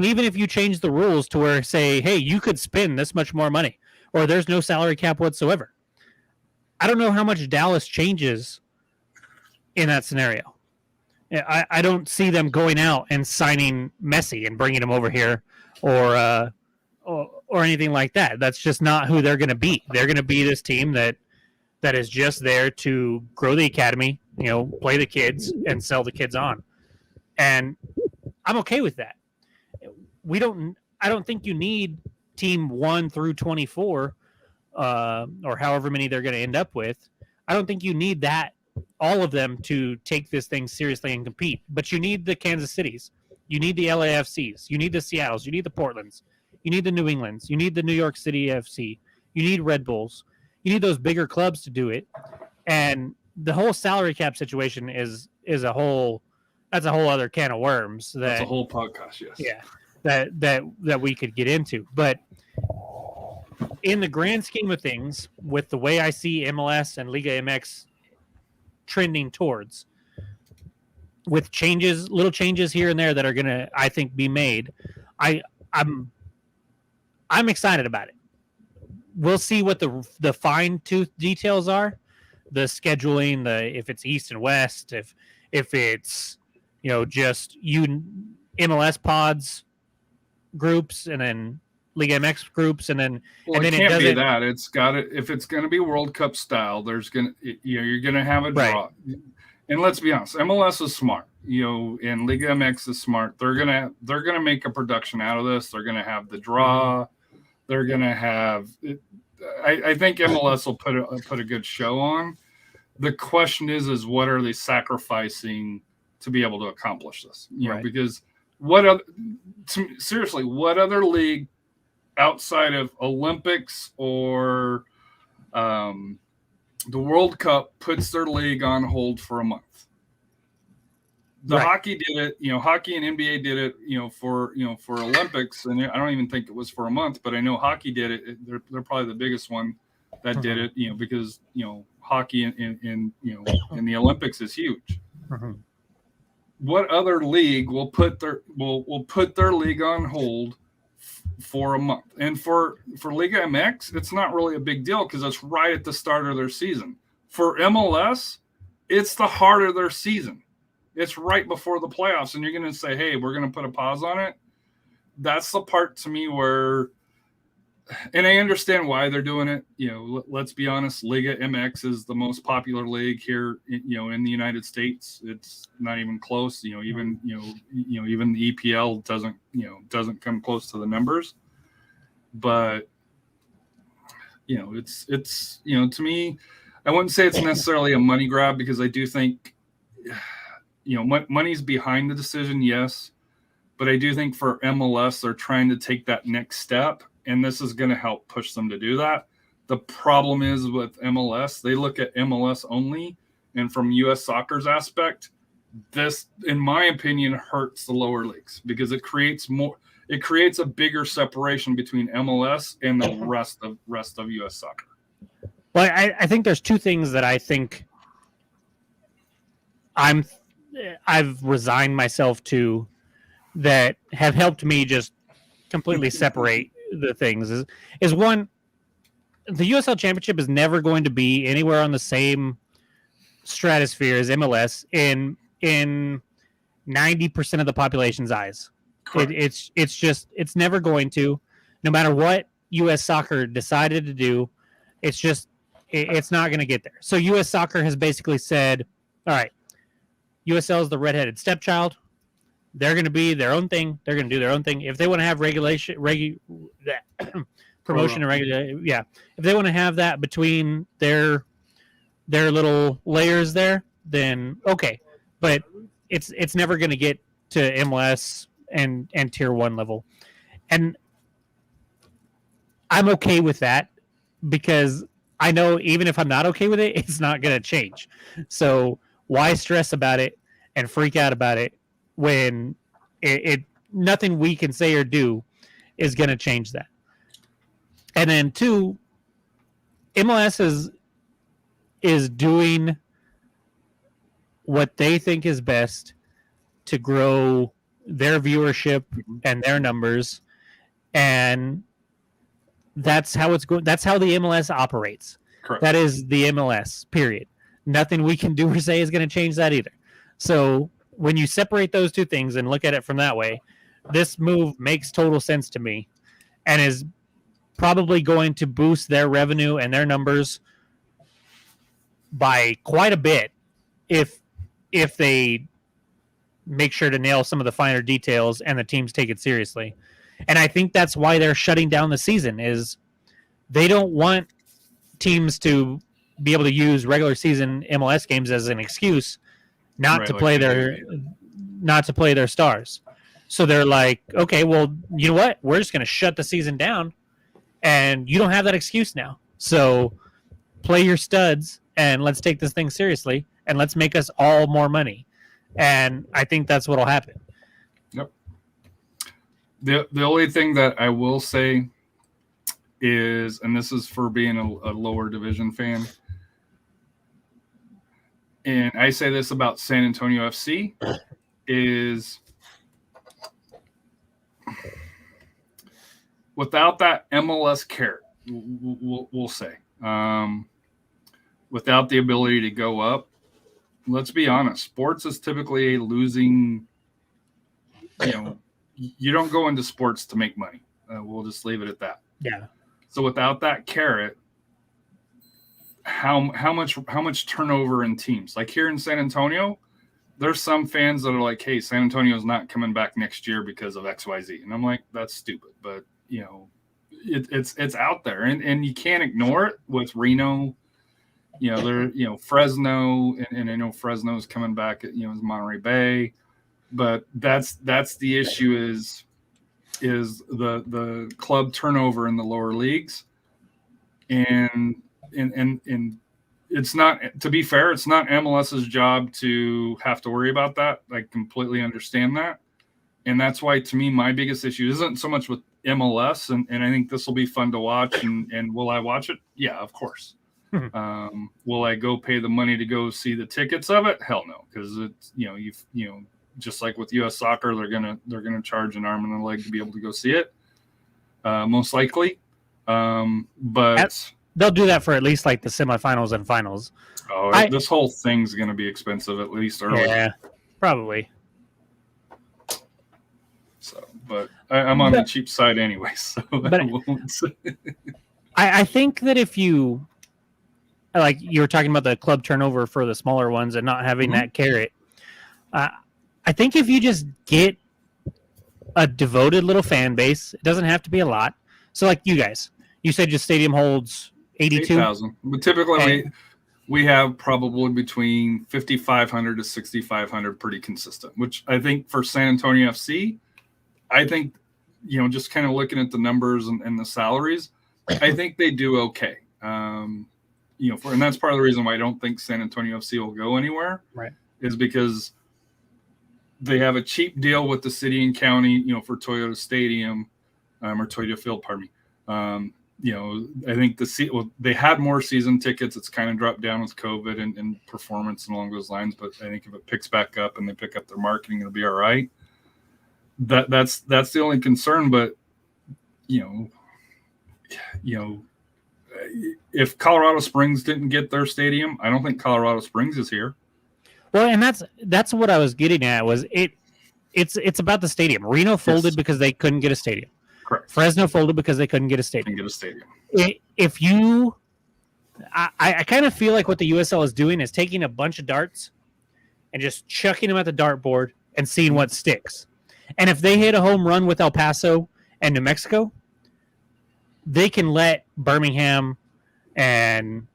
D: even if you change the rules to where, say, hey, you could spend this much more money, or there's no salary cap whatsoever, I don't know how much Dallas changes in that scenario. I don't see them going out and signing Messi and bringing him over here or anything like that. That's just not who they're going to be. They're going to be this team that is just there to grow the academy, play the kids and sell the kids on. And I'm okay with that. I don't think you need team 1 through 24 or however many they're going to end up with. I don't think you need that, all of them, to take this thing seriously and compete. But you need the Kansas Cities. You need the LAFCs. You need the Seattles. You need the Portlands. You need the New Englands. You need the New York City FC. You need Red Bulls. You need those bigger clubs to do it. And the whole salary cap situation is a whole other can of worms.
B: That's a whole podcast, yes.
D: Yeah. That we could get into. But in the grand scheme of things, with the way I see MLS and Liga MX trending towards, with changes, little changes here and there that are gonna, I think, be made, I'm excited about it. We'll see what the fine tooth details are, the scheduling, the if it's East and West, if it's just MLS pods groups and then Liga MX groups and then
B: Well,
D: and
B: it
D: then
B: can't
D: it
B: be
D: doesn't.
B: that. It's got to, if it's going to be World Cup style, you're going to have a draw.
D: Right.
B: And let's be honest, MLS is smart, and Liga MX is smart. They're gonna make a production out of this. They're gonna have the draw. They're gonna have. I think MLS will put a good show on. The question is what are they sacrificing to be able to accomplish this?
D: Right.
B: Because seriously, what other league outside of Olympics or the World Cup puts their league on hold for a month? The
D: Right.
B: hockey did it, hockey and NBA did it, for Olympics, and I don't even think it was for a month, but I know hockey did it. They're probably the biggest one that did it, because hockey in the Olympics is huge. What other league will put their league on hold for a month? And for Liga MX, it's not really a big deal because it's right at the start of their season. For MLS, it's the heart of their season. It's right before the playoffs, and you're going to say, hey, we're going to put a pause on it. That's the part to me where, and I understand why they're doing it. Let's be honest, Liga MX is the most popular league here, in the United States. It's not even close. Even the EPL doesn't come close to the numbers. But, it's to me, I wouldn't say it's necessarily a money grab, because I do think, money's behind the decision, yes, but I do think for MLS, they're trying to take that next step, and this is going to help push them to do that. The problem is with MLS, they look at MLS only, and from U.S. Soccer's aspect, this, in my opinion, hurts the lower leagues because it creates a bigger separation between MLS and the rest of U.S. Soccer.
D: Well, I think there's two things that I think I've resigned myself to that have helped me just completely separate the things. Is one, the USL Championship is never going to be anywhere on the same stratosphere as MLS in 90% of the population's eyes. It's never going to, no matter what U.S. Soccer decided to do. It's not going to get there. So U.S. Soccer has basically said, all right, USL is the redheaded stepchild. They're going to be their own thing. They're going to do their own thing. If they want to have promotion and regular, if they want to have that between their little layers there, then okay. But it's never going to get to MLS and tier 1 level. And I'm okay with that because I know even if I'm not okay with it, it's not going to change. So why stress about it and freak out about it when it nothing we can say or do is going to change that? And then two, MLS is doing what they think is best to grow their viewership and their numbers, and that's how it's going. That's how the MLS operates.
B: Correct.
D: That is the MLS, period. Nothing we can do or say is going to change that either. So when you separate those two things and look at it from that way, this move makes total sense to me and is probably going to boost their revenue and their numbers by quite a bit if they make sure to nail some of the finer details and the teams take it seriously. And I think that's why they're shutting down the season, is they don't want teams to be able to use regular season MLS games as an excuse not to play their stars. So they're like, okay, well, you know what? We're just going to shut the season down, and you don't have that excuse now. So play your studs, and let's take this thing seriously, and let's make us all more money. And I think that's what'll happen.
B: Yep. The only thing that I will say, is, and this is for being a lower division fan, and I say this about San Antonio FC, is without that MLS carrot, we'll say, without the ability to go up, let's be honest, sports is typically a losing, you don't go into sports to make money. We'll just leave it at that.
D: Yeah.
B: So without that carrot, how much turnover in teams? Like here in San Antonio, there's some fans that are like, "Hey, San Antonio's not coming back next year because of XYZ," and I'm like, "That's stupid." But it's out there, and you can't ignore it with Reno. Fresno, and I know Fresno's coming back at as Monterey Bay, but that's the issue is the club turnover in the lower leagues, and it's not, to be fair, it's not MLS's job to have to worry about that. I completely understand that, and that's why, to me, my biggest issue isn't so much with MLS, and I think this will be fun to watch, and will I watch it? Yeah, of course. Will I go pay the money to go see the tickets of it? Hell no, because it's just like with U.S. soccer, they're gonna charge an arm and a leg to be able to go see it, most likely. But
D: they'll do that for at least like the semifinals and finals.
B: This whole thing's gonna be expensive, at least early.
D: Yeah, probably.
B: So, but I'm on the cheap side anyway. So,
D: I think that if you, like you were talking about the club turnover for the smaller ones and not having that carrot, I think if you just get a devoted little fan base, it doesn't have to be a lot. So like you guys, you said your stadium holds
B: 8,000. But typically we have probably between 5,500 to 6,500 pretty consistent, which I think for San Antonio FC, I think, just kind of looking at the numbers and the salaries, I think they do okay. And that's part of the reason why I don't think San Antonio FC will go anywhere. Right. Is because they have a cheap deal with the city and county, for Toyota Stadium, or Toyota Field, pardon me. I think they had more season tickets. It's kind of dropped down with COVID and performance and along those lines. But I think if it picks back up and they pick up their marketing, it'll be all right. That's the only concern. But if Colorado Springs didn't get their stadium, I don't think Colorado Springs is here. Well,
D: and that's what I was getting at. Was it's about the stadium. Reno folded because they couldn't get a stadium.
B: Correct.
D: Fresno folded because they couldn't get a stadium. If you, I kind of feel like what the USL is doing is taking a bunch of darts and just chucking them at the dartboard and seeing what sticks. And if they hit a home run with El Paso and New Mexico, they can let Birmingham and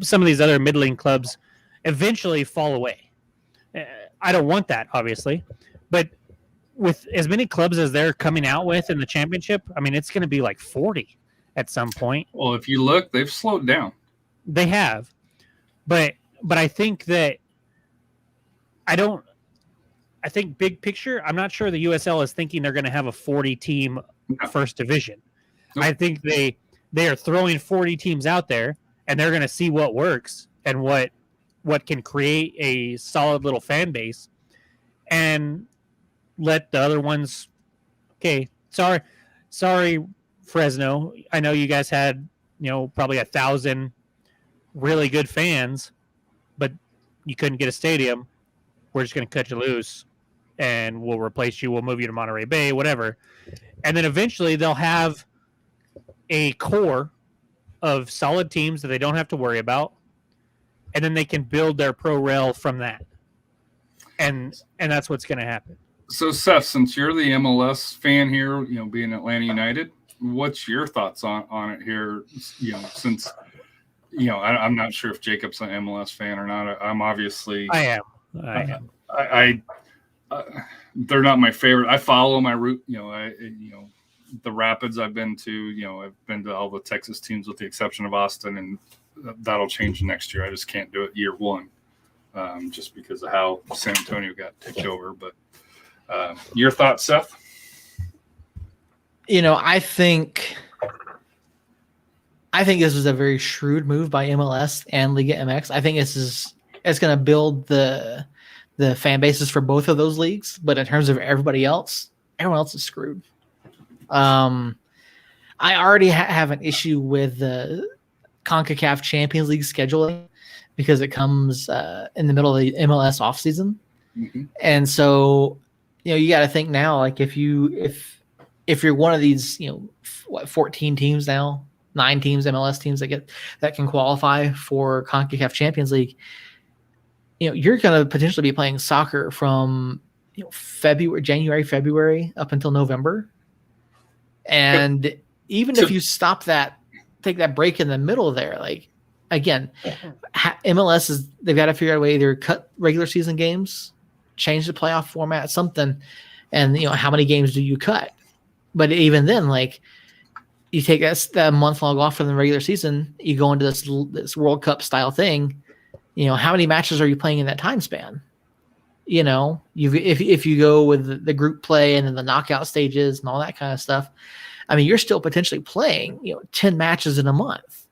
D: some of these other middling clubs eventually fall away. I don't want that, obviously, but with as many clubs as they're coming out with in the championship, I mean, it's going to be like 40 at some point.
B: Well, if you look, they've slowed down.
D: They have, but I think that I think big picture, I'm not sure the USL is thinking they're going to have a 40 team first division. Nope. I think they are throwing 40 teams out there and they're going to see what works and what can create a solid little fan base and let the other ones. Okay. Sorry, Fresno. I know you guys had, probably 1,000 really good fans, but you couldn't get a stadium. We're just going to cut you loose and we'll replace you. We'll move you to Monterey Bay, whatever. And then eventually they'll have a core of solid teams that they don't have to worry about. And then they can build their pro rel from that. And that's what's going to happen.
B: So Seth, since you're the MLS fan here, being Atlanta United, what's your thoughts on it here? Since, I'm not sure if Jacob's an MLS fan or not. I'm obviously.
D: I am.
B: They're not my favorite. I follow my route. The Rapids I've been to. I've been to all the Texas teams with the exception of Austin, and that'll change next year. I just can't do it year one, just because of how San Antonio got taken over. But your thoughts, Seth?
A: I think I think this was a very shrewd move by MLS and Liga MX. I think it's going to build the fan bases for both of those leagues, but in terms of everybody else, everyone else is screwed. I already have an issue with the CONCACAF Champions League scheduling because it comes in the middle of the MLS offseason. And so, you got to think now, like if you're one of these, 14 teams now, 9 teams, MLS teams that can qualify for CONCACAF Champions League, you're going to potentially be playing soccer from January, February up until November. And even if you take that break in the middle there, like again, MLS they've got to figure out a way either cut regular season games, change the playoff format, something, and how many games do you cut? But even then, like you take that month long off from the regular season, you go into this World Cup style thing. How many matches are you playing in that time span? If you go with the group play and then the knockout stages and all that kind of stuff, I mean, you're still potentially playing 10 matches in a month.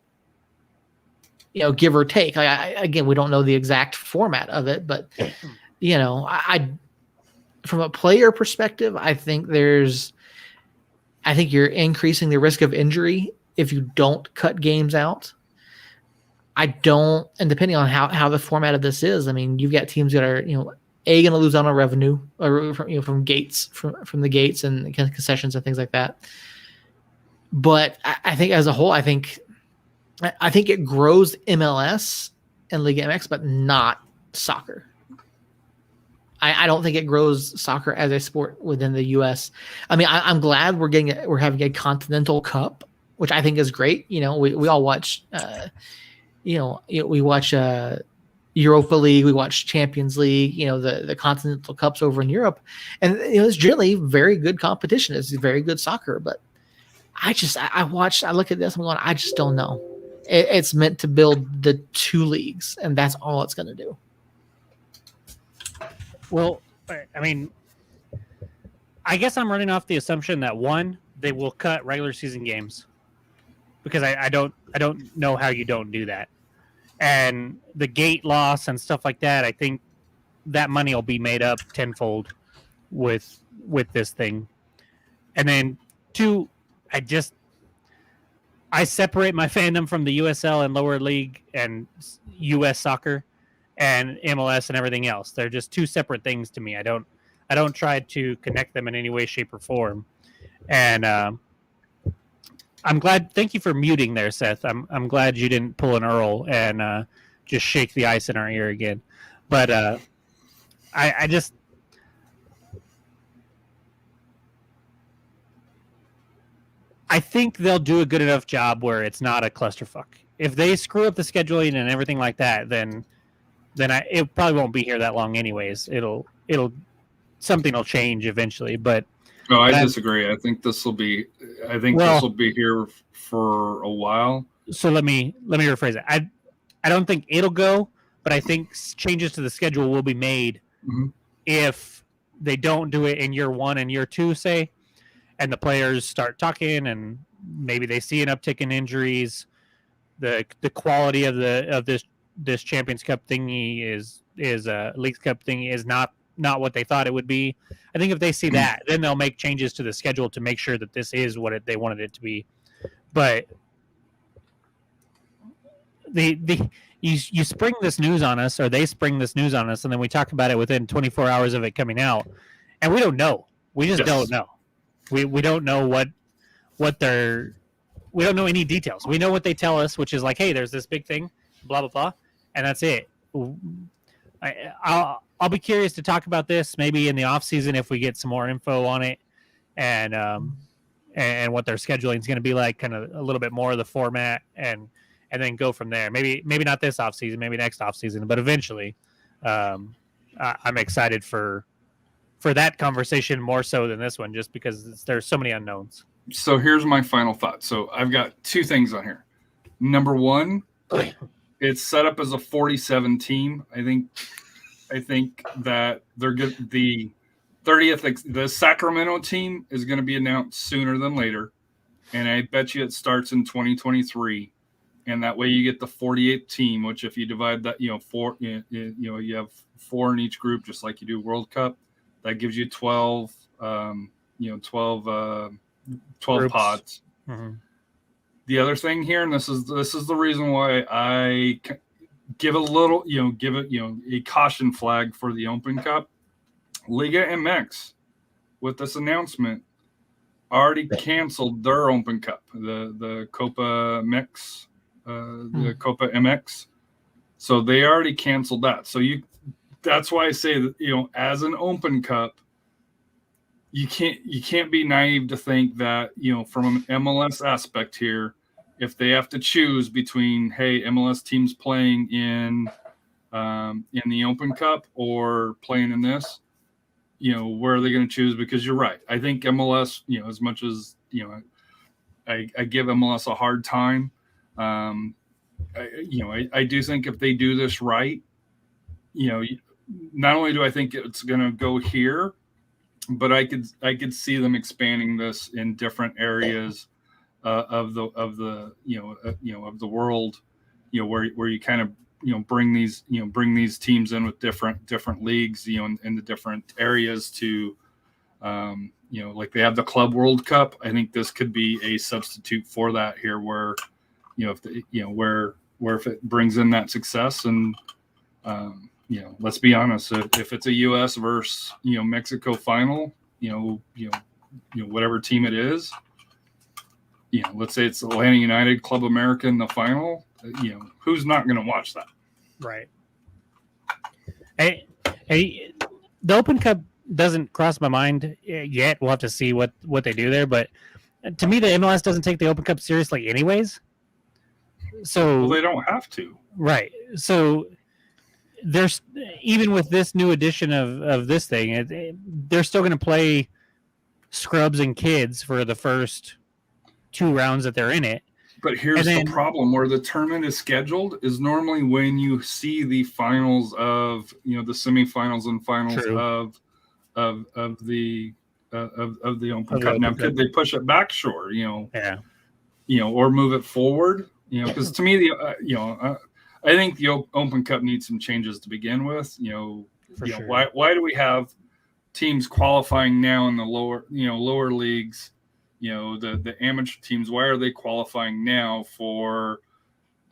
A: Give or take. Again, we don't know the exact format of it, but I from a player perspective, I think you're increasing the risk of injury if you don't cut games out. And depending on how the format of this is, I mean, you've got teams that are, going to lose out on revenue or from gates, from the gates and concessions and things like that. But I think as a whole, I think it grows MLS and Liga MX, but not soccer. I don't think it grows soccer as a sport within the U.S. I mean, I'm glad we're having a Continental Cup, which I think is great. We all watch, we watch Europa League, we watch Champions League, the Continental Cups over in Europe, and it's generally very good competition. It's very good soccer, but I look at this, I'm going, I just don't know. It's meant to build the 2 leagues, and that's all it's going to do.
D: Well, I mean, I guess I'm running off the assumption that one, they will cut regular season games because I don't know how you don't do that. And the gate loss and stuff like that, I think that money will be made up tenfold with this thing. And then 2, I separate my fandom from the USL and lower league and US soccer and MLS and everything else. They're just 2 separate things to me. I don't try to connect them in any way, shape, or form. And I'm glad. Thank you for muting there, Seth. I'm glad you didn't pull an Earl and just shake the ice in our ear again. But I think they'll do a good enough job where it's not a clusterfuck. If they screw up the scheduling and everything like that, then it probably won't be here that long anyways. Something will change eventually. But
B: no, I disagree. I think this will be here for a while.
D: So let me rephrase it. I don't think it'll go, but I think changes to the schedule will be made if they don't do it in year 1 and year 2, say, and the players start talking and maybe they see an uptick in injuries. The quality of this Champions Cup thingy is League Cup thingy is not what they thought it would be. I think if they see that, then they'll make changes to the schedule to make sure that this is what they wanted it to be. But you spring this news on us, or they spring this news on us, and then we talk about it within 24 hours of it coming out, and we don't know. We just don't know. We don't know what they're. We don't know any details. We know what they tell us, which is like, hey, there's this big thing, blah blah blah, and that's it. I'll be curious to talk about this maybe in the off season if we get some more info on it, and what their scheduling is going to be like, kind of a little bit more of the format, and then go from there. Maybe not this off season, maybe next off season, but eventually, I'm excited for that conversation more so than this one, just because there's so many unknowns.
B: So here's my final thought. So I've got 2 things on here. Number 1, it's set up as a 47 team. I think that they're good. The 30th, the Sacramento team is going to be announced sooner than later. and I bet you it starts in 2023. And that way you get the 48th team, which if you divide that, four, you have 4 in each group, just like you do World Cup. That gives you 12, 12
D: Groups.
B: pods.
D: Mhm.
B: The other thing here, and this is the reason why I give a little, give it, a caution flag for the Open Cup. Liga MX, with this announcement, already canceled their Open Cup, the Copa MX. The Copa MX, so they already canceled that. So that's why I say that as an Open Cup, you can't be naive to think that from an MLS aspect here, if they have to choose between MLS teams playing in the Open Cup or playing in this, where are they going to choose? Because you're right. I think MLS, as much as I give MLS a hard time. I do think if they do this right, not only do I think it's going to go here, but I could see them expanding this in different areas of the world, where you kind of bring these teams in with different leagues, in the different areas to, like they have the Club World Cup. I think this could be a substitute for that here, where if it brings in that success, and let's be honest, if it's a U.S. versus Mexico final, whatever team it is, let's say it's Atlanta United, Club America in the final, who's not going to watch that?
D: Right. Hey, the Open Cup doesn't cross my mind yet. We'll have to see what they do there, but to me, the MLS doesn't take the Open Cup seriously, anyways. So
B: Well, they don't have to.
D: Right. So there's, even with this new edition of this thing, they're still going to play scrubs and kids for the first 2 rounds that they're in it.
B: But here's the problem: where the tournament is scheduled is normally when you see the finals of the semifinals and finals of the Open Cup. Now, could they push it back? Sure.
D: Yeah.
B: Or move it forward. Because to me, I think the Open Cup needs some changes to begin with.
D: Sure.
B: Why do we have teams qualifying now in the lower leagues? The amateur teams. Why are they qualifying now for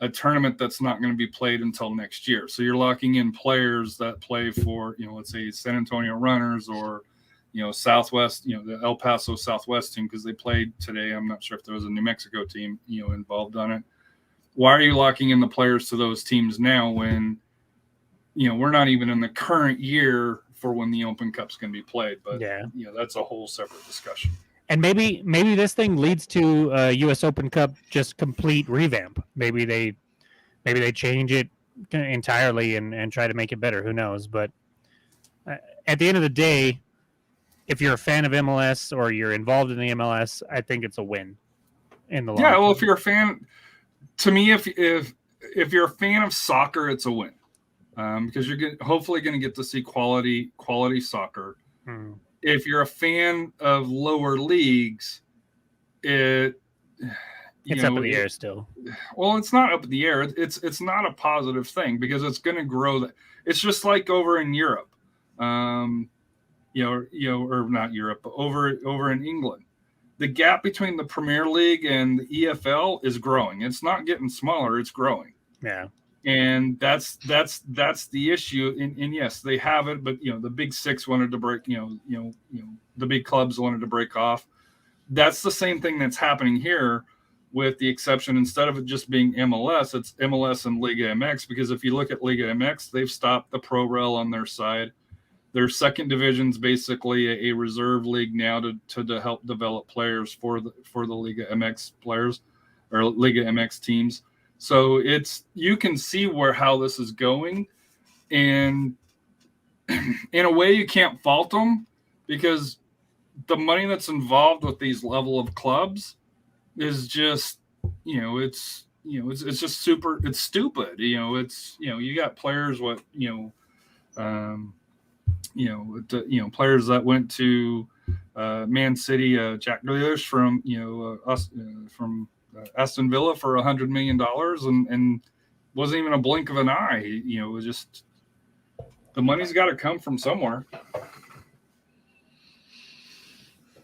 B: a tournament that's not going to be played until next year? So you're locking in players that play for let's say San Antonio Runners or Southwest, the El Paso Southwest team, because they played today. I'm not sure if there was a New Mexico team involved on it. Why are you locking in the players to those teams now when, we're not even in the current year for when the Open Cup's going to be played? But that's a whole separate discussion.
D: And maybe this thing leads to a U.S. Open Cup just complete revamp. Maybe they change it entirely and try to make it better. Who knows? But at the end of the day, if you're a fan of MLS or you're involved in the MLS, I think it's a win in the long term.
B: Well, if you're a fan. To me, if you're a fan of soccer, it's a win, because you're hopefully going to get to see quality soccer. If you're a fan of lower leagues, it's
D: up in the air still.
B: Well, it's not up in the air. It's not a positive thing, because it's going to grow. It's just like over in Europe, or not Europe, but over in England. The gap between the Premier League and the EFL is growing. It's not getting smaller; it's growing.
D: Yeah,
B: and that's the issue. And yes, they have it, but the Big Six wanted to break. The big clubs wanted to break off. That's the same thing that's happening here, with the exception, instead of it just being MLS, it's MLS and Liga MX. Because if you look at Liga MX, they've stopped the ProRel on their side. Their second division's basically a reserve league now to help develop players for the Liga MX players or Liga MX teams. So you can see how this is going, and in a way you can't fault them, because the money that's involved with these level of clubs is just it's just super. It's stupid. You got players players that went to Man City, Jack Grealish from Aston Villa for $100 million, and wasn't even a blink of an eye. It was just the money's got to come from somewhere.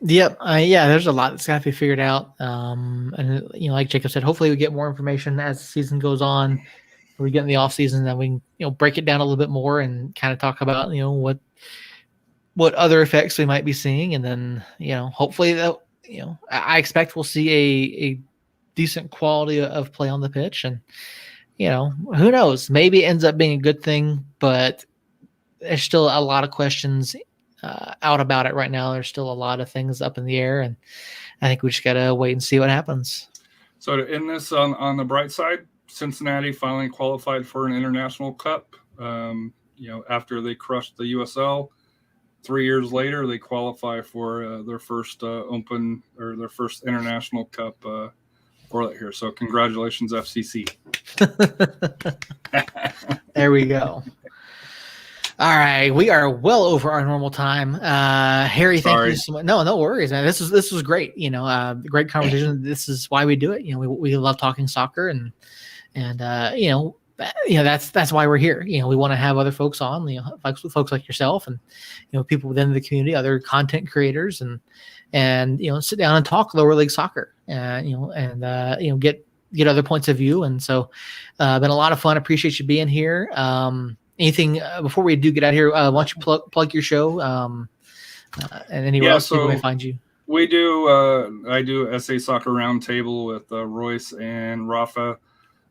A: Yep. Yeah, there's a lot that's got to be figured out. And like Jacob said, hopefully we get more information as the season goes on. We get in the off season, then we can, break it down a little bit more and kind of talk about, what other effects we might be seeing. And then, hopefully that, I expect we'll see a decent quality of play on the pitch, and, who knows, maybe it ends up being a good thing, but there's still a lot of questions out about it right now. There's still a lot of things up in the air, and I think we just got to wait and see what happens.
B: So to end this on the bright side, Cincinnati finally qualified for an international cup. After they crushed the USL, 3 years later, they qualify for their first open or their first international cup for that here. So congratulations, FCC.
A: There we go. All right, we are well over our normal time. Harry, thank you so much. No worries, man. This was great. Great conversation. This is why we do it. We love talking soccer, and that's why we're here. We want to have other folks on, folks like yourself, and people within the community, other content creators, and sit down and talk lower league soccer, and get other points of view. And so, been a lot of fun. Appreciate you being here. Anything before we do get out of here? Why don't you plug your show and anywhere else people may find you?
B: We do. I do SA Soccer Roundtable with Royce and Rafa.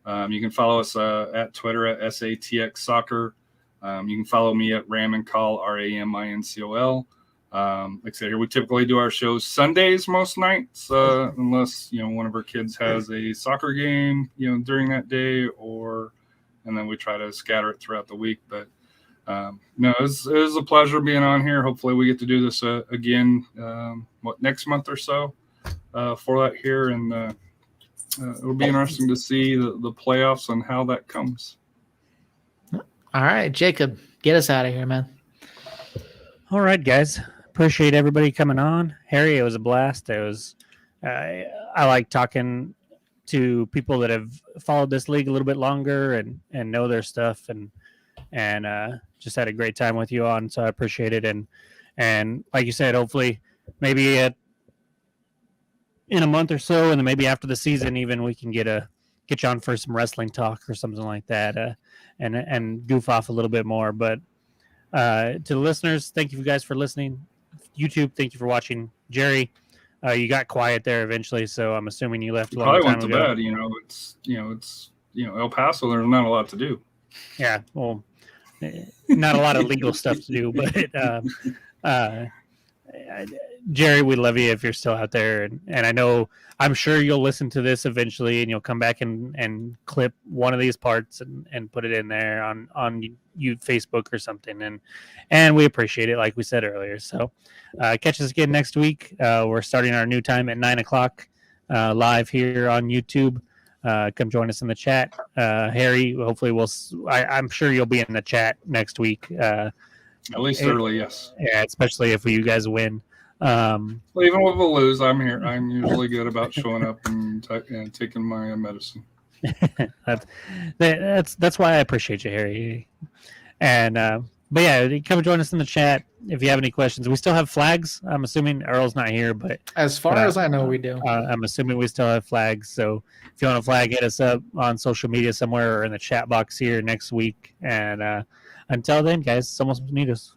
B: You can follow us at Twitter at SATX Soccer. You can follow me at Ramincol, RAMINCOL. Like I said, here we typically do our shows Sundays most nights, unless one of our kids has a soccer game during that day, and then we try to scatter it throughout the week. But it was a pleasure being on here. Hopefully we get to do this again next month or so for that here, and it'll be interesting to see the playoffs and how that comes.
A: All right, Jacob, get us out of here, man.
D: All right, guys. Appreciate everybody coming on. Harry, it was a blast. It was I like talking to people that have followed this league a little bit longer and know their stuff, and just had a great time with you on. So I appreciate it. And like you said, hopefully maybe in a month or so, and then maybe after the season, even we can get you on for some wrestling talk or something like that, and goof off a little bit more. But to the listeners, thank you guys for listening. YouTube, thank you for watching. Jerry, you got quiet there eventually, so I'm assuming you left a long time ago.
B: Probably went to bed. It's El Paso. There's not a lot to do.
D: Yeah, well, not a lot of legal stuff to do, but Jerry, we love you if you're still out there, and I'm sure you'll listen to this eventually, and you'll come back and clip one of these parts and put it in there on Facebook or something, and we appreciate it, like we said earlier. So catch us again next week. We're starting our new time at 9:00 live here on YouTube. Come join us in the chat. Harry, hopefully I'm sure you'll be in the chat next week.
B: At least early, yes.
D: Yeah, especially if you guys win.
B: Well, even if we lose, I'm here. I'm usually good about showing up and taking my medicine.
D: That's why I appreciate you, Harry. And but yeah, come join us in the chat if you have any questions. We still have flags. I'm assuming Earl's not here, but
A: as far as I know, we do.
D: I'm assuming we still have flags. So if you want a flag, hit us up on social media somewhere or in the chat box here next week. And until then, guys, someone need us.